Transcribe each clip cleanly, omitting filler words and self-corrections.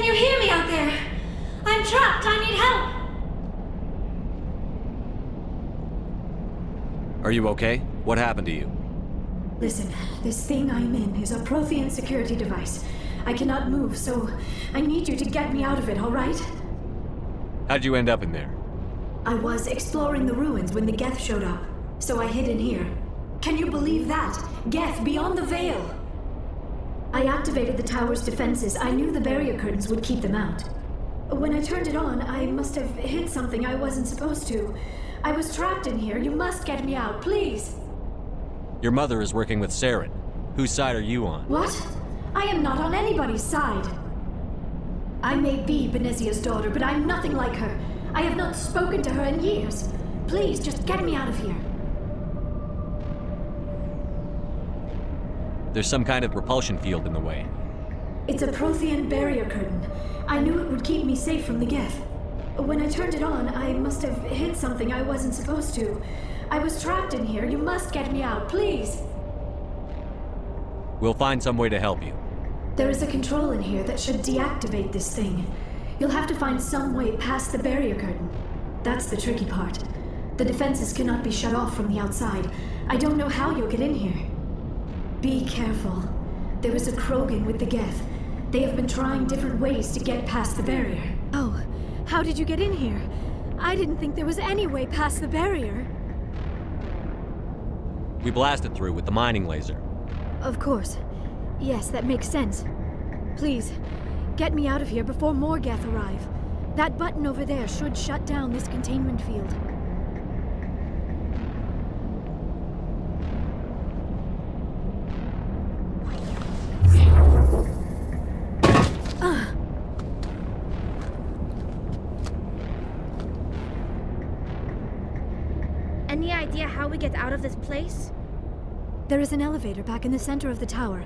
Can you hear me out there? I'm trapped. I need help. Are you okay? What happened to you? Listen, this thing I'm in is a Prothean security device. I cannot move, so I need you to get me out of it, all right? How'd you end up in there? I was exploring the ruins when the Geth showed up, so I hid in here. Can you believe that? Geth beyond the veil! I activated the tower's defenses. I knew the barrier curtains would keep them out. When I turned it on, I must have hit something I wasn't supposed to. I was trapped in here. You must get me out, please! Your mother is working with Saren. Whose side are you on? What? I am not on anybody's side. I may be Benezia's daughter, but I'm nothing like her. I have not spoken to her in years. Please, just get me out of here. There's some kind of repulsion field in the way. It's a Prothean barrier curtain. I knew it would keep me safe from the Geth. When I turned it on, I must have hit something I wasn't supposed to. I was trapped in here. You must get me out, please. We'll find some way to help you. There is a control in here that should deactivate this thing. You'll have to find some way past the barrier curtain. That's the tricky part. The defenses cannot be shut off from the outside. I don't know how you'll get in here. Be careful. There is a Krogan with the Geth. They have been trying different ways to get past the barrier. Oh, how did you get in here? I didn't think there was any way past the barrier. We blasted through with the mining laser. Of course. Yes, that makes sense. Please, get me out of here before more Geth arrive. That button over there should shut down this containment field. Any idea how we get out of this place? There is an elevator back in the center of the tower.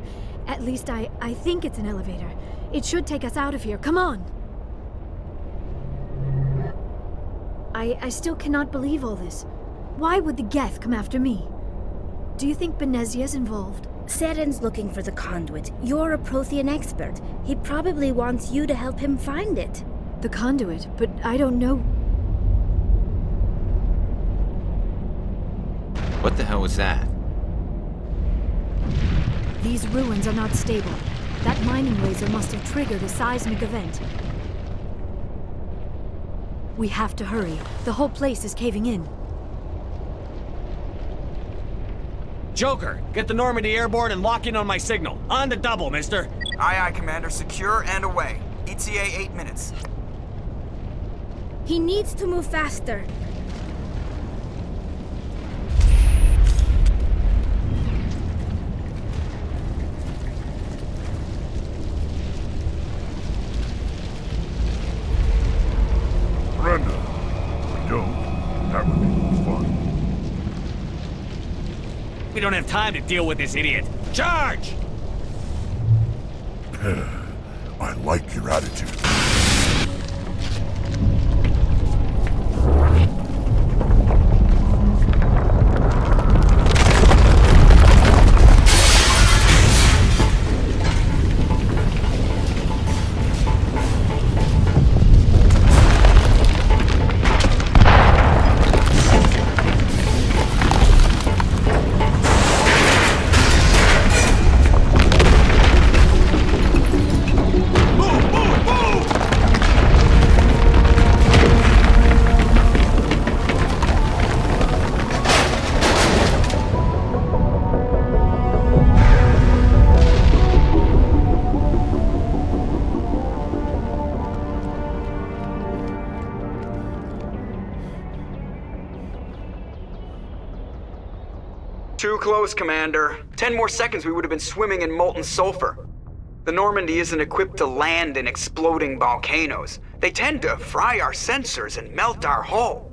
At least I think it's an elevator. It should take us out of here. Come on! I still cannot believe all this. Why would the Geth come after me? Do you think Benezia's involved? Saren's looking for the conduit. You're a Prothean expert. He probably wants you to help him find it. The conduit? But I don't know... What the hell was that? These ruins are not stable. That mining laser must have triggered a seismic event. We have to hurry. The whole place is caving in. Joker, get the Normandy airborne and lock in on my signal. On the double, mister. Aye, aye, Commander. Secure and away. ETA 8 minutes. He needs to move faster. Brenda, we don't. That would be fun. We don't have time to deal with this idiot. Charge! I like your attitude. Too close, Commander. 10 more seconds we would have been swimming in molten sulfur. The Normandy isn't equipped to land in exploding volcanoes. They tend to fry our sensors and melt our hull.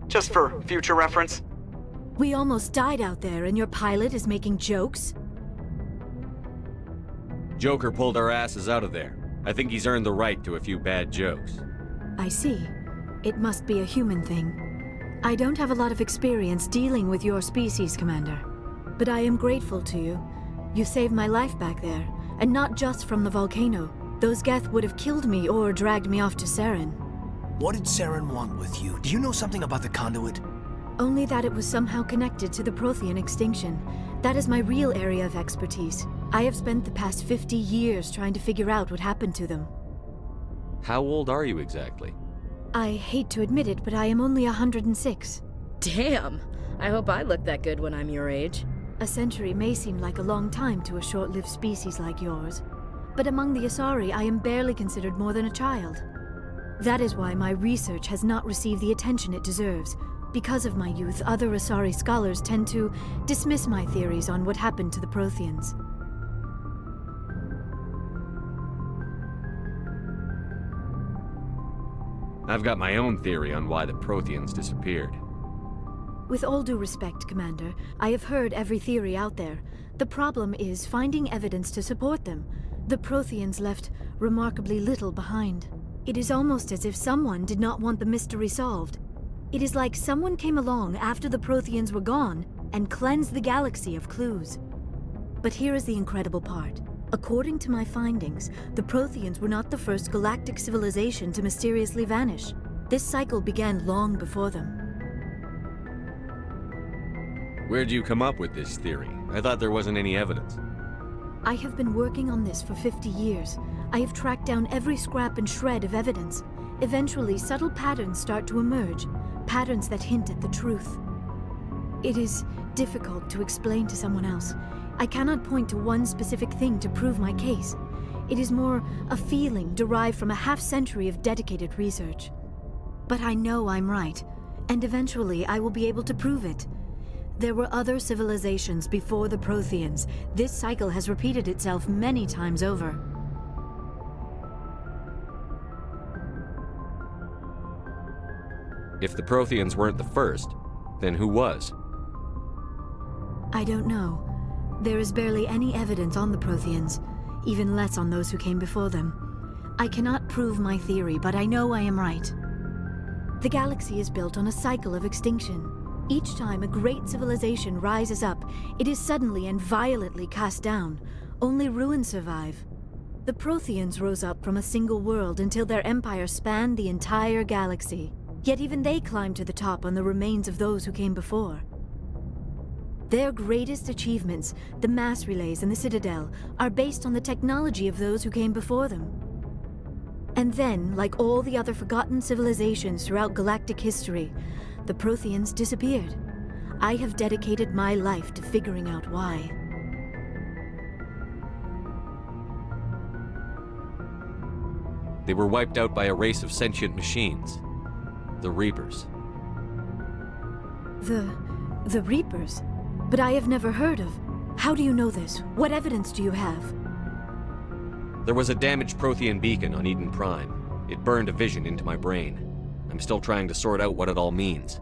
Just for future reference. We almost died out there and your pilot is making jokes? Joker pulled our asses out of there. I think he's earned the right to a few bad jokes. I see. It must be a human thing. I don't have a lot of experience dealing with your species, Commander. But I am grateful to you. You saved my life back there, and not just from the volcano. Those Geth would have killed me or dragged me off to Saren. What did Saren want with you? Do you know something about the conduit? Only that it was somehow connected to the Prothean extinction. That is my real area of expertise. I have spent the past 50 years trying to figure out what happened to them. How old are you exactly? I hate to admit it, but I am only 106. Damn! I hope I look that good when I'm your age. A century may seem like a long time to a short-lived species like yours, but among the Asari, I am barely considered more than a child. That is why my research has not received the attention it deserves. Because of my youth, other Asari scholars tend to dismiss my theories on what happened to the Protheans. I've got my own theory on why the Protheans disappeared. With all due respect, Commander, I have heard every theory out there. The problem is finding evidence to support them. The Protheans left remarkably little behind. It is almost as if someone did not want the mystery solved. It is like someone came along after the Protheans were gone and cleansed the galaxy of clues. But here is the incredible part. According to my findings, the Protheans were not the first galactic civilization to mysteriously vanish. This cycle began long before them. Where'd you come up with this theory? I thought there wasn't any evidence. I have been working on this for 50 years. I have tracked down every scrap and shred of evidence. Eventually, subtle patterns start to emerge, patterns that hint at the truth. It is difficult to explain to someone else. I cannot point to one specific thing to prove my case. It is more a feeling derived from a half-century of dedicated research. But I know I'm right, and eventually I will be able to prove it. There were other civilizations before the Protheans. This cycle has repeated itself many times over. If the Protheans weren't the first, then who was? I don't know. There is barely any evidence on the Protheans, even less on those who came before them. I cannot prove my theory, but I know I am right. The galaxy is built on a cycle of extinction. Each time a great civilization rises up, it is suddenly and violently cast down. Only ruins survive. The Protheans rose up from a single world until their empire spanned the entire galaxy. Yet even they climbed to the top on the remains of those who came before. Their greatest achievements, the mass relays and the Citadel, are based on the technology of those who came before them. And then, like all the other forgotten civilizations throughout galactic history, the Protheans disappeared. I have dedicated my life to figuring out why. They were wiped out by a race of sentient machines. The Reapers. The Reapers? But I have never heard of. How do you know this? What evidence do you have? There was a damaged Prothean beacon on Eden Prime. It burned a vision into my brain. I'm still trying to sort out what it all means.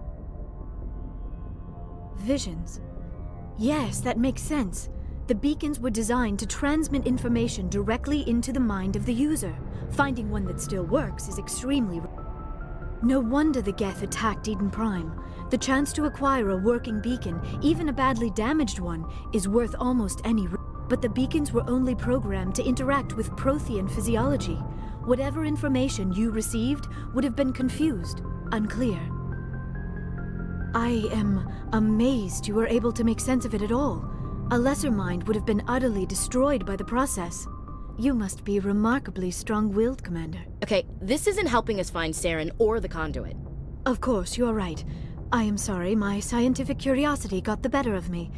Visions? Yes, that makes sense. The beacons were designed to transmit information directly into the mind of the user. Finding one that still works is extremely rare. No wonder the Geth attacked Eden Prime. The chance to acquire a working beacon, even a badly damaged one, is worth almost any risk. But the beacons were only programmed to interact with Prothean physiology. Whatever information you received would have been confused, unclear. I am amazed you were able to make sense of it at all. A lesser mind would have been utterly destroyed by the process. You must be remarkably strong-willed, Commander. Okay, this isn't helping us find Saren or the conduit. Of course, you are right. I am sorry, my scientific curiosity got the better of me.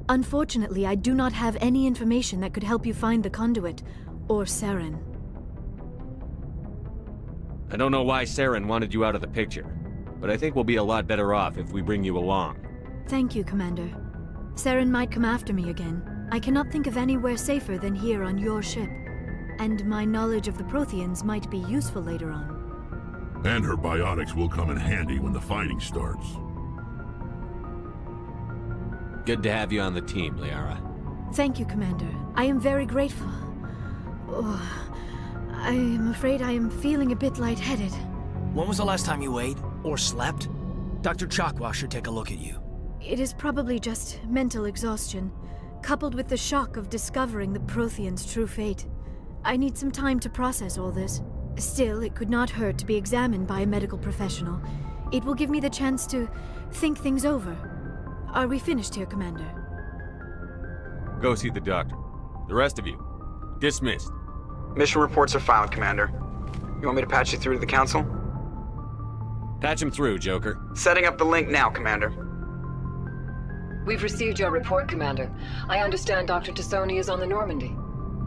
Unfortunately, I do not have any information that could help you find the conduit, or Saren. I don't know why Saren wanted you out of the picture, but I think we'll be a lot better off if we bring you along. Thank you, Commander. Saren might come after me again. I cannot think of anywhere safer than here on your ship. And my knowledge of the Protheans might be useful later on. And her biotics will come in handy when the fighting starts. Good to have you on the team, Liara. Thank you, Commander. I am very grateful. Oh, I am afraid I am feeling a bit lightheaded. When was the last time you ate? Or slept? Dr. Chakwa should take a look at you. It is probably just mental exhaustion, coupled with the shock of discovering the Protheans' true fate. I need some time to process all this. Still, it could not hurt to be examined by a medical professional. It will give me the chance to think things over. Are we finished here, Commander? Go see the doctor. The rest of you, dismissed. Mission reports are filed, Commander. You want me to patch you through to the Council? Patch him through, Joker. Setting up the link now, Commander. We've received your report, Commander. I understand Dr. Tassoni is on the Normandy.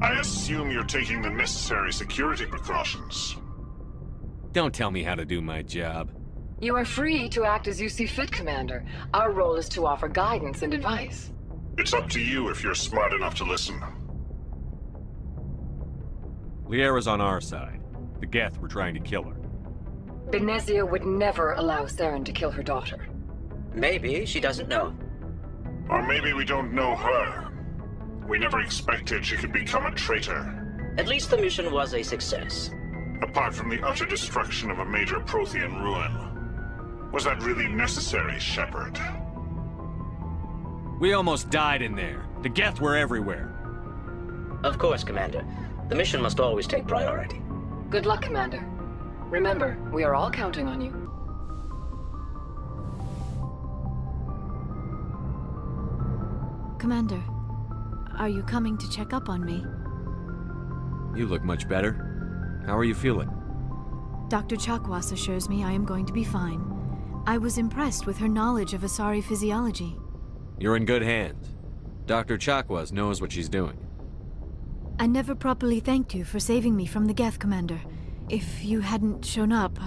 I assume you're taking the necessary security precautions. Don't tell me how to do my job. You are free to act as you see fit, Commander. Our role is to offer guidance and advice. It's up to you if you're smart enough to listen. Liara's on our side. The Geth were trying to kill her. Benezia would never allow Saren to kill her daughter. Maybe she doesn't know. Or maybe we don't know her. We never expected she could become a traitor. At least the mission was a success. Apart from the utter destruction of a major Prothean ruin. Was that really necessary, Shepard? We almost died in there. The Geth were everywhere. Of course, Commander. The mission must always take priority. Good luck, Commander. Remember, we are all counting on you. Commander, are you coming to check up on me? You look much better. How are you feeling? Dr. Chakwas assures me I am going to be fine. I was impressed with her knowledge of Asari physiology. You're in good hands. Dr. Chakwas knows what she's doing. I never properly thanked you for saving me from the Geth, Commander. If you hadn't shown up,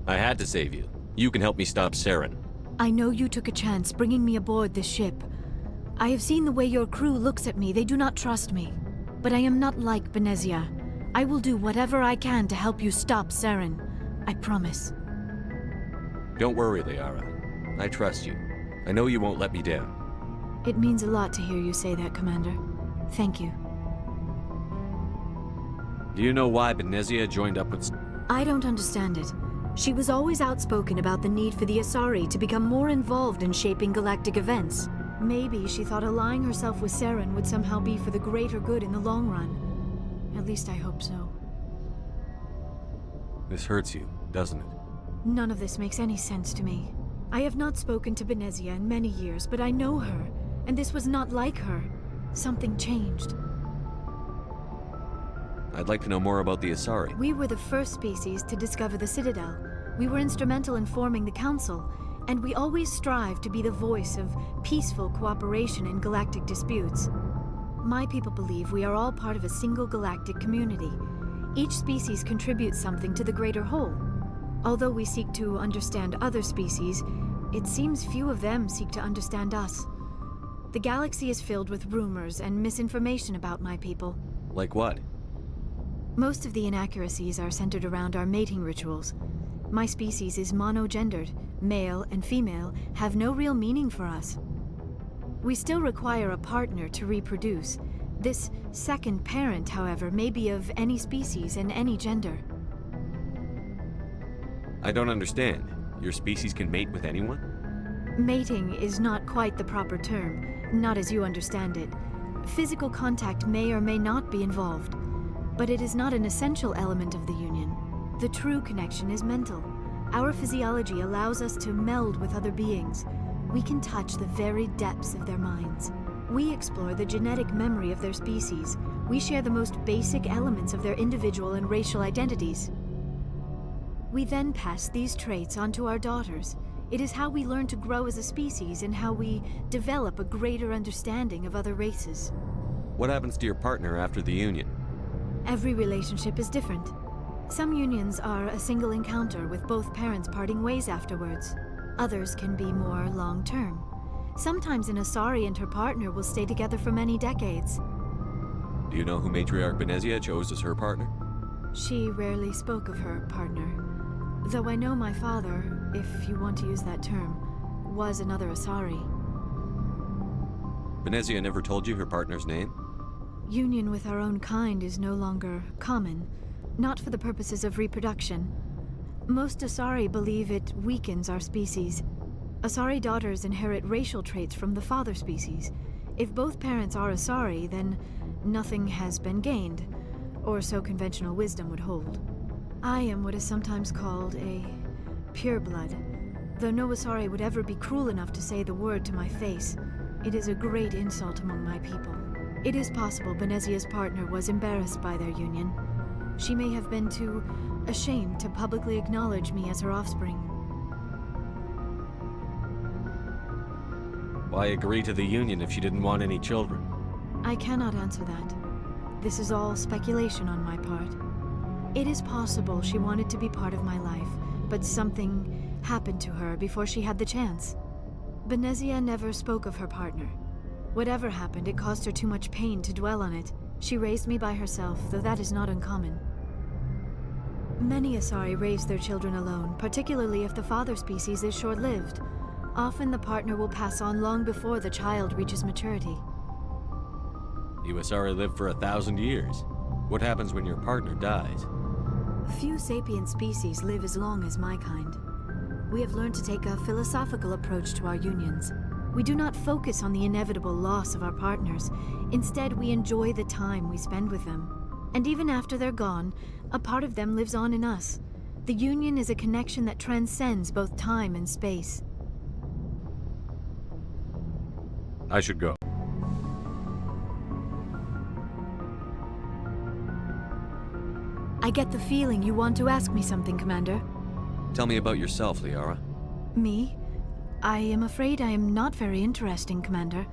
I had to save you. You can help me stop Saren. I know you took a chance bringing me aboard this ship. I have seen the way your crew looks at me. They do not trust me. But I am not like Benezia. I will do whatever I can to help you stop Saren. I promise. Don't worry, Liara. I trust you. I know you won't let me down. It means a lot to hear you say that, Commander. Thank you. Do you know why Benezia joined up with... I don't understand it. She was always outspoken about the need for the Asari to become more involved in shaping galactic events. Maybe she thought allying herself with Saren would somehow be for the greater good in the long run. At least I hope so. This hurts you, doesn't it? None of this makes any sense to me. I have not spoken to Benezia in many years, but I know her, and this was not like her. Something changed. I'd like to know more about the Asari. We were the first species to discover the Citadel. We were instrumental in forming the Council, and we always strive to be the voice of peaceful cooperation in galactic disputes. My people believe we are all part of a single galactic community. Each species contributes something to the greater whole. Although we seek to understand other species, it seems few of them seek to understand us. The galaxy is filled with rumors and misinformation about my people. Like what? Most of the inaccuracies are centered around our mating rituals. My species is monogendered. Male and female have no real meaning for us. We still require a partner to reproduce. This second parent, however, may be of any species and any gender. I don't understand. Your species can mate with anyone? Mating is not quite the proper term, not as you understand it. Physical contact may or may not be involved, but it is not an essential element of the union. The true connection is mental. Our physiology allows us to meld with other beings. We can touch the very depths of their minds. We explore the genetic memory of their species. We share the most basic elements of their individual and racial identities. We then pass these traits on to our daughters. It is how we learn to grow as a species and how we develop a greater understanding of other races. What happens to your partner after the union? Every relationship is different. Some unions are a single encounter with both parents parting ways afterwards. Others can be more long-term. Sometimes an Asari and her partner will stay together for many decades. Do you know who Matriarch Benezia chose as her partner? She rarely spoke of her partner. Though I know my father, if you want to use that term, was another Asari. Benezia never told you her partner's name? Union with our own kind is no longer common, not for the purposes of reproduction. Most Asari believe it weakens our species. Asari daughters inherit racial traits from the father species. If both parents are Asari, then nothing has been gained, or so conventional wisdom would hold. I am what is sometimes called a pureblood. Though no Asari would ever be cruel enough to say the word to my face, it is a great insult among my people. It is possible Benezia's partner was embarrassed by their union. She may have been too ashamed to publicly acknowledge me as her offspring. Why agree to the union if she didn't want any children? I cannot answer that. This is all speculation on my part. It is possible she wanted to be part of my life, but something happened to her before she had the chance. Benezia never spoke of her partner. Whatever happened, it caused her too much pain to dwell on it. She raised me by herself, though that is not uncommon. Many Asari raise their children alone, particularly if the father species is short-lived. Often the partner will pass on long before the child reaches maturity. You Asari live for 1,000 years. What happens when your partner dies? Few sapient species live as long as my kind. We have learned to take a philosophical approach to our unions. We do not focus on the inevitable loss of our partners. Instead, we enjoy the time we spend with them. And even after they're gone, a part of them lives on in us. The union is a connection that transcends both time and space. I should go. I get the feeling you want to ask me something, Commander. Tell me about yourself, Liara. Me? I am afraid I am not very interesting, Commander.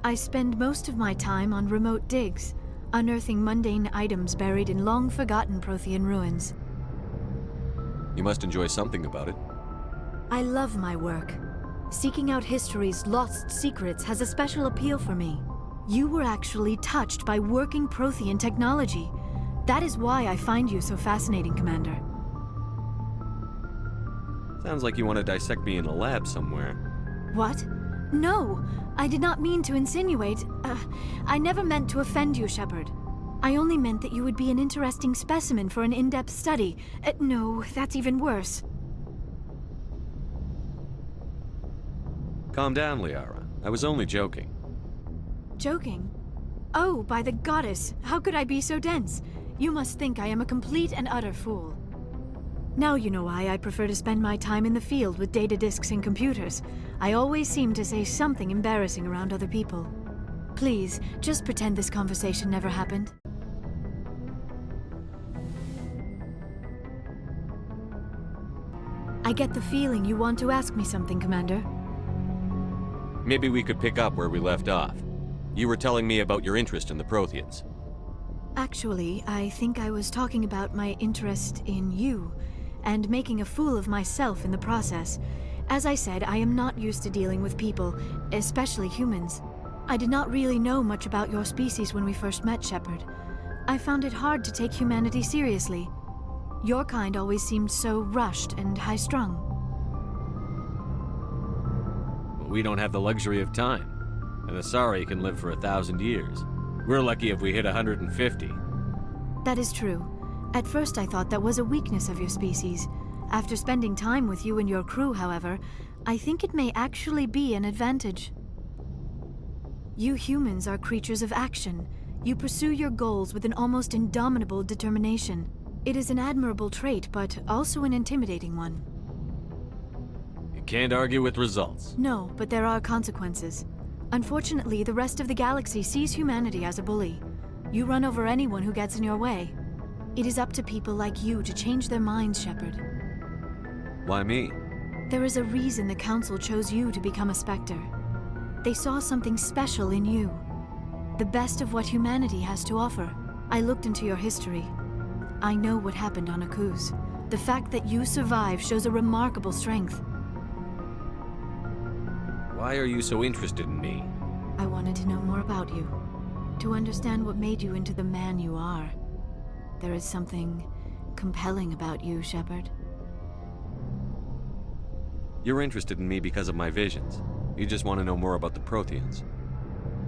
I spend most of my time on remote digs, unearthing mundane items buried in long-forgotten Prothean ruins. You must enjoy something about it. I love my work. Seeking out history's lost secrets has a special appeal for me. You were actually touched by working Prothean technology. That is why I find you so fascinating, Commander. Sounds like you want to dissect me in a lab somewhere. What? No! I did not mean to insinuate. I never meant to offend you, Shepard. I only meant that you would be an interesting specimen for an in-depth study. No, that's even worse. Calm down, Liara. I was only joking. Joking? Oh, by the goddess, how could I be so dense? You must think I am a complete and utter fool. Now you know why I prefer to spend my time in the field with data disks and computers. I always seem to say something embarrassing around other people. Please, just pretend this conversation never happened. I get the feeling you want to ask me something, Commander. Maybe we could pick up where we left off. You were telling me about your interest in the Protheans. Actually, I think I was talking about my interest in you, and making a fool of myself in the process. As I said, I am not used to dealing with people, especially humans. I did not really know much about your species when we first met, Shepard. I found it hard to take humanity seriously. Your kind always seemed so rushed and high-strung. But we don't have the luxury of time. An Asari can live for 1,000 years. We're lucky if we hit 150. That is true. At first I thought that was a weakness of your species. After spending time with you and your crew, however, I think it may actually be an advantage. You humans are creatures of action. You pursue your goals with an almost indomitable determination. It is an admirable trait, but also an intimidating one. You can't argue with results. No, but there are consequences. Unfortunately, the rest of the galaxy sees humanity as a bully. You run over anyone who gets in your way. It is up to people like you to change their minds, Shepard. Why me? There is a reason the Council chose you to become a Spectre. They saw something special in you. The best of what humanity has to offer. I looked into your history. I know what happened on Akuz. The fact that you survived shows a remarkable strength. Why are you so interested in me? I wanted to know more about you. To understand what made you into the man you are. There is something compelling about you, Shepard. You're interested in me because of my visions. You just want to know more about the Protheans.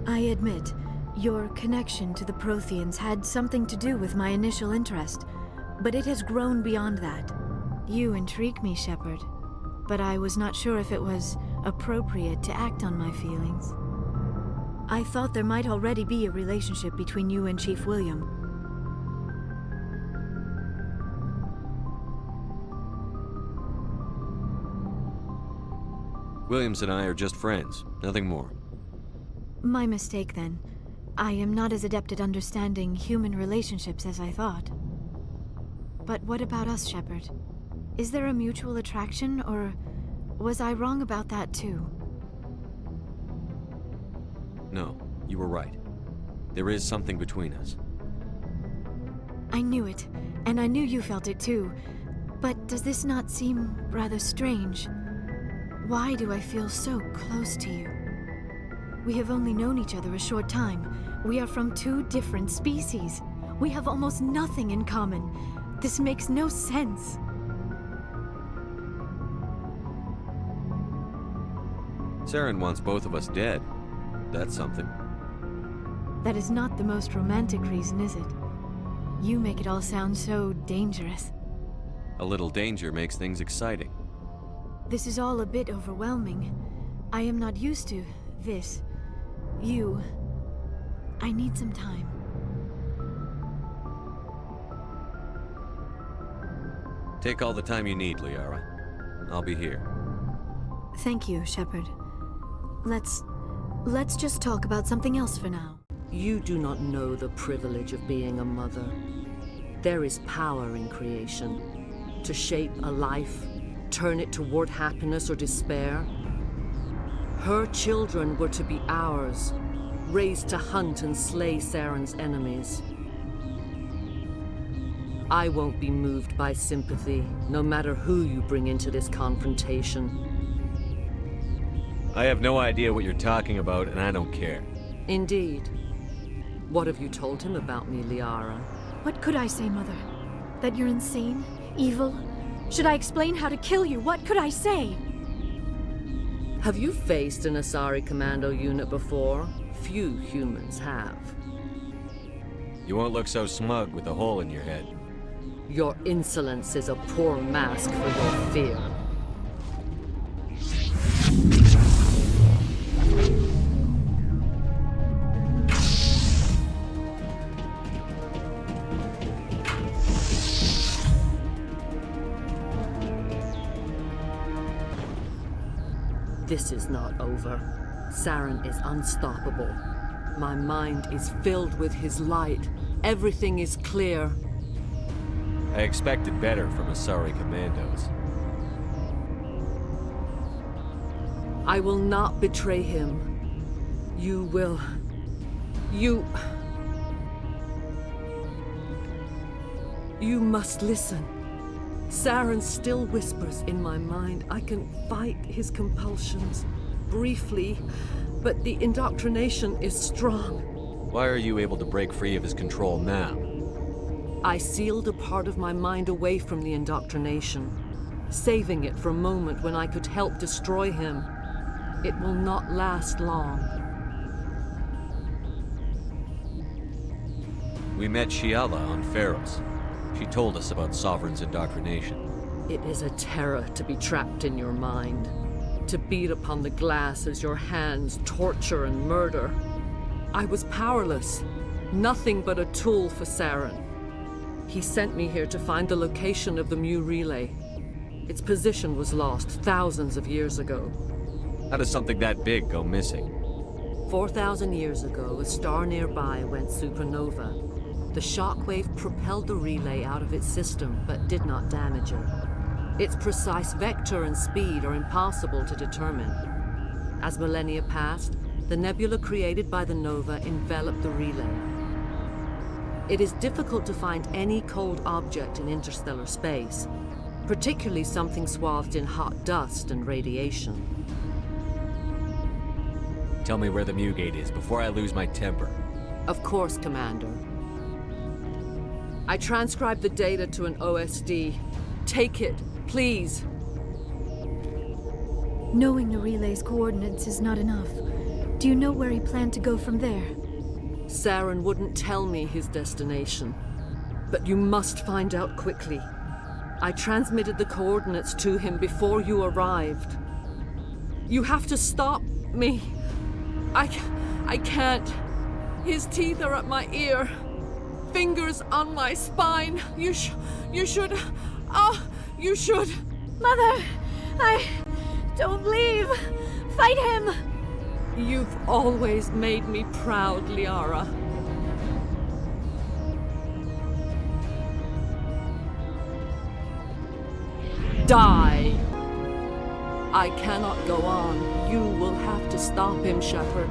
I admit, your connection to the Protheans had something to do with my initial interest, but it has grown beyond that. You intrigue me, Shepard, but I was not sure if it was appropriate to act on my feelings. I thought there might already be a relationship between you and Chief William. Williams and I are just friends, nothing more. My mistake, then. I am not as adept at understanding human relationships as I thought. But what about us, Shepard? Is there a mutual attraction, or was I wrong about that too? No, you were right. There is something between us. I knew it, and I knew you felt it too. But does this not seem rather strange? Why do I feel so close to you? We have only known each other a short time. We are from two different species. We have almost nothing in common. This makes no sense. Saren wants both of us dead. That's something. That is not the most romantic reason, is it? You make it all sound so dangerous. A little danger makes things exciting. This is all a bit overwhelming. I am not used to this. You. I need some time. Take all the time you need, Liara. I'll be here. Thank you, Shepard. Let's just talk about something else for now. You do not know the privilege of being a mother. There is power in creation. To shape a life, turn it toward happiness or despair. Her children were to be ours, raised to hunt and slay Saren's enemies. I won't be moved by sympathy, no matter who you bring into this confrontation. I have no idea what you're talking about, and I don't care. Indeed. What have you told him about me, Liara? What could I say, Mother? That you're insane? Evil? Should I explain how to kill you? What could I say? Have you faced an Asari commando unit before? Few humans have. You won't look so smug with a hole in your head. Your insolence is a poor mask for your fear. This is not over. Saren is unstoppable. My mind is filled with his light. Everything is clear. I expected better from Asari commandos. I will not betray him. You will. You must listen. Saren still whispers in my mind. I can fight his compulsions, briefly, but the indoctrination is strong. Why are you able to break free of his control now? I sealed a part of my mind away from the indoctrination, saving it for a moment when I could help destroy him. It will not last long. We met Shiala on Pharos. She told us about Sovereign's indoctrination. It is a terror to be trapped in your mind, to beat upon the glass as your hands torture and murder. I was powerless, nothing but a tool for Saren. He sent me here to find the location of the Mu relay. Its position was lost thousands of years ago. How does something that big go missing? 4,000 years ago, a star nearby went supernova. The shockwave propelled the relay out of its system, but did not damage it. Its precise vector and speed are impossible to determine. As millennia passed, the nebula created by the nova enveloped the relay. It is difficult to find any cold object in interstellar space, particularly something swathed in hot dust and radiation. Tell me where the Mu gate is before I lose my temper. Of course, Commander. I transcribed the data to an OSD. Take it, please. Knowing the relay's coordinates is not enough. Do you know where he planned to go from there? Saren wouldn't tell me his destination. But you must find out quickly. I transmitted the coordinates to him before you arrived. You have to stop me. I can't. His teeth are at my ear. Fingers on my spine. You should... Oh, you should... Mother! Don't leave! Fight him! You've always made me proud, Liara. Die! I cannot go on. You will have to stop him, Shepard.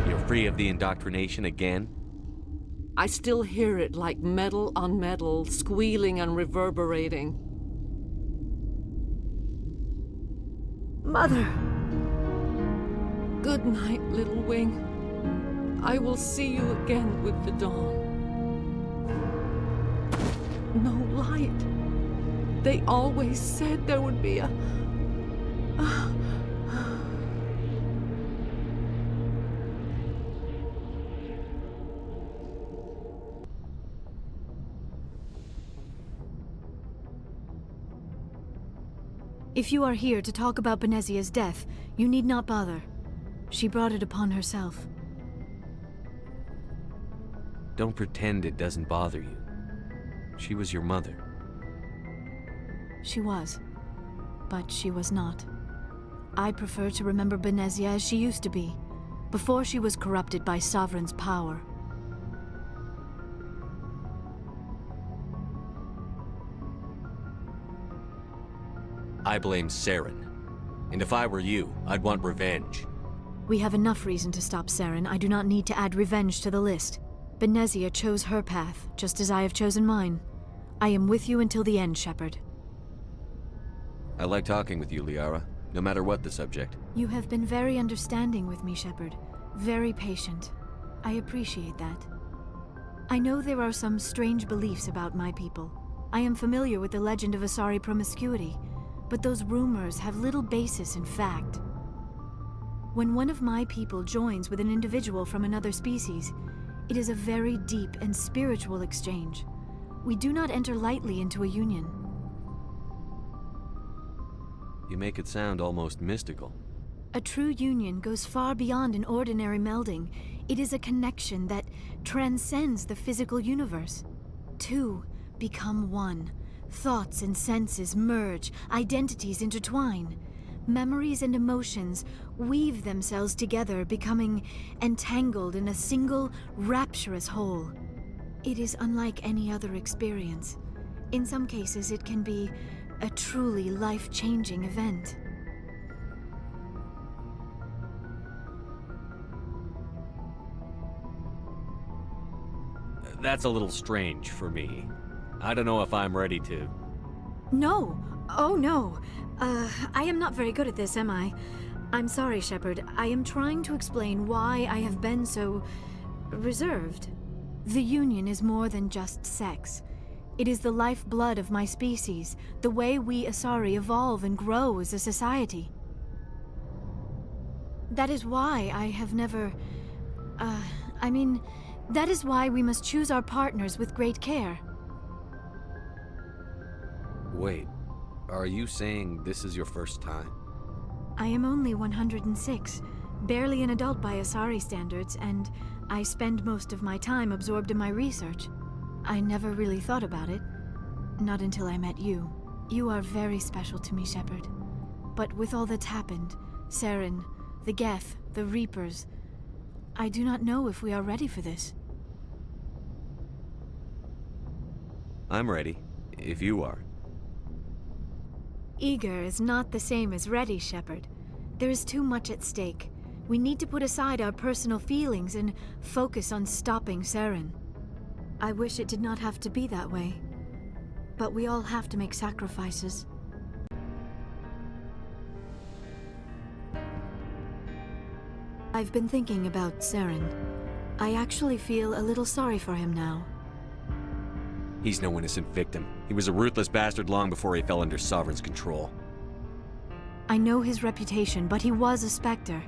You're free of the indoctrination again? I still hear it like metal on metal, squealing and reverberating. Mother! Good night, little wing. I will see you again with the dawn. No light. They always said there would be a... If you are here to talk about Benezia's death, you need not bother. She brought it upon herself. Don't pretend it doesn't bother you. She was your mother. She was. But she was not. I prefer to remember Benezia as she used to be, before she was corrupted by Sovereign's power. I blame Saren. And if I were you, I'd want revenge. We have enough reason to stop Saren. I do not need to add revenge to the list. Benezia chose her path, just as I have chosen mine. I am with you until the end, Shepard. I like talking with you, Liara, no matter what the subject. You have been very understanding with me, Shepard. Very patient. I appreciate that. I know there are some strange beliefs about my people. I am familiar with the legend of Asari promiscuity, but those rumors have little basis in fact. When one of my people joins with an individual from another species, it is a very deep and spiritual exchange. We do not enter lightly into a union. You make it sound almost mystical. A true union goes far beyond an ordinary melding. It is a connection that transcends the physical universe. Two become one. Thoughts and senses merge, identities intertwine. Memories and emotions weave themselves together, becoming entangled in a single, rapturous whole. It is unlike any other experience. In some cases, it can be a truly life-changing event. That's a little strange for me. I don't know if I'm ready to... No! Oh no! I am not very good at this, am I? I'm sorry, Shepard. I am trying to explain why I have been so... reserved. The Union is more than just sex. It is the lifeblood of my species, the way we Asari evolve and grow as a society. That is why I have never... that is why we must choose our partners with great care. Wait, are you saying this is your first time? I am only 106, barely an adult by Asari standards, and I spend most of my time absorbed in my research. I never really thought about it. Not until I met you. You are very special to me, Shepard. But with all that's happened, Saren, the Geth, the Reapers, I do not know if we are ready for this. I'm ready, if you are. Eager is not the same as ready, Shepard. There is too much at stake. We need to put aside our personal feelings and focus on stopping Saren. I wish it did not have to be that way. But we all have to make sacrifices. I've been thinking about Saren. I actually feel a little sorry for him now. He's no innocent victim. He was a ruthless bastard long before he fell under Sovereign's control. I know his reputation, but he was a Spectre.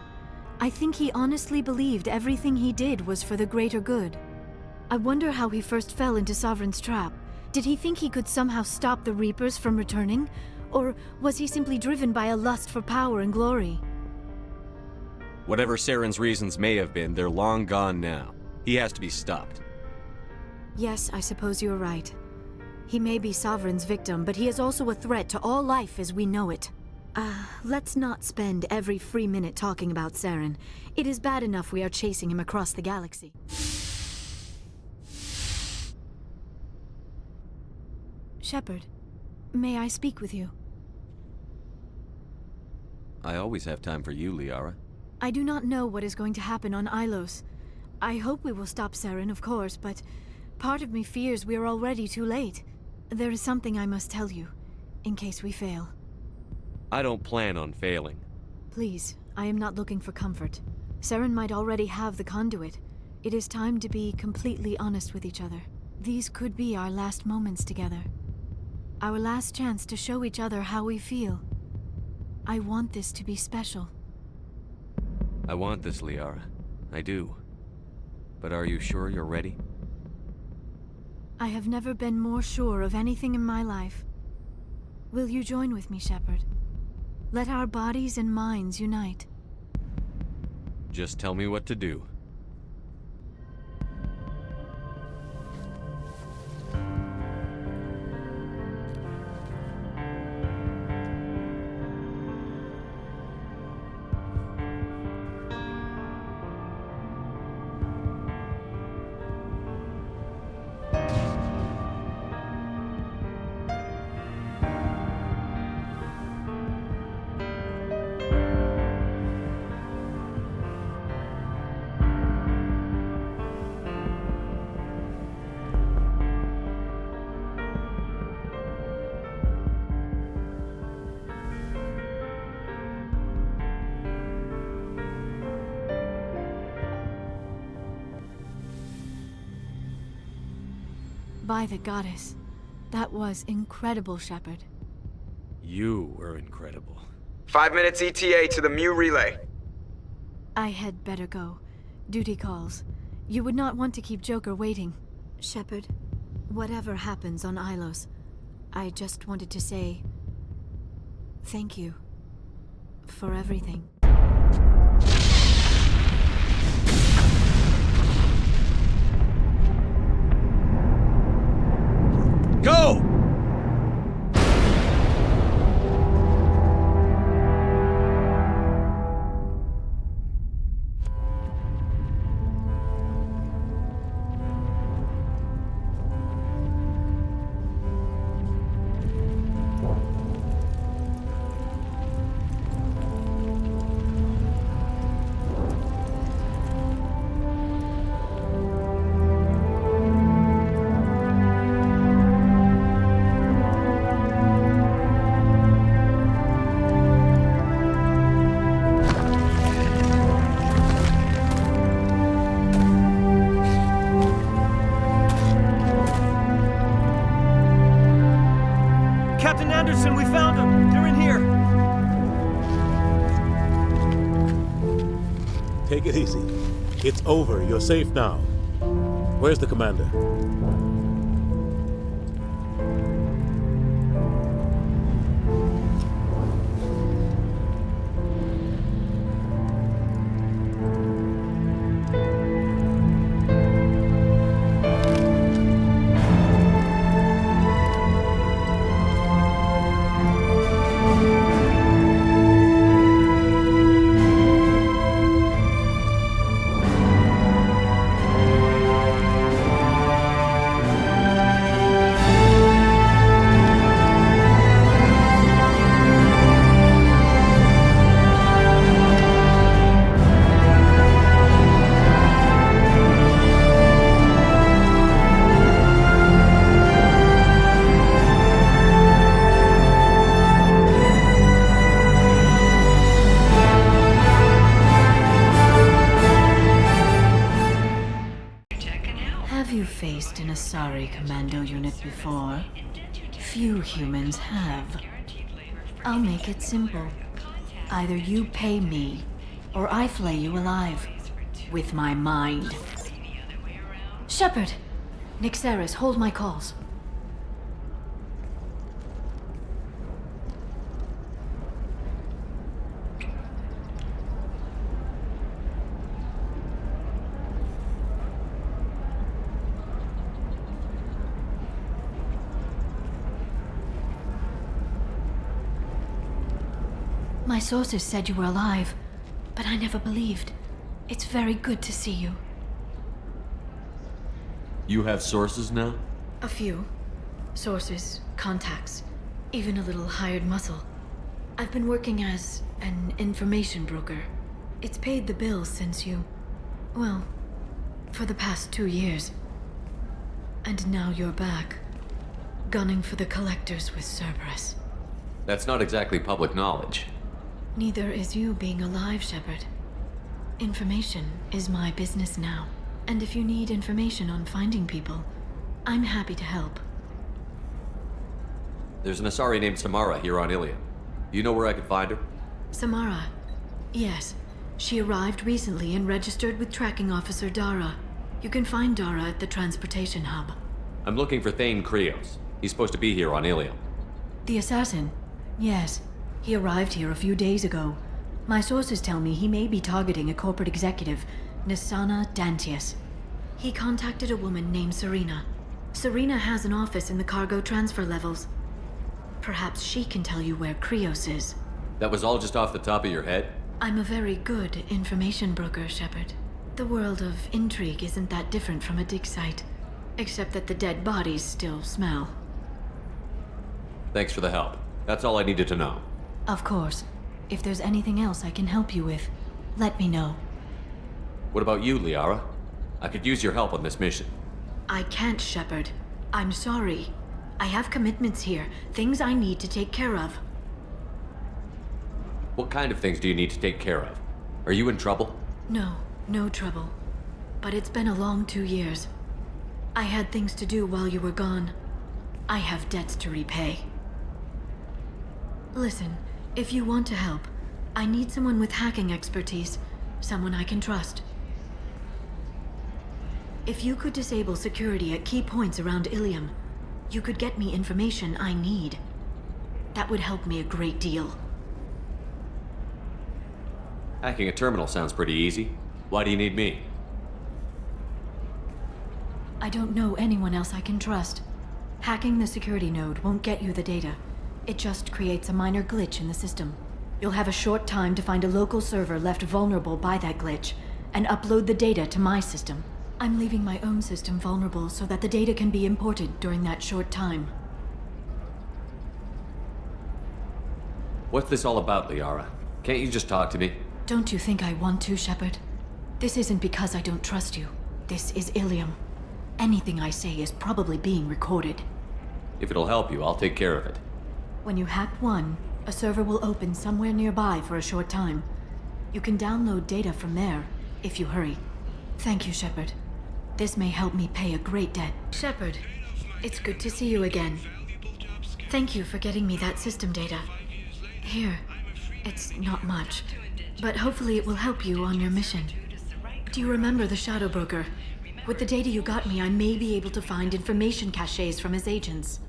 I think he honestly believed everything he did was for the greater good. I wonder how he first fell into Sovereign's trap. Did he think he could somehow stop the Reapers from returning? Or was he simply driven by a lust for power and glory? Whatever Saren's reasons may have been, they're long gone now. He has to be stopped. Yes, I suppose you're right. He may be Sovereign's victim, but he is also a threat to all life as we know it. Let's not spend every free minute talking about Saren. It is bad enough we are chasing him across the galaxy. Shepard, may I speak with you? I always have time for you, Liara. I do not know what is going to happen on Ilos. I hope we will stop Saren, of course, but part of me fears we are already too late. There is something I must tell you, in case we fail. I don't plan on failing. Please, I am not looking for comfort. Saren might already have the conduit. It is time to be completely honest with each other. These could be our last moments together. Our last chance to show each other how we feel. I want this to be special. I want this, Liara. I do. But are you sure you're ready? I have never been more sure of anything in my life. Will you join with me, Shepard? Let our bodies and minds unite. Just tell me what to do. By the goddess, that was incredible, Shepard. You were incredible. 5 minutes ETA to the Mu relay. I had better go. Duty calls. You would not want to keep Joker waiting. Shepard, whatever happens on Ilos, I just wanted to say thank you for everything. Go! Captain Anderson, we found him! They're in here! Take it easy. It's over. You're safe now. Where's the commander? Have you faced an Asari commando unit before? Few humans have. I'll make it simple. Either you pay me, or I flay you alive. With my mind. Shepard! Nixeris, hold my calls. My sources said you were alive, but I never believed. It's very good to see you. You have sources now? A few. Sources, contacts, even a little hired muscle. I've been working as an information broker. It's paid the bills since you... well, for the past 2 years. And now you're back, gunning for the collectors with Cerberus. That's not exactly public knowledge. Neither is you being alive, Shepard. Information is my business now. And if you need information on finding people, I'm happy to help. There's an Asari named Samara here on Ilium. Do you know where I could find her? Samara. Yes. She arrived recently and registered with Tracking Officer Dara. You can find Dara at the transportation hub. I'm looking for Thane Krios. He's supposed to be here on Ilium. The assassin? Yes. He arrived here a few days ago. My sources tell me he may be targeting a corporate executive, Nisana Dantius. He contacted a woman named Serena. Serena has an office in the cargo transfer levels. Perhaps she can tell you where Krios is. That was all just off the top of your head? I'm a very good information broker, Shepard. The world of intrigue isn't that different from a dig site, except that the dead bodies still smell. Thanks for the help. That's all I needed to know. Of course. If there's anything else I can help you with, let me know. What about you, Liara? I could use your help on this mission. I can't, Shepard. I'm sorry. I have commitments here, things I need to take care of. What kind of things do you need to take care of? Are you in trouble? No, no trouble. But it's been a long 2 years. I had things to do while you were gone. I have debts to repay. Listen, if you want to help, I need someone with hacking expertise, someone I can trust. If you could disable security at key points around Ilium, you could get me information I need. That would help me a great deal. Hacking a terminal sounds pretty easy. Why do you need me? I don't know anyone else I can trust. Hacking the security node won't get you the data. It just creates a minor glitch in the system. You'll have a short time to find a local server left vulnerable by that glitch, and upload the data to my system. I'm leaving my own system vulnerable so that the data can be imported during that short time. What's this all about, Liara? Can't you just talk to me? Don't you think I want to, Shepard? This isn't because I don't trust you. This is Ilium. Anything I say is probably being recorded. If it'll help you, I'll take care of it. When you hack one, a server will open somewhere nearby for a short time. You can download data from there, if you hurry. Thank you, Shepard. This may help me pay a great debt. Shepard, it's good to see you again. Thank you for getting me that system data. Here, it's not much, but hopefully it will help you on your mission. Do you remember the Shadow Broker? With the data you got me, I may be able to find information caches from his agents.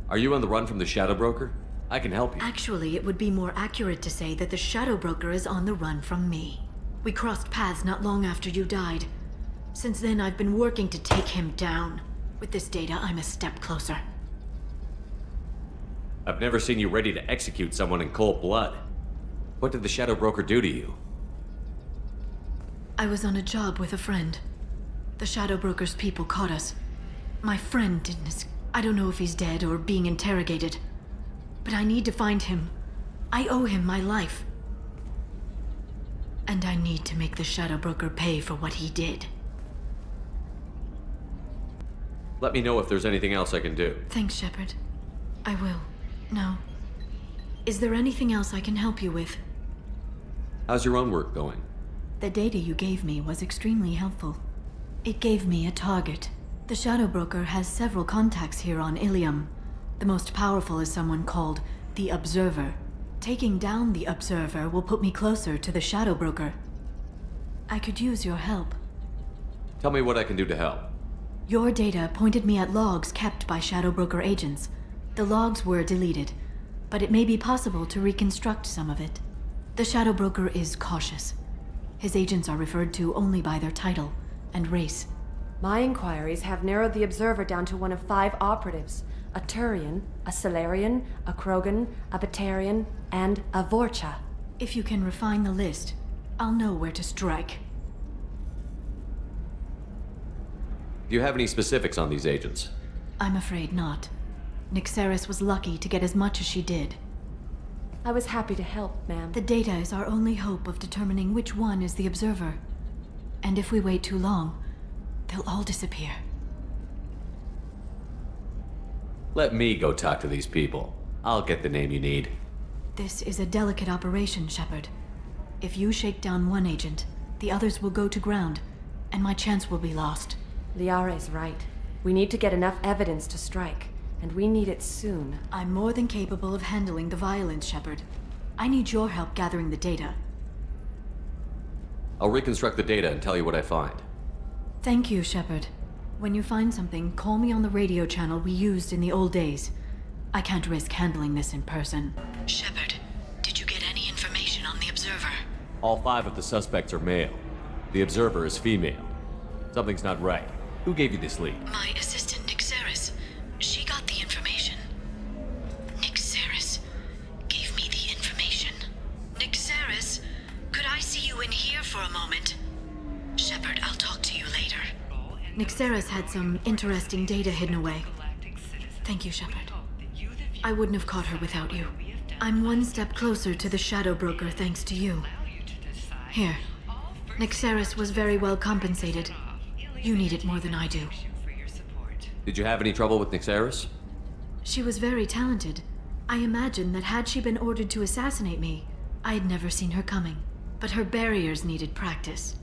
Are you on the run from the Shadow Broker? I can help you. Actually, it would be more accurate to say that the Shadow Broker is on the run from me. We crossed paths not long after you died. Since then, I've been working to take him down. With this data, I'm a step closer. I've never seen you ready to execute someone in cold blood. What did the Shadow Broker do to you? I was on a job with a friend. The Shadow Broker's people caught us. My friend didn't I don't know if he's dead or being interrogated. But I need to find him. I owe him my life. And I need to make the Shadow Broker pay for what he did. Let me know if there's anything else I can do. Thanks, Shepard. I will. Now, is there anything else I can help you with? How's your own work going? The data you gave me was extremely helpful. It gave me a target. The Shadow Broker has several contacts here on Ilium. The most powerful is someone called the Observer. Taking down the Observer will put me closer to the Shadow Broker. I could use your help. Tell me what I can do to help. Your data pointed me at logs kept by Shadow Broker agents. The logs were deleted, but it may be possible to reconstruct some of it. The Shadow Broker is cautious. His agents are referred to only by their title and race. My inquiries have narrowed the Observer down to one of 5 operatives, a Turian, a Solarian, a Krogan, a Batarian, and a Vorcha. If you can refine the list, I'll know where to strike. Do you have any specifics on these agents? I'm afraid not. Nyxeris was lucky to get as much as she did. I was happy to help, ma'am. The data is our only hope of determining which one is the Observer. And if we wait too long, they'll all disappear. Let me go talk to these people. I'll get the name you need. This is a delicate operation, Shepard. If you shake down one agent, the others will go to ground, and my chance will be lost. Liara is right. We need to get enough evidence to strike, and we need it soon. I'm more than capable of handling the violence, Shepard. I need your help gathering the data. I'll reconstruct the data and tell you what I find. Thank you, Shepard. When you find something, call me on the radio channel we used in the old days. I can't risk handling this in person. Shepard, did you get any information on the Observer? All 5 of the suspects are male. The Observer is female. Something's not right. Who gave you this lead? My assistant, Nyxeris. She got the information. Nyxeris gave me the information. Nyxeris, could I see you in here for a moment? Shepard, I'll talk to you later. Nyxeris had some interesting data hidden away. Thank you, Shepard. I wouldn't have caught her without you. I'm one step closer to the Shadow Broker thanks to you. Here. Nyxeris was very well compensated. You need it more than I do. Did you have any trouble with Nyxeris? She was very talented. I imagine that had she been ordered to assassinate me, I had never seen her coming. But her barriers needed practice.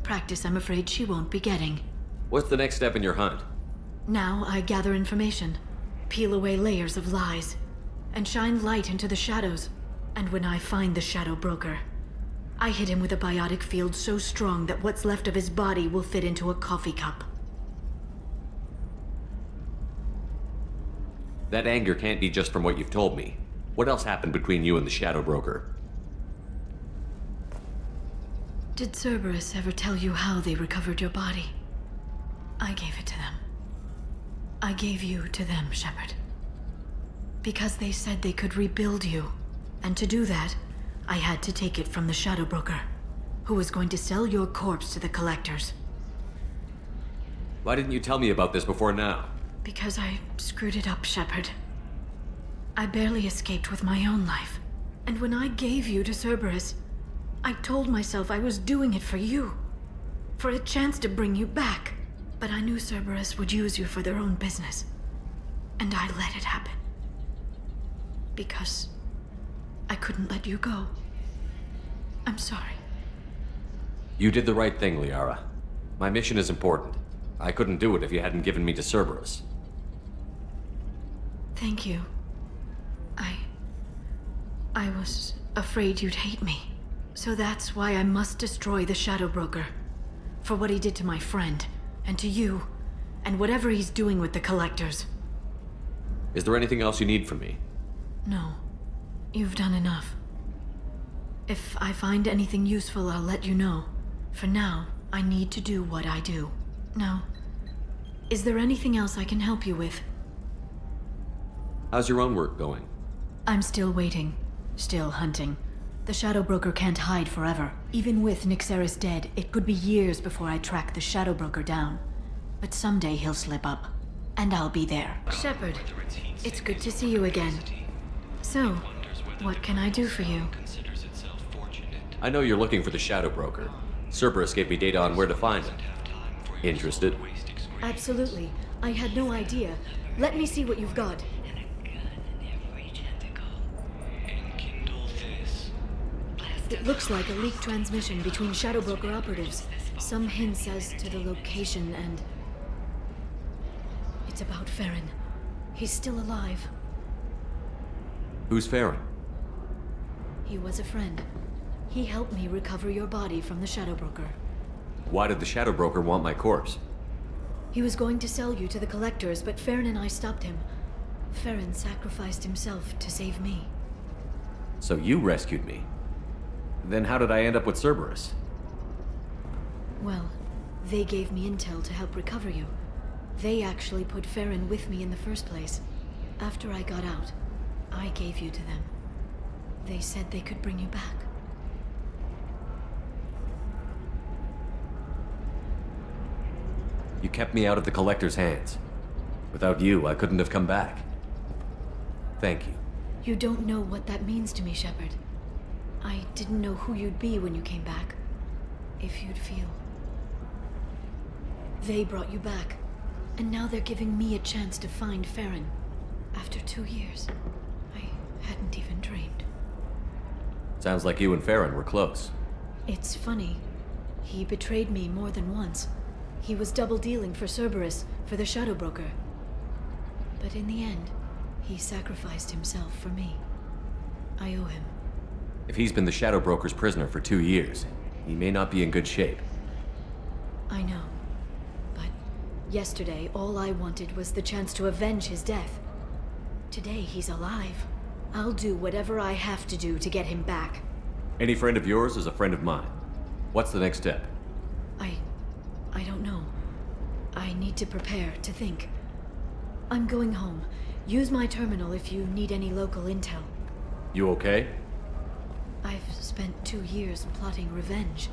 Practice I'm afraid she won't be getting. What's the next step in your hunt? Now I gather information, peel away layers of lies, and shine light into the shadows. And when I find the Shadow Broker, I hit him with a biotic field so strong that what's left of his body will fit into a coffee cup. That anger can't be just from what you've told me. What else happened between you and the Shadow Broker? Did Cerberus ever tell you how they recovered your body? I gave it to them. I gave you to them, Shepard. Because they said they could rebuild you. And to do that, I had to take it from the Shadow Broker, who was going to sell your corpse to the collectors. Why didn't you tell me about this before now? Because I screwed it up, Shepard. I barely escaped with my own life. And when I gave you to Cerberus, I told myself I was doing it for you. For a chance to bring you back. But I knew Cerberus would use you for their own business. And I let it happen. Because I couldn't let you go. I'm sorry. You did the right thing, Liara. My mission is important. I couldn't do it if you hadn't given me to Cerberus. Thank you. I was afraid you'd hate me. So that's why I must destroy the Shadow Broker. For what he did to my friend, and to you, and whatever he's doing with the collectors. Is there anything else you need from me? No. You've done enough. If I find anything useful, I'll let you know. For now, I need to do what I do. Now, is there anything else I can help you with? How's your own work going? I'm still waiting. Still hunting. The Shadow Broker can't hide forever. Even with Nyxeris dead, it could be years before I track the Shadow Broker down. But someday he'll slip up. And I'll be there. Shepard, it's good to see you again. So, what can I do for you? I know you're looking for the Shadow Broker. Cerberus gave me data on where to find him. Interested? Absolutely. I had no idea. Let me see what you've got. It looks like a leaked transmission between Shadow Broker operatives. Some hints as to the location and... It's about Farron. He's still alive. Who's Farron? He was a friend. He helped me recover your body from the Shadow Broker. Why did the Shadow Broker want my corpse? He was going to sell you to the collectors, but Farron and I stopped him. Farron sacrificed himself to save me. So you rescued me. Then how did I end up with Cerberus? Well, they gave me intel to help recover you. They actually put Farron with me in the first place. After I got out, I gave you to them. They said they could bring you back. You kept me out of the Collector's hands. Without you, I couldn't have come back. Thank you. You don't know what that means to me, Shepard. I didn't know who you'd be when you came back. If you'd feel. They brought you back, and now they're giving me a chance to find Farron. After 2 years. I hadn't even dreamed. Sounds like you and Farron were close. It's funny. He betrayed me more than once. He was double-dealing for Cerberus, for the Shadow Broker. But in the end, he sacrificed himself for me. I owe him. If he's been the Shadow Broker's prisoner for 2 years, he may not be in good shape. I know. But yesterday, all I wanted was the chance to avenge his death. Today, he's alive. I'll do whatever I have to do to get him back. Any friend of yours is a friend of mine. What's the next step? I don't know. I need to prepare, to think. I'm going home. Use my terminal if you need any local intel. You okay? I've spent 2 years plotting revenge.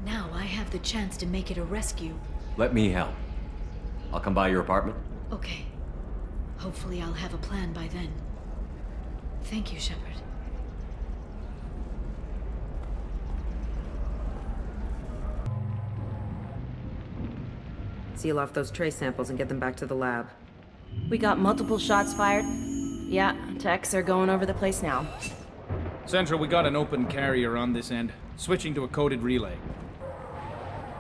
Now I have the chance to make it a rescue. Let me help. I'll come by your apartment. Okay. Hopefully I'll have a plan by then. Thank you, Shepard. Seal off those trace samples and get them back to the lab. We got multiple shots fired. Yeah, techs are going over the place now. Central, we got an open carrier on this end. Switching to a coded relay.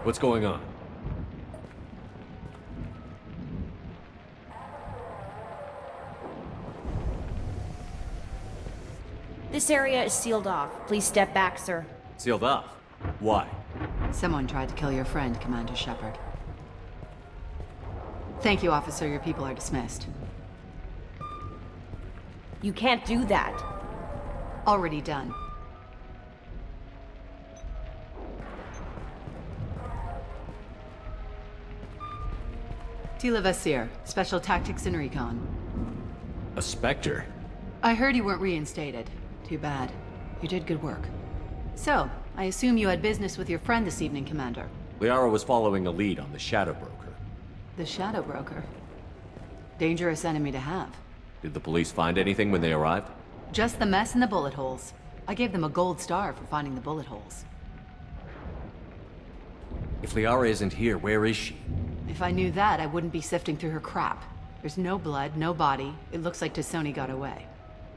What's going on? This area is sealed off. Please step back, sir. Sealed off? Why? Someone tried to kill your friend, Commander Shepard. Thank you, officer. Your people are dismissed. You can't do that. Already done. Tila Vasir, Special Tactics and Recon. A Spectre? I heard you weren't reinstated. Too bad. You did good work. So, I assume you had business with your friend this evening, Commander. Liara was following a lead on the Shadow Broker. The Shadow Broker. Dangerous enemy to have. Did the police find anything when they arrived? Just the mess and the bullet holes. I gave them a gold star for finding the bullet holes. If Liara isn't here, where is she? If I knew that, I wouldn't be sifting through her crap. There's no blood, no body. It looks like T'Soni got away.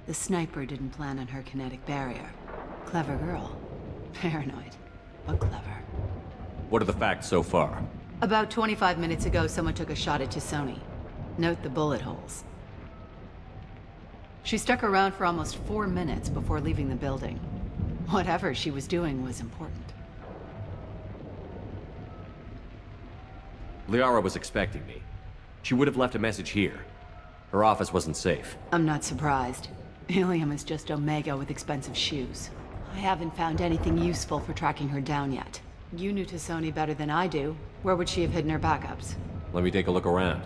The sniper didn't plan on her kinetic barrier. Clever girl. Paranoid, but clever. What are the facts so far? About 25 minutes ago, someone took a shot at T'Soni. Note the bullet holes. She stuck around for almost 4 minutes before leaving the building. Whatever she was doing was important. Liara was expecting me. She would have left a message here. Her office wasn't safe. I'm not surprised. Ilium is just Omega with expensive shoes. I haven't found anything useful for tracking her down yet. You knew T'Soni better than I do. Where would she have hidden her backups? Let me take a look around.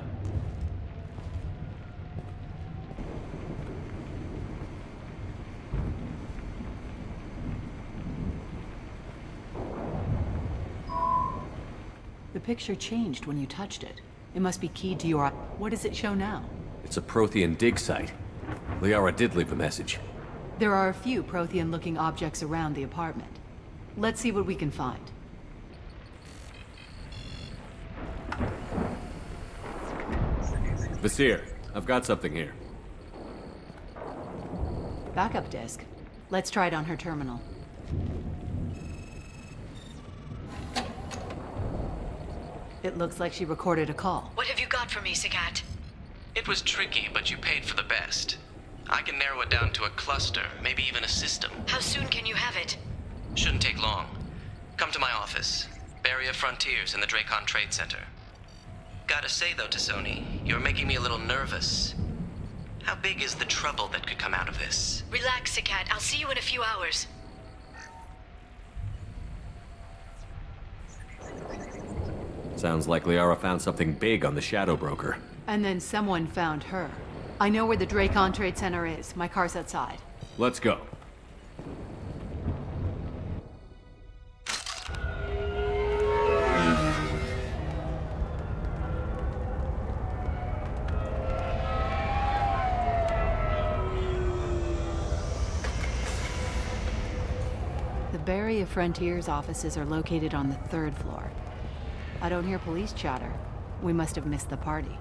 The picture changed when you touched it. It must be keyed to your... What does it show now? It's a Prothean dig site. Liara did leave a message. There are a few Prothean-looking objects around the apartment. Let's see what we can find. Vasir, I've got something here. Backup disk. Let's try it on her terminal. It looks like she recorded a call. What have you got for me, Sagat? It was tricky, but you paid for the best. I can narrow it down to a cluster, maybe even a system. How soon can you have it? Shouldn't take long. Come to my office. Barrier Frontiers in the Dracon Trade Center. Gotta say though, T'Soni, you're making me a little nervous. How big is the trouble that could come out of this? Relax, Sagat. I'll see you in a few hours. Sounds like Liara found something big on the Shadow Broker. And then someone found her. I know where the Dracon Trade Center is. My car's outside. Let's go. The Barrier Frontiers offices are located on the 3rd floor. I don't hear police chatter. We must have missed the party.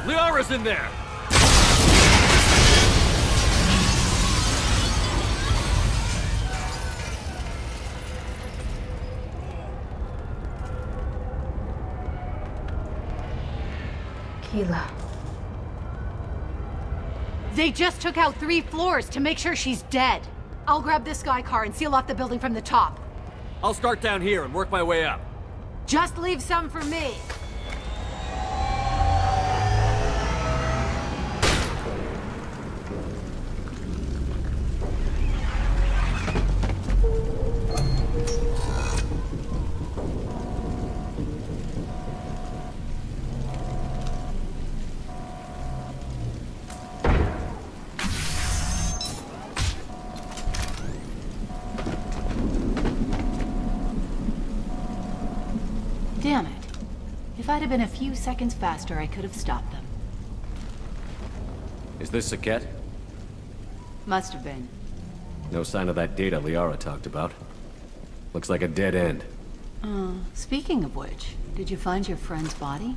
Liara's in there! Keela. They just took out 3 floors to make sure she's dead. I'll grab this Sky car and seal off the building from the top. I'll start down here and work my way up. Just leave some for me. Damn it. If I'd have been a few seconds faster, I could have stopped them. Is this Saket? Must have been. No sign of that data Liara talked about. Looks like a dead end. Speaking of which, did you find your friend's body?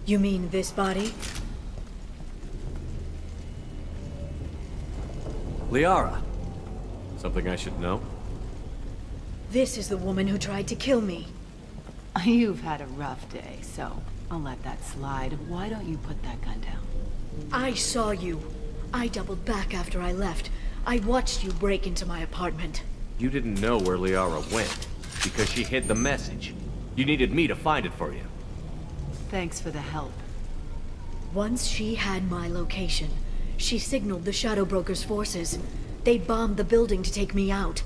You mean this body? Liara. Something I should know? This is the woman who tried to kill me. You've had a rough day, so I'll let that slide. Why don't you put that gun down? I saw you. I doubled back after I left. I watched you break into my apartment. You didn't know where Liara went, because she hid the message. You needed me to find it for you. Thanks for the help. Once she had my location, she signaled the Shadow Broker's forces. They bombed the building to take me out.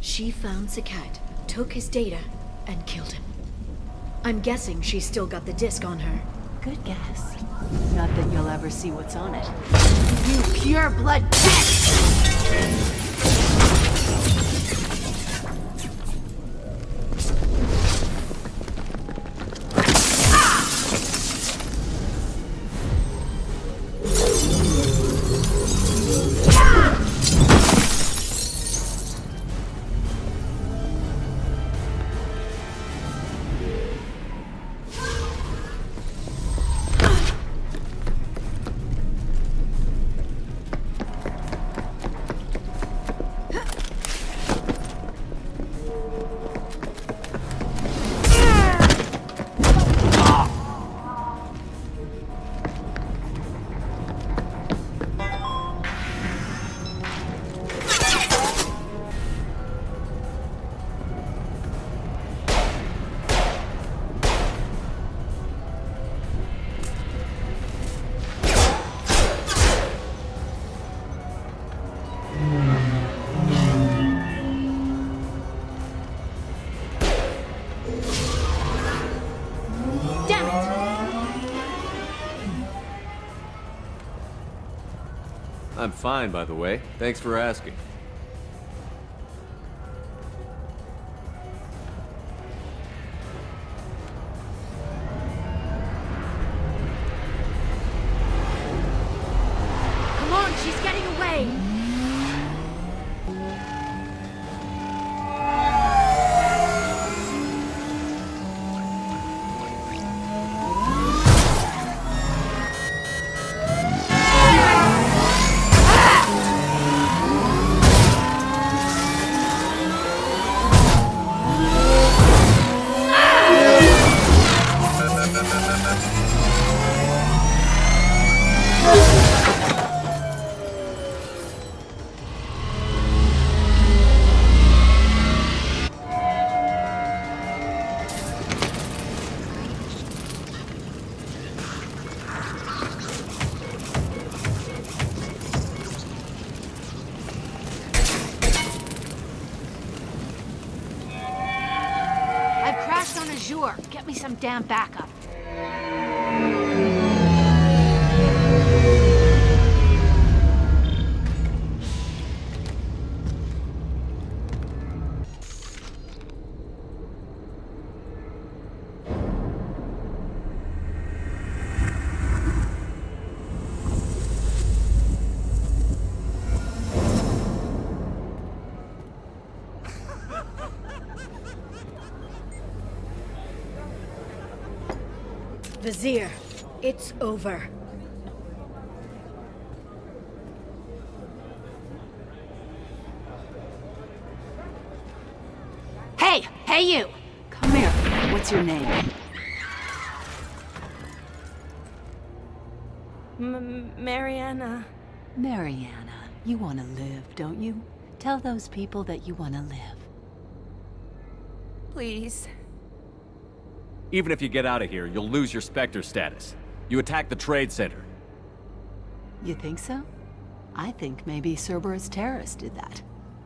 She found Saket, took his data, and killed him. I'm guessing she's still got the disc on her. Good guess. Not that you'll ever see what's on it. You pure blood pest! I'm fine, by the way. Thanks for asking. Come on, she's getting away! Get me some damn backup. Vizier, it's over. Hey! Hey, you! Come here. What's your name? Mariana. Mariana. You want to live, don't you? Tell those people that you want to live. Please. Even if you get out of here, you'll lose your Spectre status. You attacked the trade center. You think so? I think maybe Cerberus terrorists did that.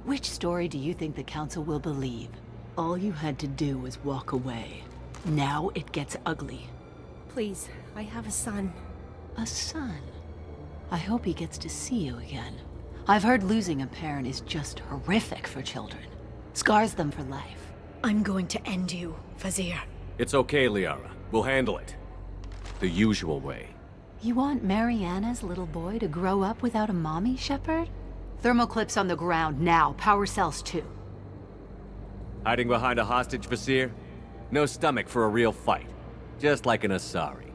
Which story do you think the Council will believe? All you had to do was walk away. Now it gets ugly. Please, I have a son. A son? I hope he gets to see you again. I've heard losing a parent is just horrific for children. Scars them for life. I'm going to end you, Vizier. It's okay, Liara. We'll handle it. The usual way. You want Mariana's little boy to grow up without a mommy, Shepard? Thermoclips on the ground now. Power cells too. Hiding behind a hostage, Vizier? No stomach for a real fight. Just like an Asari.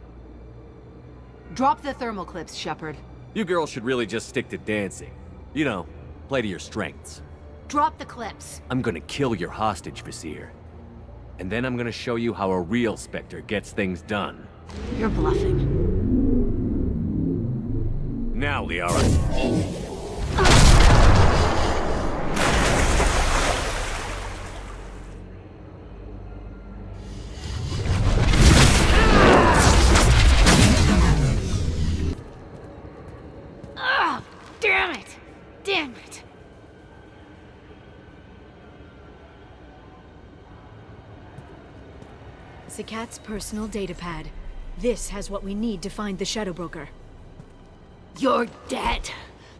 Drop the thermoclips, Shepard. You girls should really just stick to dancing. You know, play to your strengths. Drop the clips. I'm gonna kill your hostage, Vizier. And then I'm gonna show you how a real Spectre gets things done. You're bluffing. Now, Liara. Damn it! Damn it! Zakat's personal data pad. This has what we need to find the Shadow Broker. You're dead.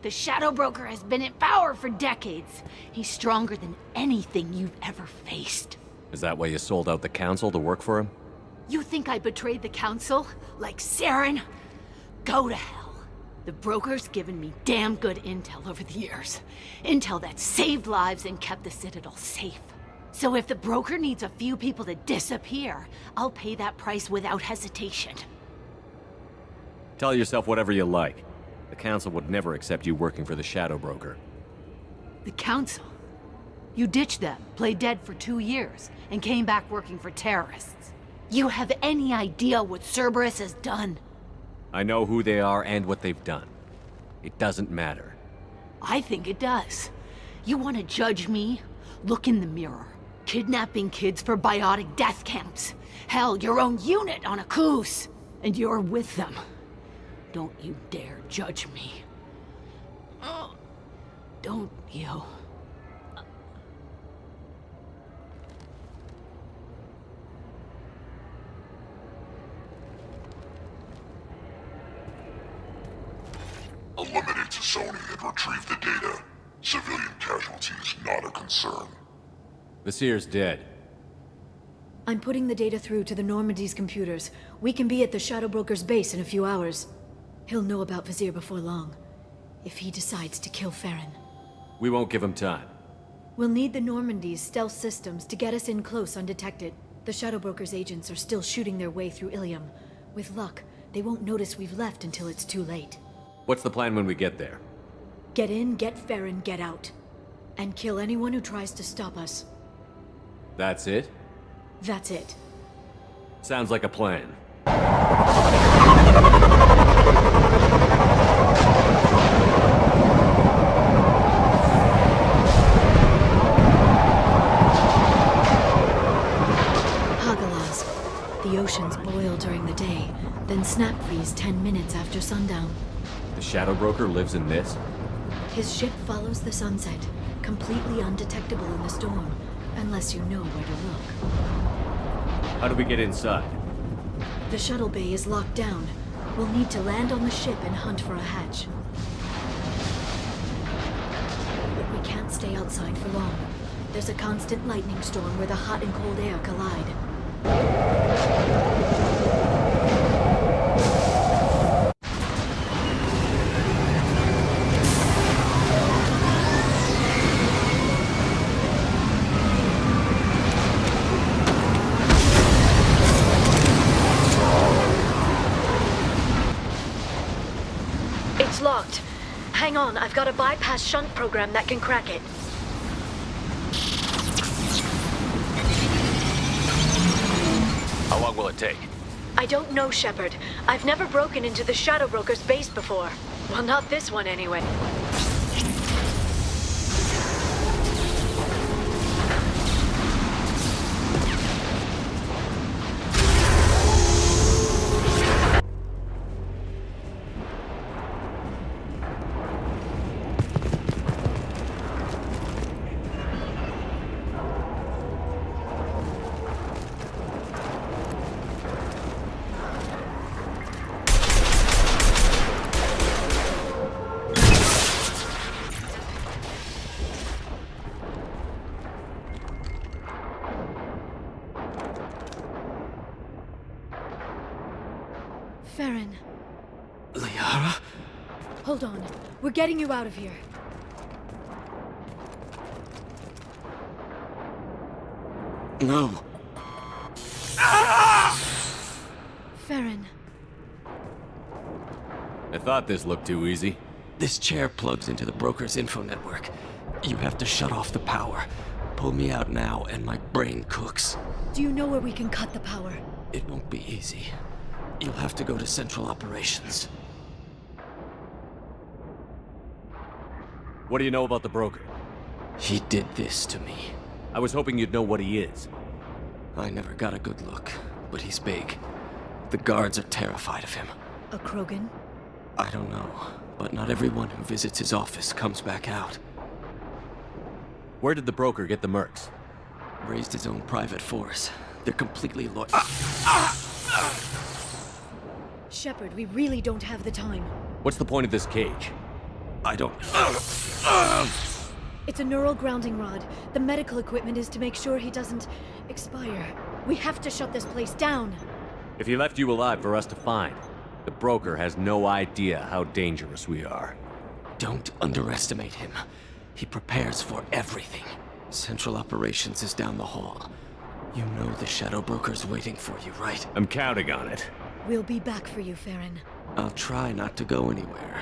The Shadow Broker has been in power for decades. He's stronger than anything you've ever faced. Is that why you sold out the Council to work for him? You think I betrayed the Council? Like Saren? Go to hell. The Broker's given me damn good intel over the years. Intel that saved lives and kept the Citadel safe. So if the Broker needs a few people to disappear, I'll pay that price without hesitation. Tell yourself whatever you like. The Council would never accept you working for the Shadow Broker. The Council? You ditched them, played dead for 2 years, and came back working for terrorists. You have any idea what Cerberus has done? I know who they are and what they've done. It doesn't matter. I think it does. You want to judge me? Look in the mirror. Kidnapping kids for biotic death camps. Hell, your own unit on a Koos. And you're with them. Don't you dare judge me. Don't you? Eliminate Sony and retrieve the data. Civilian casualties not a concern. Vizier's dead. I'm putting the data through to the Normandy's computers. We can be at the Shadow Broker's base in a few hours. He'll know about Vizier before long. If he decides to kill Farron. We won't give him time. We'll need the Normandy's stealth systems to get us in close undetected. The Shadow Broker's agents are still shooting their way through Ilium. With luck, they won't notice we've left until it's too late. What's the plan when we get there? Get in, get Farron, get out. And kill anyone who tries to stop us. That's it? That's it. Sounds like a plan. The oceans boil during the day, then snap freeze 10 minutes after sundown. The Shadow Broker lives in this? His ship follows the sunset, completely undetectable in the storm, unless you know where to look. How do we get inside? The shuttle bay is locked down. We'll need to land on the ship and hunt for a hatch. We can't stay outside for long. There's a constant lightning storm where the hot and cold air collide. bypass shunt program that can crack it. How long will it take? I don't know, Shepard. I've never broken into the Shadow Broker's base before. Well, not this one anyway. Farron. Liara? Hold on. We're getting you out of here. No. Farron. I thought this looked too easy. This chair plugs into the broker's info network. You have to shut off the power. Pull me out now, and my brain cooks. Do you know where we can cut the power? It won't be easy. You'll have to go to Central Operations. What do you know about the broker? He did this to me. I was hoping you'd know what he is. I never got a good look, but he's big. The guards are terrified of him. A Krogan? I don't know, but not everyone who visits his office comes back out. Where did the broker get the mercs? Raised his own private force. They're completely loyal. Shepard, we really don't have the time. What's the point of this cage? I don't... It's a neural grounding rod. The medical equipment is to make sure he doesn't expire. We have to shut this place down. If he left you alive for us to find, the broker has no idea how dangerous we are. Don't underestimate him. He prepares for everything. Central Operations is down the hall. You know the Shadow Broker's waiting for you, right? I'm counting on it. We'll be back for you, Farron. I'll try not to go anywhere.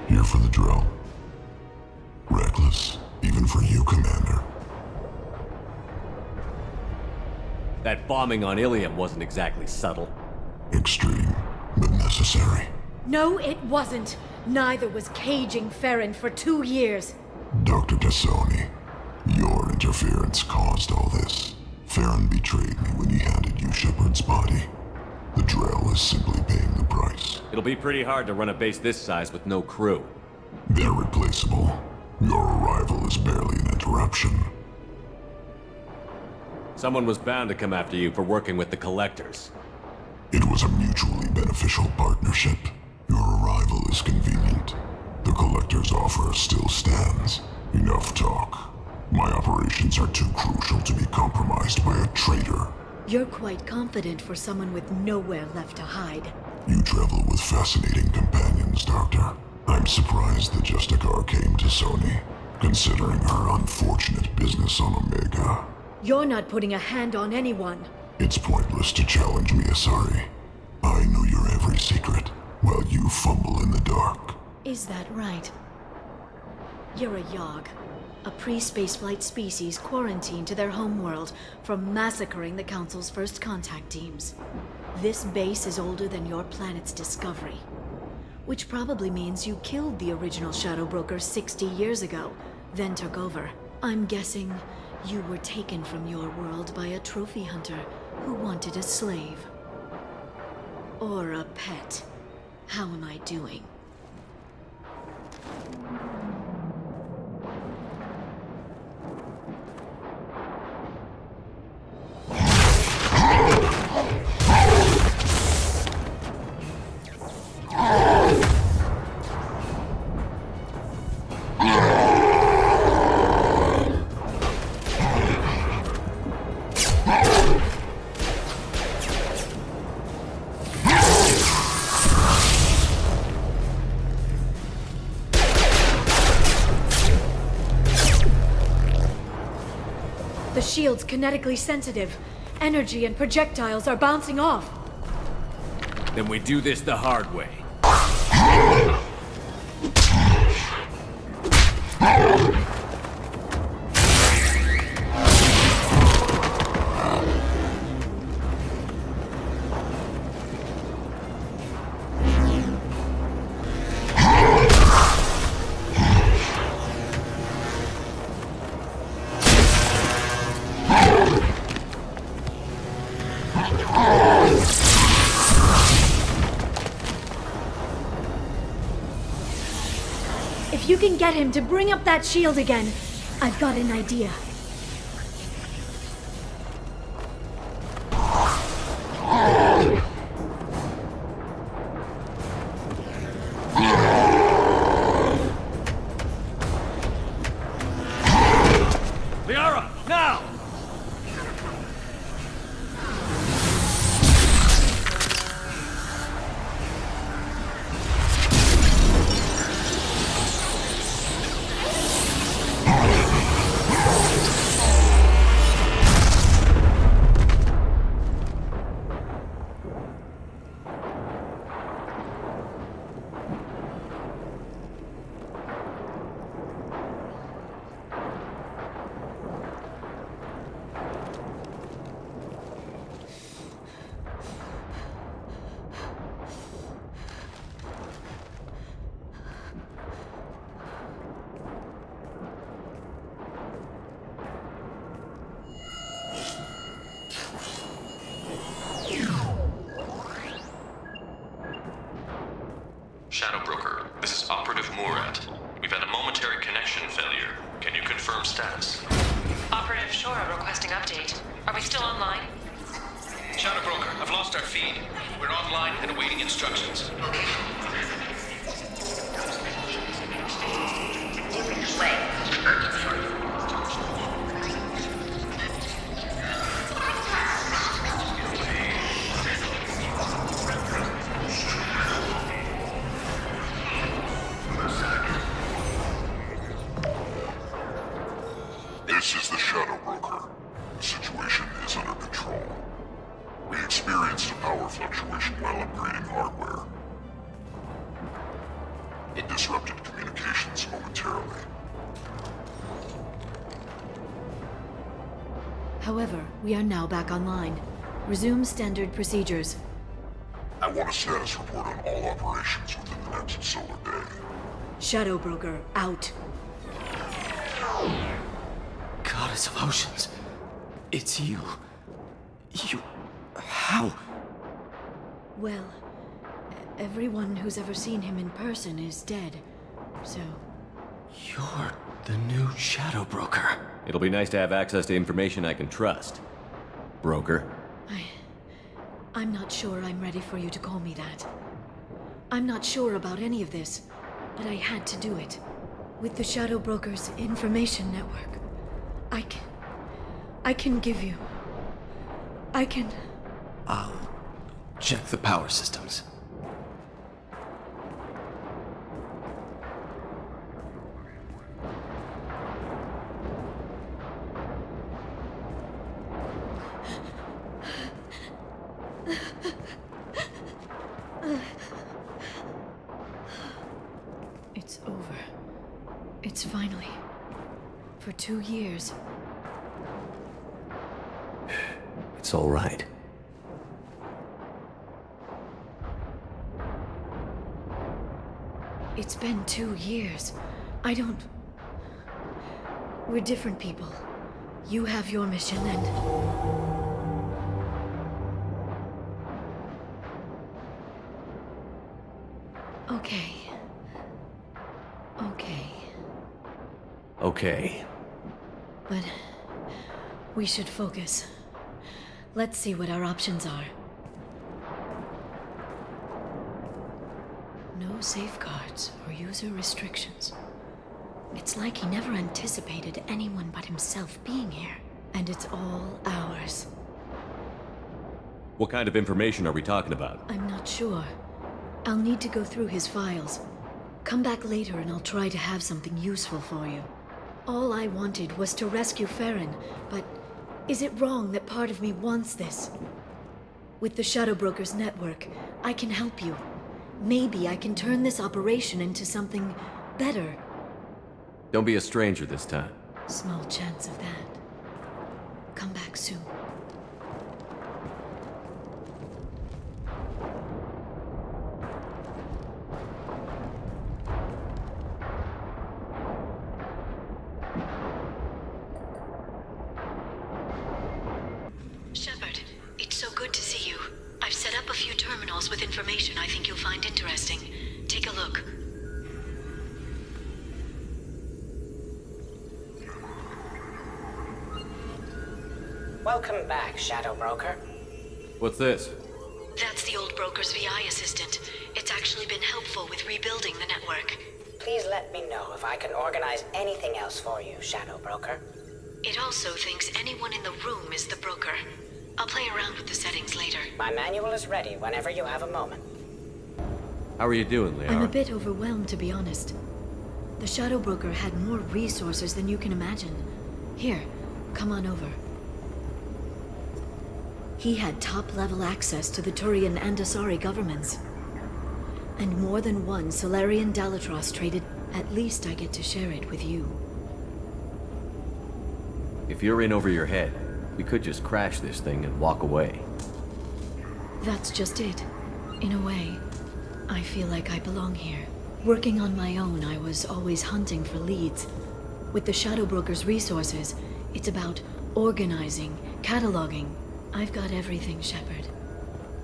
Here for the drill. Reckless, even for you, Commander. That bombing on Ilium wasn't exactly subtle. Extreme, but necessary. No, it wasn't. Neither was caging Farron for 2 years. Dr. Tassoni, your interference caused all this. Farron betrayed me when he handed you Shepard's body. The Drell is simply paying the price. It'll be pretty hard to run a base this size with no crew. They're replaceable. Your arrival is barely an interruption. Someone was bound to come after you for working with the Collectors. It was a mutually beneficial partnership. Your arrival is convenient. The Collector's offer still stands. Enough talk. My operations are too crucial to be compromised by a traitor. You're quite confident for someone with nowhere left to hide. You travel with fascinating companions, Doctor. I'm surprised the Justicar came to Sony, considering her unfortunate business on Omega. You're not putting a hand on anyone. It's pointless to challenge me, Asari. I know your every secret, while you fumble in the dark. Is that right? You're a Yogg, a pre-spaceflight species quarantined to their homeworld from massacring the Council's first contact teams. This base is older than your planet's discovery, which probably means you killed the original Shadow Broker 60 years ago, then took over. I'm guessing you were taken from your world by a trophy hunter who wanted a slave. Or a pet. How am I doing? The shield's kinetically sensitive. Energy and projectiles are bouncing off. Then we do this the hard way. If you can get him to bring up that shield again, I've got an idea. Liara, now! Shadow Broker, this is Operative Murat. We've had a momentary connection failure. Can you confirm status? Operative Shora requesting update. Are we still online? Shadow Broker, I've lost our feed. We're online and awaiting instructions. This is the Shadow Broker. The situation is under control. We experienced a power fluctuation while upgrading hardware. It disrupted communications momentarily. However, we are now back online. Resume standard procedures. I want a status report on all operations within the next solar day. Shadow Broker, out. Goddess of Oceans. It's you. You... How? Well, everyone who's ever seen him in person is dead. So... You're the new Shadow Broker. It'll be nice to have access to information I can trust. Broker. I'm not sure I'm ready for you to call me that. I'm not sure about any of this, but I had to do it. With the Shadow Broker's information network, I can give you... I'll check the power systems. It's over. It's finally... For 2 years. It's all right. It's been 2 years. I don't... We're different people. You have your mission and... Okay. Okay. But... we should focus. Let's see what our options are. No safeguards or user restrictions. It's like he never anticipated anyone but himself being here. And it's all ours. What kind of information are we talking about? I'm not sure. I'll need to go through his files. Come back later and I'll try to have something useful for you. All I wanted was to rescue Farron, but Is it wrong that part of me wants this? With the Shadow Brokers network, I can help you. Maybe I can turn this operation into something better. Don't be a stranger this time. Small chance of that. Come back soon. Shepard, it's so good to see you. I've set up a few terminals with information I think you'll find interesting. Take a look. Welcome back, Shadow Broker. What's this? That's the old broker's VI assistant. It's actually been helpful with rebuilding the network. Please let me know if I can organize anything else for you, Shadow Broker. It also thinks anyone in the room is the broker. I'll play around with the settings later. My manual is ready whenever you have a moment. How are you doing, Liara? I'm a bit overwhelmed, to be honest. The Shadow Broker had more resources than you can imagine. Here, come on over. He had top-level access to the Turian and Asari governments. And more than one Solarian Dalatros traded. At least I get to share it with you. If you're in over your head, we could just crash this thing and walk away. That's just it. In a way, I feel like I belong here. Working on my own, I was always hunting for leads. With the Shadow Broker's resources, it's about organizing, cataloging. I've got everything, Shepard.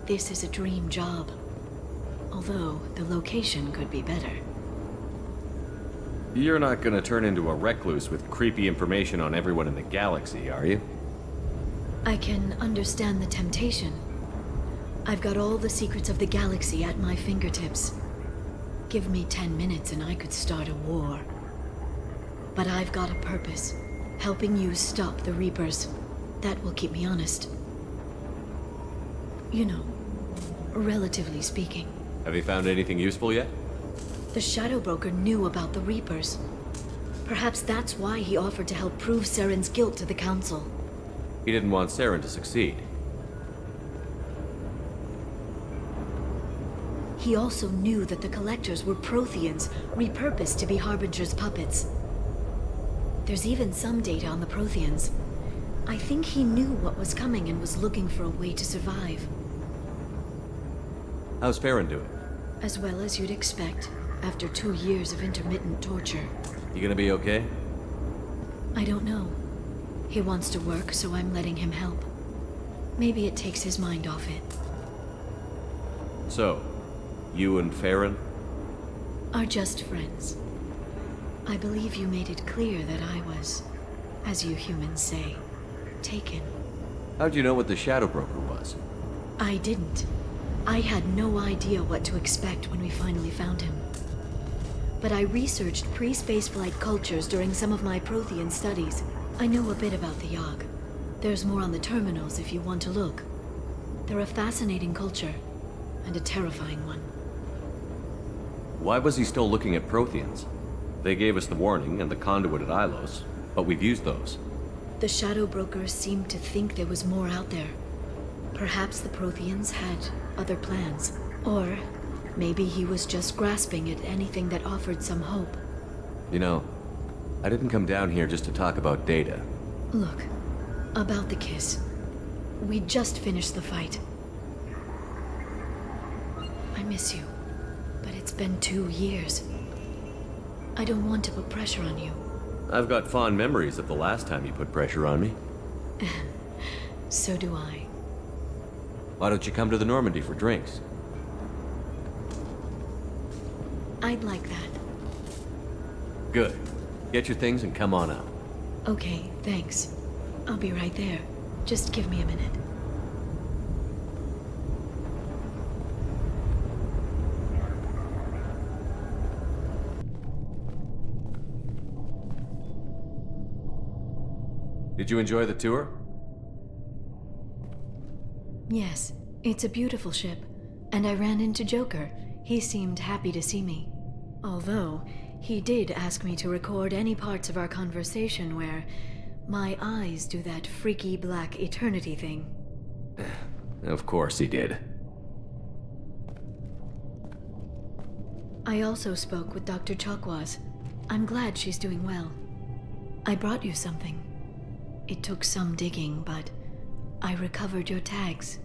This is a dream job. Although, the location could be better. You're not gonna turn into a recluse with creepy information on everyone in the galaxy, are you? I can understand the temptation. I've got all the secrets of the galaxy at my fingertips. Give me 10 minutes and I could start a war. But I've got a purpose. Helping you stop the Reapers. That will keep me honest. You know, relatively speaking. Have you found anything useful yet? The Shadow Broker knew about the Reapers. Perhaps that's why he offered to help prove Saren's guilt to the Council. He didn't want Saren to succeed. He also knew that the Collectors were Protheans, repurposed to be Harbinger's puppets. There's even some data on the Protheans. I think he knew what was coming and was looking for a way to survive. How's Farron doing? As well as you'd expect, after 2 years of intermittent torture. You gonna be okay? I don't know. He wants to work, so I'm letting him help. Maybe it takes his mind off it. So, you and Farron? Are just friends. I believe you made it clear that I was, as you humans say, taken. How'd you know what the Shadow Broker was? I didn't. I had no idea what to expect when we finally found him. But I researched pre-spaceflight cultures during some of my Prothean studies. I know a bit about the Yogg. There's more on the terminals if you want to look. They're a fascinating culture, and a terrifying one. Why was he still looking at Protheans? They gave us the warning and the conduit at Ilos, but we've used those. The Shadow Brokers seemed to think there was more out there. Perhaps the Protheans had other plans. Or maybe he was just grasping at anything that offered some hope. You know, I didn't come down here just to talk about data. Look, about the kiss. We just finished the fight. I miss you, but it's been 2 years. I don't want to put pressure on you. I've got fond memories of the last time you put pressure on me. So do I. Why don't you come to the Normandy for drinks? I'd like that. Good. Get your things and come on up. Okay, thanks. I'll be right there. Just give me a minute. Did you enjoy the tour? Yes, it's a beautiful ship. And I ran into Joker. He seemed happy to see me. Although, he did ask me to record any parts of our conversation where My eyes do that freaky black eternity thing. Of course he did. I also spoke with Dr. Chakwas. I'm glad she's doing well. I brought you something. It took some digging, but I recovered your tags.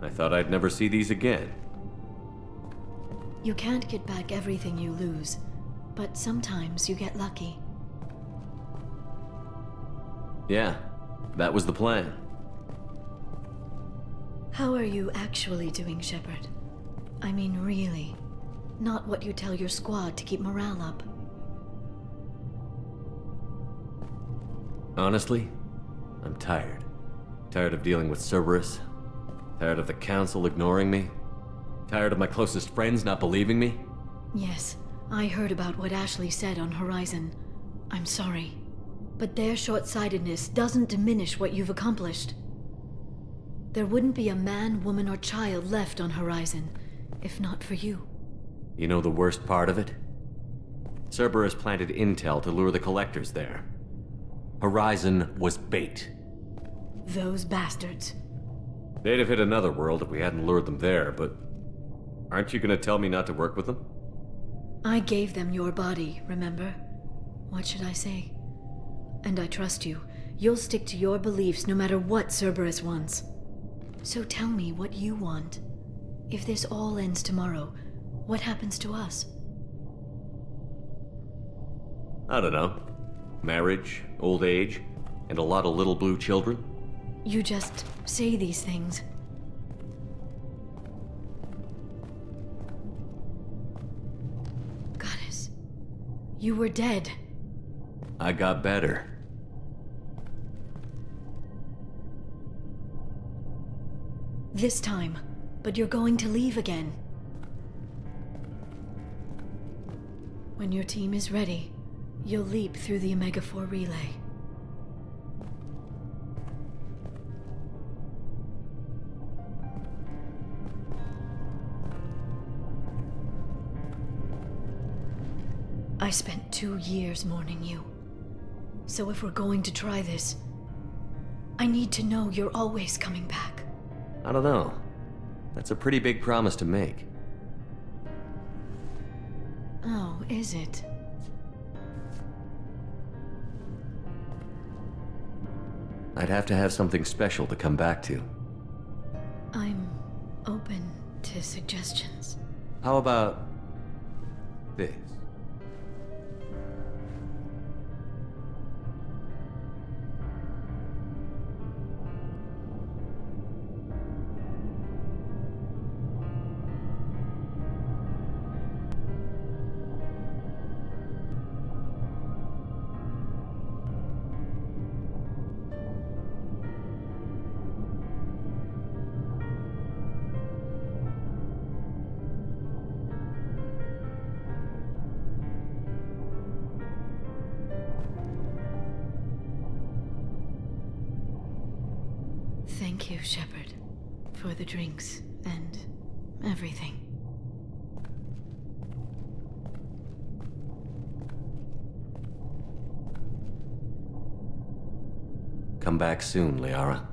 I thought I'd never see these again. You can't get back everything you lose, but sometimes you get lucky. Yeah, that was the plan. How are you actually doing, Shepard? I mean, really. Not what you tell your squad to keep morale up. Honestly, I'm tired. Tired of dealing with Cerberus. Tired of the Council ignoring me. Tired of my closest friends not believing me. Yes, I heard about what Ashley said on Horizon. I'm sorry. But their short-sightedness doesn't diminish what you've accomplished. There wouldn't be a man, woman, or child left on Horizon, if not for you. You know the worst part of it? Cerberus planted intel to lure the Collectors there. Horizon was bait. Those bastards. They'd have hit another world if we hadn't lured them there, but... aren't you gonna tell me not to work with them? I gave them your body, remember? What should I say? And I trust you. You'll stick to your beliefs no matter what Cerberus wants. So tell me what you want. If this all ends tomorrow, what happens to us? I don't know. Marriage, old age, and a lot of little blue children? You just say these things. Goddess, you were dead. I got better. This time, but you're going to leave again. When your team is ready, you'll leap through the Omega-4 relay. I spent 2 years mourning you. So if we're going to try this, I need to know you're always coming back. I don't know. That's a pretty big promise to make. Oh, is it? I'd have to have something special to come back to. I'm open to suggestions. How about this? Thank you, Shepard, for the drinks and everything. Come back soon, Liara.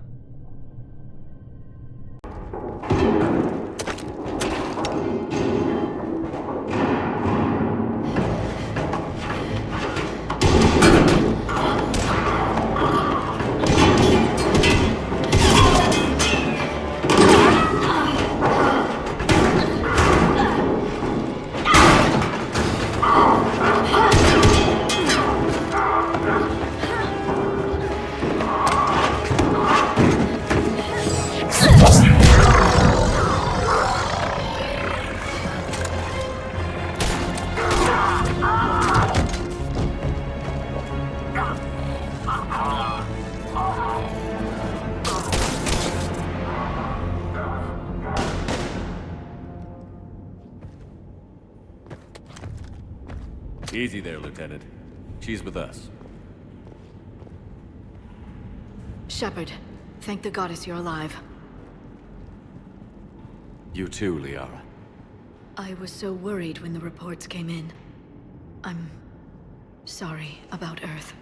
Easy there, Lieutenant. She's with us. Shepard, thank the goddess you're alive. You too, Liara. I was so worried when the reports came in. I'm sorry about Earth.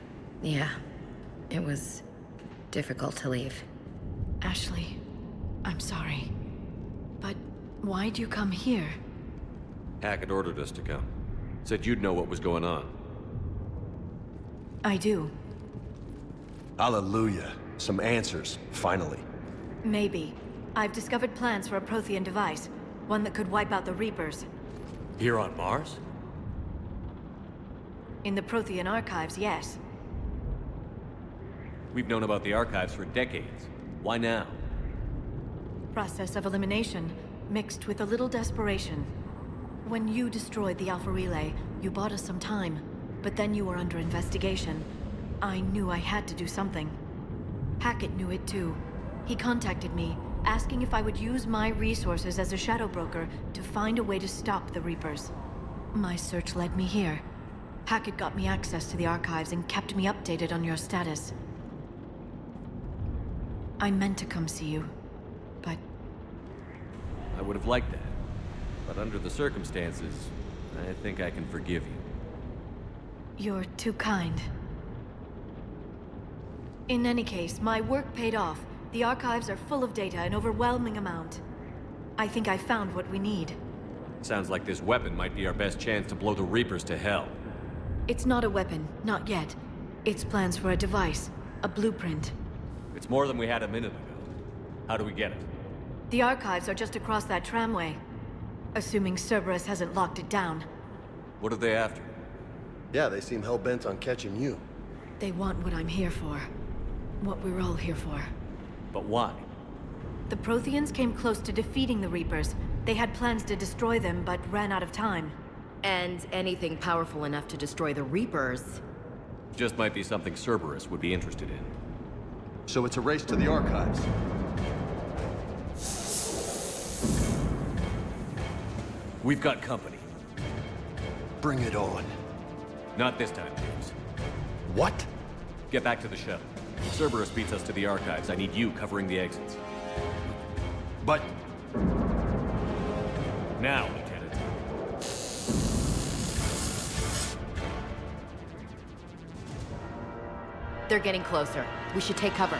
Yeah, it was difficult to leave. Ashley, I'm sorry. But why'd you come here? Hackett ordered us to come. Said you'd know what was going on. I do. Hallelujah. Some answers, finally. Maybe. I've discovered plans for a Prothean device. One that could wipe out the Reapers. Here on Mars? In the Prothean archives, yes. We've known about the archives for decades. Why now? Process of elimination, mixed with a little desperation. When you destroyed the Alpha Relay, you bought us some time. But then you were under investigation. I knew I had to do something. Hackett knew it too. He contacted me, asking if I would use my resources as a shadow broker to find a way to stop the Reapers. My search led me here. Hackett got me access to the archives and kept me updated on your status. I meant to come see you, but... I would have liked that. But under the circumstances, I think I can forgive you. You're too kind. In any case, my work paid off. The archives are full of data, an overwhelming amount. I think I found what we need. Sounds like this weapon might be our best chance to blow the Reapers to hell. It's not a weapon, not yet. It's plans for a device, a blueprint. It's more than we had a minute ago. How do we get it? The archives are just across that tramway. Assuming Cerberus hasn't locked it down. What are they after? Yeah, they seem hell-bent on catching you. They want what I'm here for. What we're all here for. But why? The Protheans came close to defeating the Reapers. They had plans to destroy them, but ran out of time. And anything powerful enough to destroy the Reapers. Just might be something Cerberus would be interested in. So it's a race to the archives. We've got company. Bring it on. Not this time, James. What? Get back to the shuttle. If Cerberus beats us to the archives, I need you covering the exits. But... Now, Lieutenant. They're getting closer. We should take cover.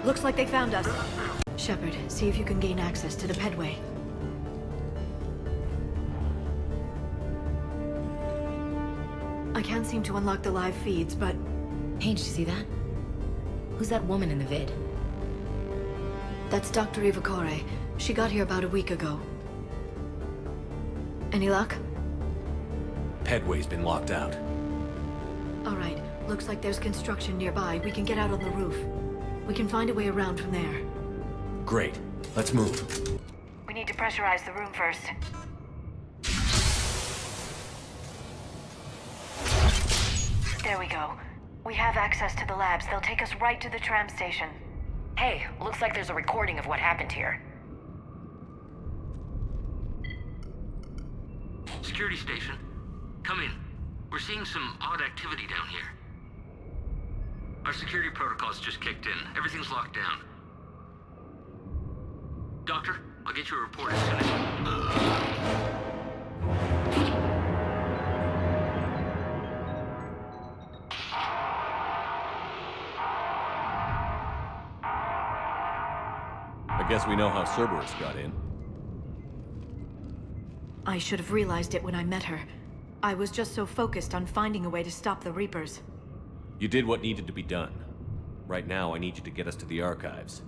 Looks like they found us. Shepard, see if you can gain access to the pedway. I can't seem to unlock the live feeds, but... Hey, did you see that? Who's that woman in the vid? That's Dr. Ivakore. She got here about a week ago. Any luck? Pedway's been locked out. All right. Looks like there's construction nearby. We can get out on the roof. We can find a way around from there. Great. Let's move. We need to pressurize the room first. There we go. We have access to the labs. They'll take us right to the tram station. Hey, looks like there's a recording of what happened here. Security station. Come in. We're seeing some odd activity down here. Our security protocols just kicked in. Everything's locked down. Doctor, I'll get you a report as soon as... I guess we know how Cerberus got in. I should have realized it when I met her. I was just so focused on finding a way to stop the Reapers. You did what needed to be done. Right now, I need you to get us to the archives.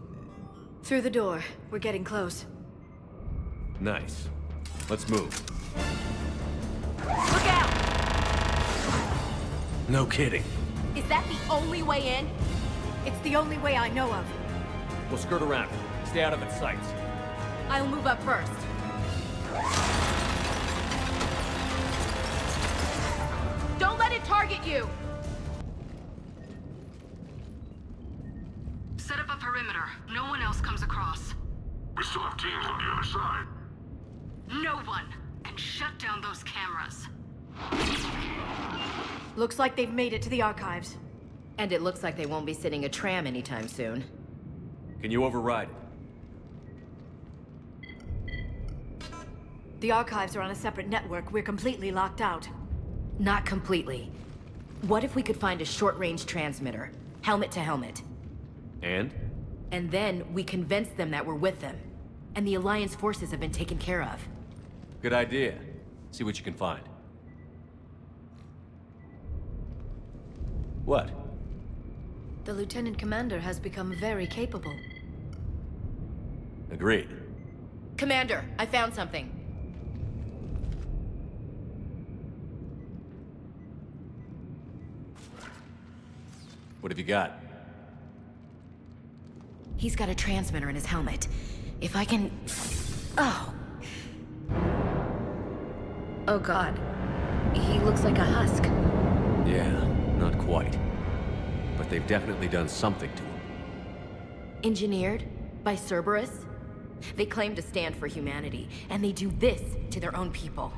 Through the door. We're getting close. Nice. Let's move. Look out! No kidding. Is that the only way in? It's the only way I know of. We'll skirt around it. Stay out of its sights. I'll move up first. Don't let it target you! Set up a perimeter. No one else comes across. We still have teams on the other side. No one! And shut down those cameras. Looks like they've made it to the archives. And it looks like they won't be sitting a tram anytime soon. Can you override it? The archives are on a separate network. We're completely locked out. Not completely. What if we could find a short-range transmitter? Helmet to helmet. And? And then we convince them that we're with them. And the Alliance forces have been taken care of. Good idea. See what you can find. What? The Lieutenant Commander has become very capable. Agreed. Commander, I found something. What have you got? He's got a transmitter in his helmet. If I can... Oh. Oh god. He looks like a husk. Yeah, not quite. But they've definitely done something to him. Engineered by Cerberus? They claim to stand for humanity, and they do this to their own people.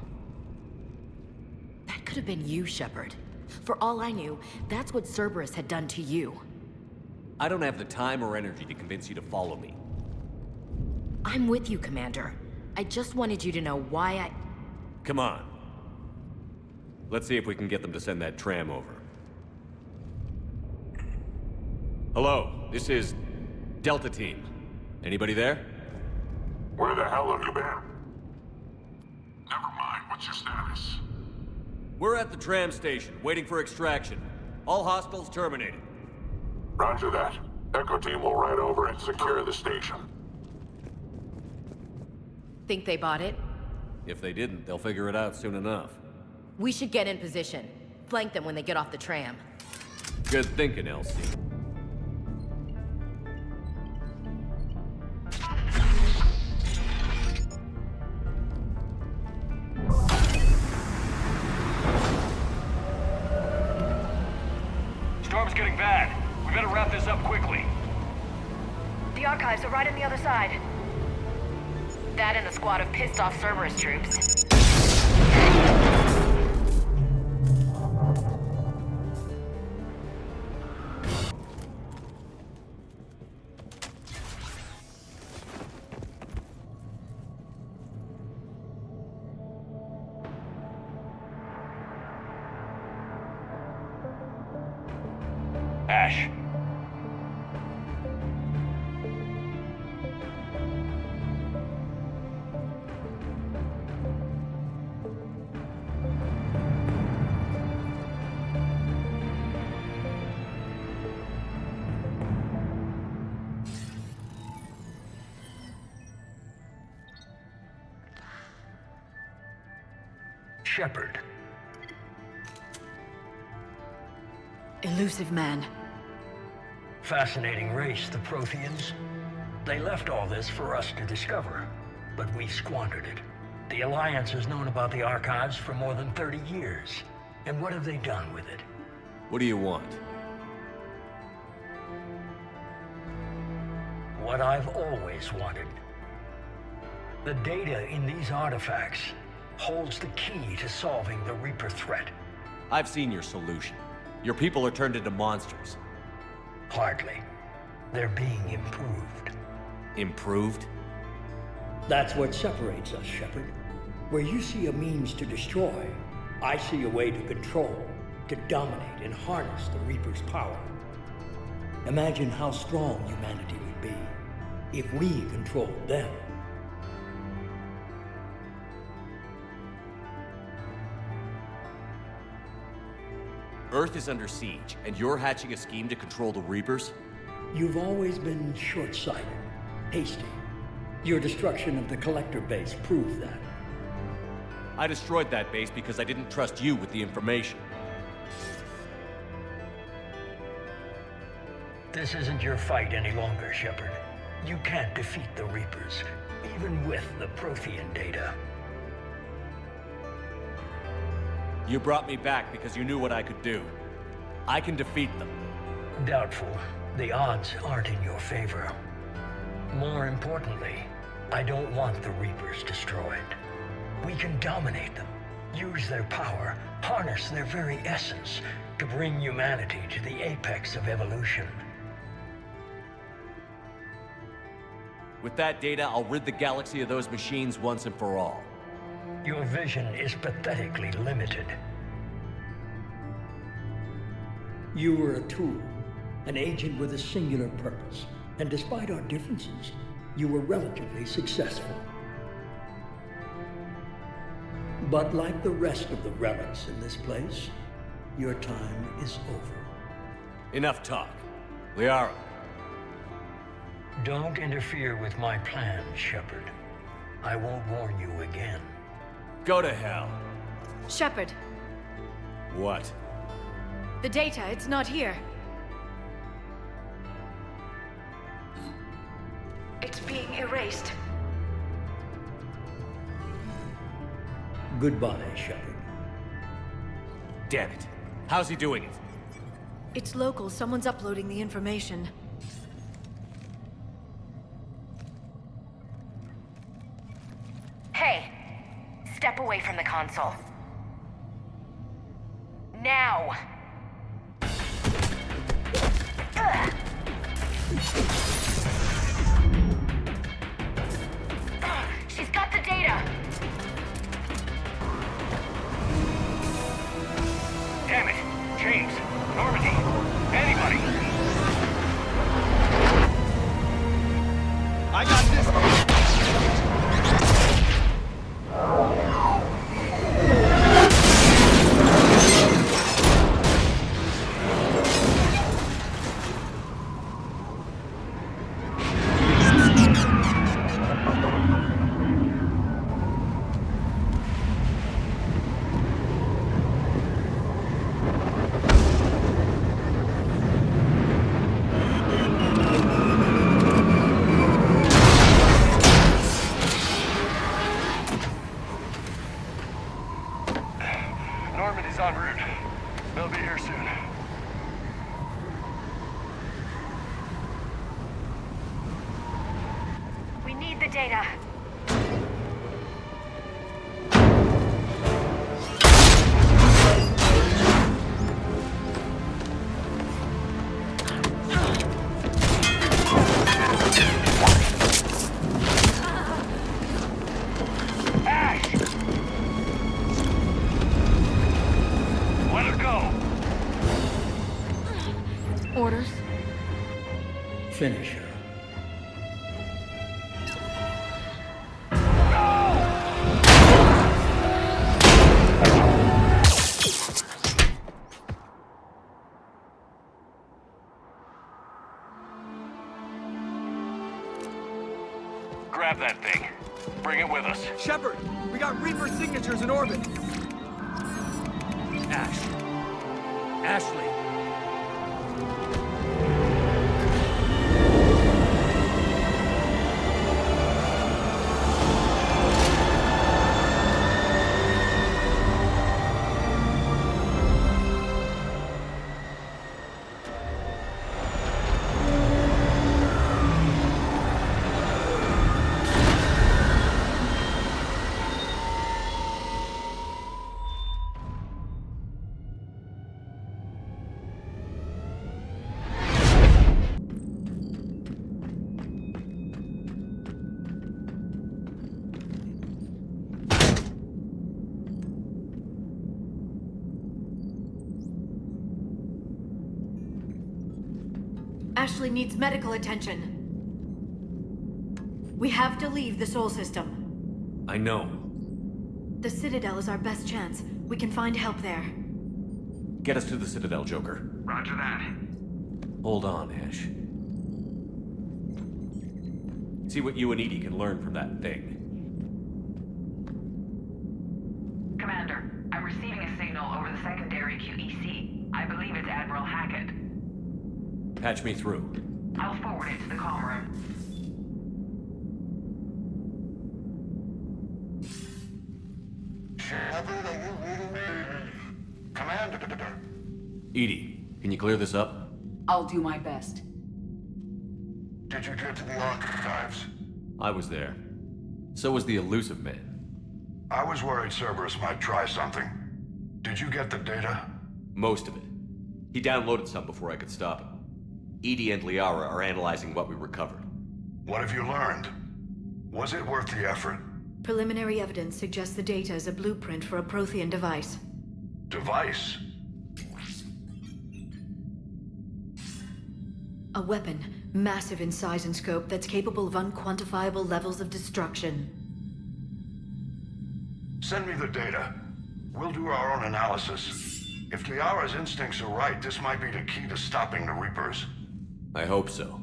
That could have been you, Shepard. For all I knew, that's what Cerberus had done to you. I don't have the time or energy to convince you to follow me. I'm with you, Commander. I just wanted you to know why I... Come on. Let's see if we can get them to send that tram over. Hello, this is Delta Team. Anybody there? Where the hell have you been? Never mind, what's your status? We're at the tram station, waiting for extraction. All hostiles terminated. Roger that. Echo Team will ride over and secure the station. Think they bought it? If they didn't, they'll figure it out soon enough. We should get in position. Flank them when they get off the tram. Good thinking, Elsie. Storm's getting bad. We better wrap this up quickly. The archives are right on the other side. That and a squad of pissed-off Cerberus troops. Ash. Shepard. Elusive man. Fascinating race, the Protheans. They left all this for us to discover, but we squandered it. The Alliance has known about the archives for more than 30 years. And what have they done with it? What do you want? What I've always wanted. The data in these artifacts holds the key to solving the Reaper threat. I've seen your solution. Your people are turned into monsters. Hardly. They're being improved. Improved? That's what separates us, Shepard. Where you see a means to destroy, I see a way to control, to dominate and harness the Reaper's power. Imagine how strong humanity would be if we controlled them. Earth is under siege, and you're hatching a scheme to control the Reapers? You've always been short-sighted, hasty. Your destruction of the Collector base proved that. I destroyed that base because I didn't trust you with the information. This isn't your fight any longer, Shepard. You can't defeat the Reapers, even with the Prothean data. You brought me back because you knew what I could do. I can defeat them. Doubtful. The odds aren't in your favor. More importantly, I don't want the Reapers destroyed. We can dominate them, use their power, harness their very essence to bring humanity to the apex of evolution. With that data, I'll rid the galaxy of those machines once and for all. Your vision is pathetically limited. You were a tool, an agent with a singular purpose, and despite our differences, you were relatively successful. But like the rest of the relics in this place, your time is over. Enough talk. Liara. Don't interfere with my plan, Shepard. I won't warn you again. Go to hell. Shepard, What? the data, it's not here. It's being erased. Goodbye, Shepard. Damn it. How's he doing it? It's local. Someone's uploading the information. Hey, step away from the console. Now! Ugh. She's got the data! Damn it! James! Normandy! Anybody! I got this! Normandy's en route. They'll be here soon. We need the data. Orders? Finish her. Grab that thing. Bring it with us. Shepard, we got Reaper signatures in orbit. Ashley. Ashley needs medical attention. We have to leave the Sol system. I know. The Citadel is our best chance. We can find help there. Get us to the Citadel, Joker. Roger that. Hold on, Ash. See what you and Edie can learn from that thing. Commander, I'm receiving a signal over the secondary QEC. I believe it's Admiral Hackett. Patch me through. I'll forward it to the comm room. Shepard, are you reading me? Commander. Edie, can you clear this up? I'll do my best. Did you get to the archives? I was there. So was the elusive man. I was worried Cerberus might try something. Did you get the data? Most of it. He downloaded some before I could stop him. Edie and Liara are analyzing what we recovered. What have you learned? Was it worth the effort? Preliminary evidence suggests the data is a blueprint for a Prothean device. Device? A weapon, massive in size and scope, that's capable of unquantifiable levels of destruction. Send me the data. We'll do our own analysis. If Liara's instincts are right, this might be the key to stopping the Reapers. I hope so.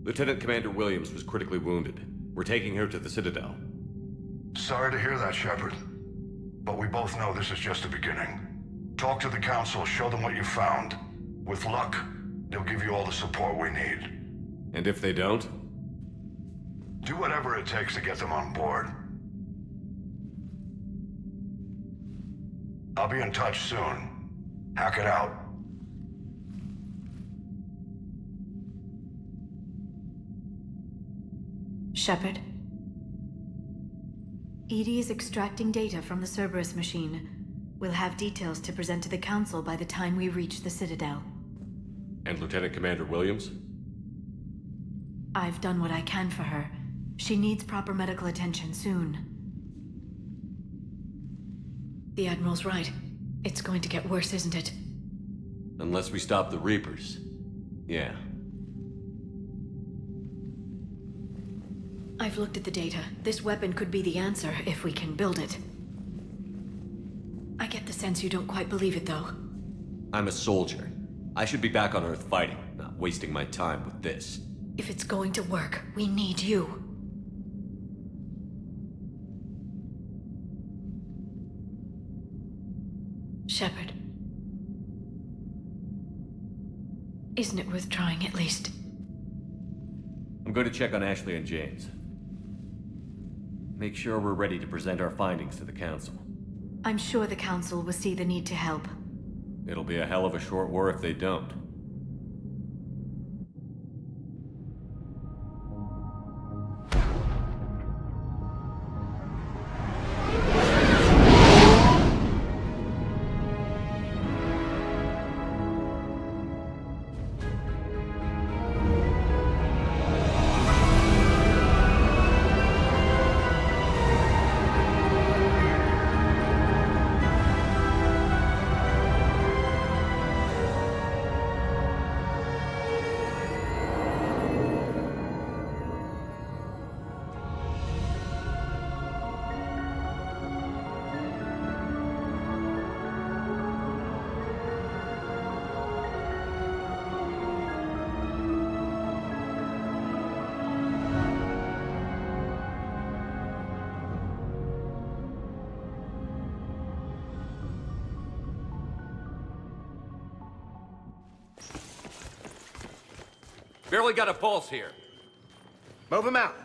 Lieutenant Commander Williams was critically wounded. We're taking her to the Citadel. Sorry to hear that, Shepard. But we both know this is just the beginning. Talk to the Council, show them what you found. With luck, they'll give you all the support we need. And if they don't? Do whatever it takes to get them on board. I'll be in touch soon. Hack it out. Shepard. EDI is extracting data from the Cerberus machine. We'll have details to present to the Council by the time we reach the Citadel. And Lieutenant Commander Williams? I've done what I can for her. She needs proper medical attention soon. The Admiral's right. It's going to get worse, isn't it? Unless we stop the Reapers. Yeah. I've looked at the data. This weapon could be the answer if we can build it. I get the sense you don't quite believe it, though. I'm a soldier. I should be back on Earth fighting, not wasting my time with this. If it's going to work, we need you. Shepard. Isn't it worth trying at least? I'm going to check on Ashley and James. Make sure we're ready to present our findings to the Council. I'm sure the Council will see the need to help. It'll be a hell of a short war if they don't. Barely got a pulse here. Move him out.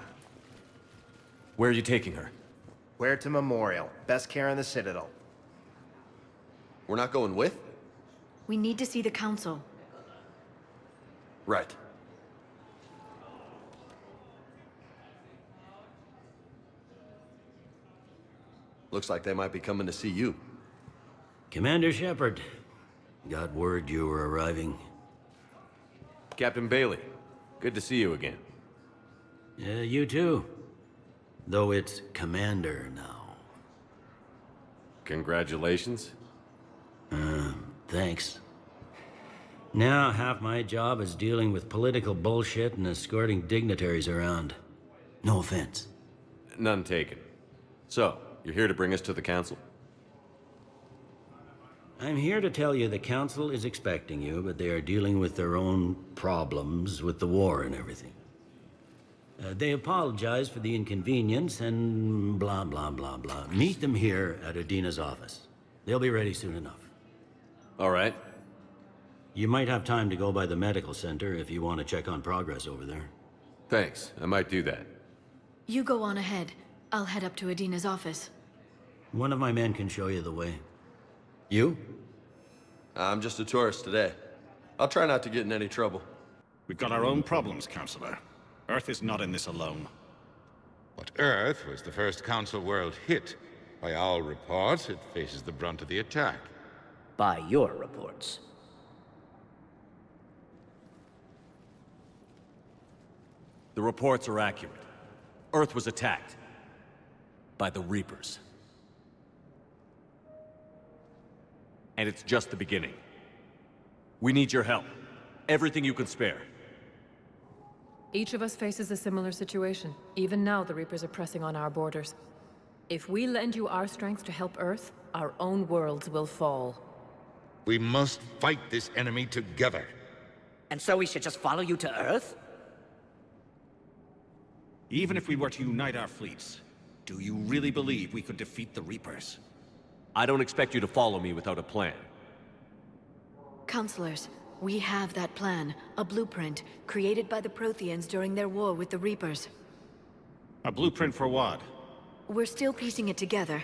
Where are you taking her? Where to Memorial. Best care in the Citadel. We're not going with? We need to see the Council. Right. Looks like they might be coming to see you. Commander Shepard. Got word you were arriving. Captain Bailey, good to see you again. Yeah, you too. Though it's Commander now. Congratulations. Thanks. Now, half my job is dealing with political bullshit and escorting dignitaries around. No offense. None taken. So, you're here to bring us to the Council? I'm here to tell you the Council is expecting you, but they are dealing with their own problems with the war and everything. They apologize for the inconvenience and blah, blah, blah, blah. Meet them here at Adina's office. They'll be ready soon enough. All right. You might have time to go by the medical center if you want to check on progress over there. Thanks. I might do that. You go on ahead. I'll head up to Adina's office. One of my men can show you the way. You? I'm just a tourist today. I'll try not to get in any trouble. We've got our own problems, Counselor. Earth is not in this alone. But Earth was the first Council world hit. By all reports, it faces the brunt of the attack. By your reports. The reports are accurate. Earth was attacked. by the Reapers. And it's just the beginning. We need your help. Everything you can spare. Each of us faces a similar situation. Even now, the Reapers are pressing on our borders. If we lend you our strength to help Earth, our own worlds will fall. We must fight this enemy together. And so we should just follow you to Earth? Even if we were to unite our fleets, do you really believe we could defeat the Reapers? I don't expect you to follow me without a plan. Counselors, we have that plan. A blueprint, created by the Protheans during their war with the Reapers. A blueprint for what? We're still piecing it together.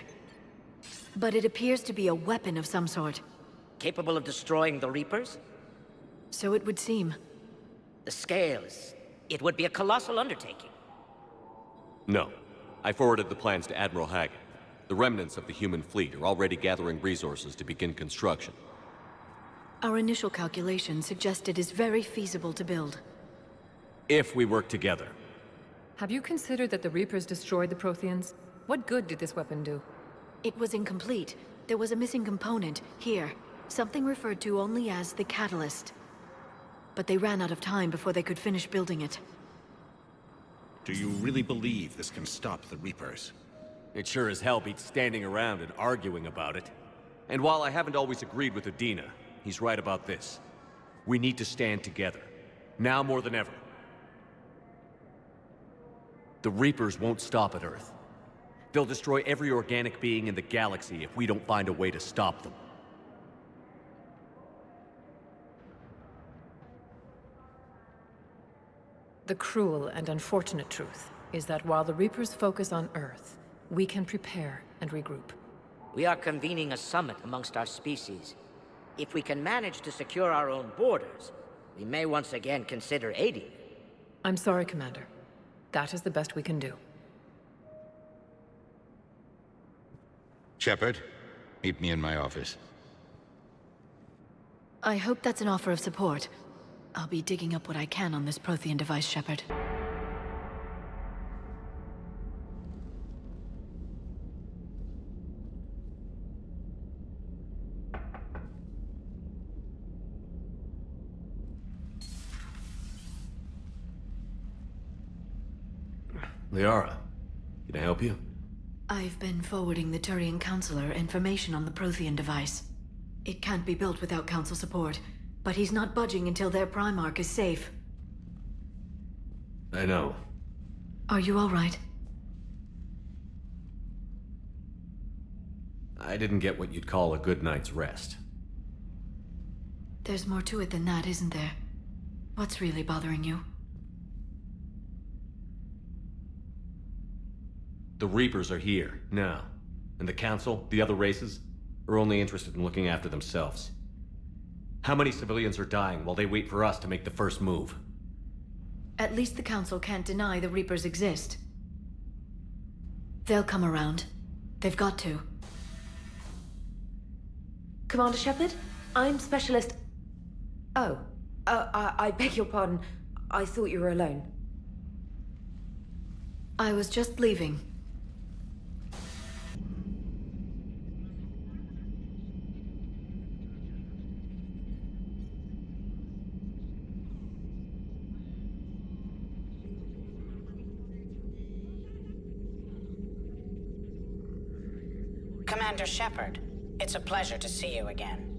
But it appears to be a weapon of some sort. Capable of destroying the Reapers? So it would seem. The scales. It would be a colossal undertaking. No. I forwarded the plans to Admiral Hagen. The remnants of the human fleet are already gathering resources to begin construction. Our initial calculations suggest it is very feasible to build. If we work together. Have you considered that the Reapers destroyed the Protheans? What good did this weapon do? It was incomplete. There was a missing component, here. Something referred to only as the catalyst. But they ran out of time before they could finish building it. Do you really believe this can stop the Reapers? It sure as hell beats standing around and arguing about it. And while I haven't always agreed with Udina, he's right about this. We need to stand together. Now more than ever. The Reapers won't stop at Earth. They'll destroy every organic being in the galaxy if we don't find a way to stop them. The cruel and unfortunate truth is that while the Reapers focus on Earth, we can prepare and regroup. We are convening a summit amongst our species. If we can manage to secure our own borders, we may once again consider aiding you. I'm sorry, Commander. That is the best we can do. Shepard, meet me in my office. I hope that's an offer of support. I'll be digging up what I can on this Prothean device, Shepard. Liara, can I help you? I've been forwarding the Turian Counselor information on the Prothean device. It can't be built without Council support, but he's not budging until their Primarch is safe. I know. Are you all right? I didn't get what you'd call a good night's rest. There's more to it than that, isn't there? What's really bothering you? The Reapers are here, now. And the Council, the other races, are only interested in looking after themselves. How many civilians are dying while they wait for us to make the first move? At least the Council can't deny the Reapers exist. They'll come around. They've got to. Commander Shepard, I'm Specialist... Oh. I beg your pardon. I thought you were alone. I was just leaving. Commander Shepard, it's a pleasure to see you again.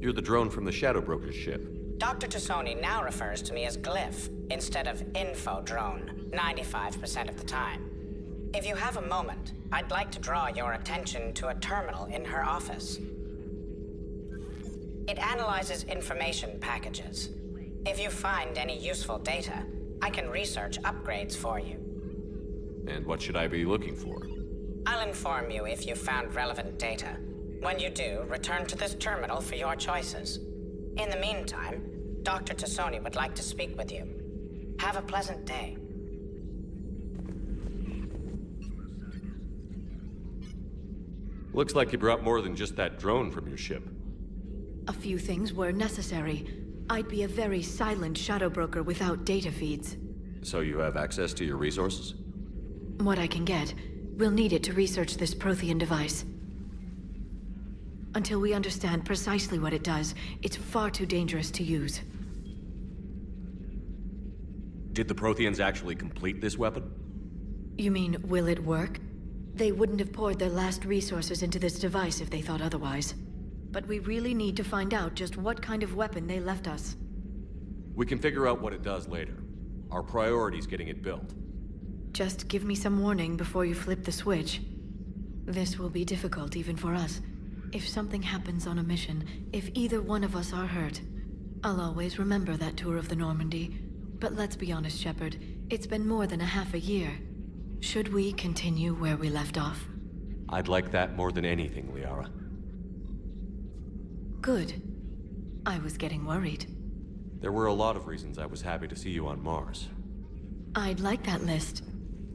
You're the drone from the Shadow Broker's ship. Dr. Tassoni now refers to me as Glyph, instead of Info Drone, 95% of the time. If you have a moment, I'd like to draw your attention to a terminal in her office. It analyzes information packages. If you find any useful data, I can research upgrades for you. And what should I be looking for? I'll inform you if you found relevant data. When you do, return to this terminal for your choices. In the meantime, Dr. Tassoni would like to speak with you. Have a pleasant day. Looks like you brought more than just that drone from your ship. A few things were necessary. I'd be a very silent Shadow Broker without data feeds. So you have access to your resources? What I can get. We'll need it to research this Prothean device. Until we understand precisely what it does, it's far too dangerous to use. Did the Protheans actually complete this weapon? You mean, will it work? They wouldn't have poured their last resources into this device if they thought otherwise. But we really need to find out just what kind of weapon they left us. We can figure out what it does later. Our priority's getting it built. Just give me some warning before you flip the switch. This will be difficult even for us. If something happens on a mission, if either one of us are hurt, I'll always remember that tour of the Normandy. But let's be honest, Shepard. It's been more than a half a year. Should we continue where we left off? I'd like that more than anything, Liara. Good. I was getting worried. There were a lot of reasons I was happy to see you on Mars. I'd like that list.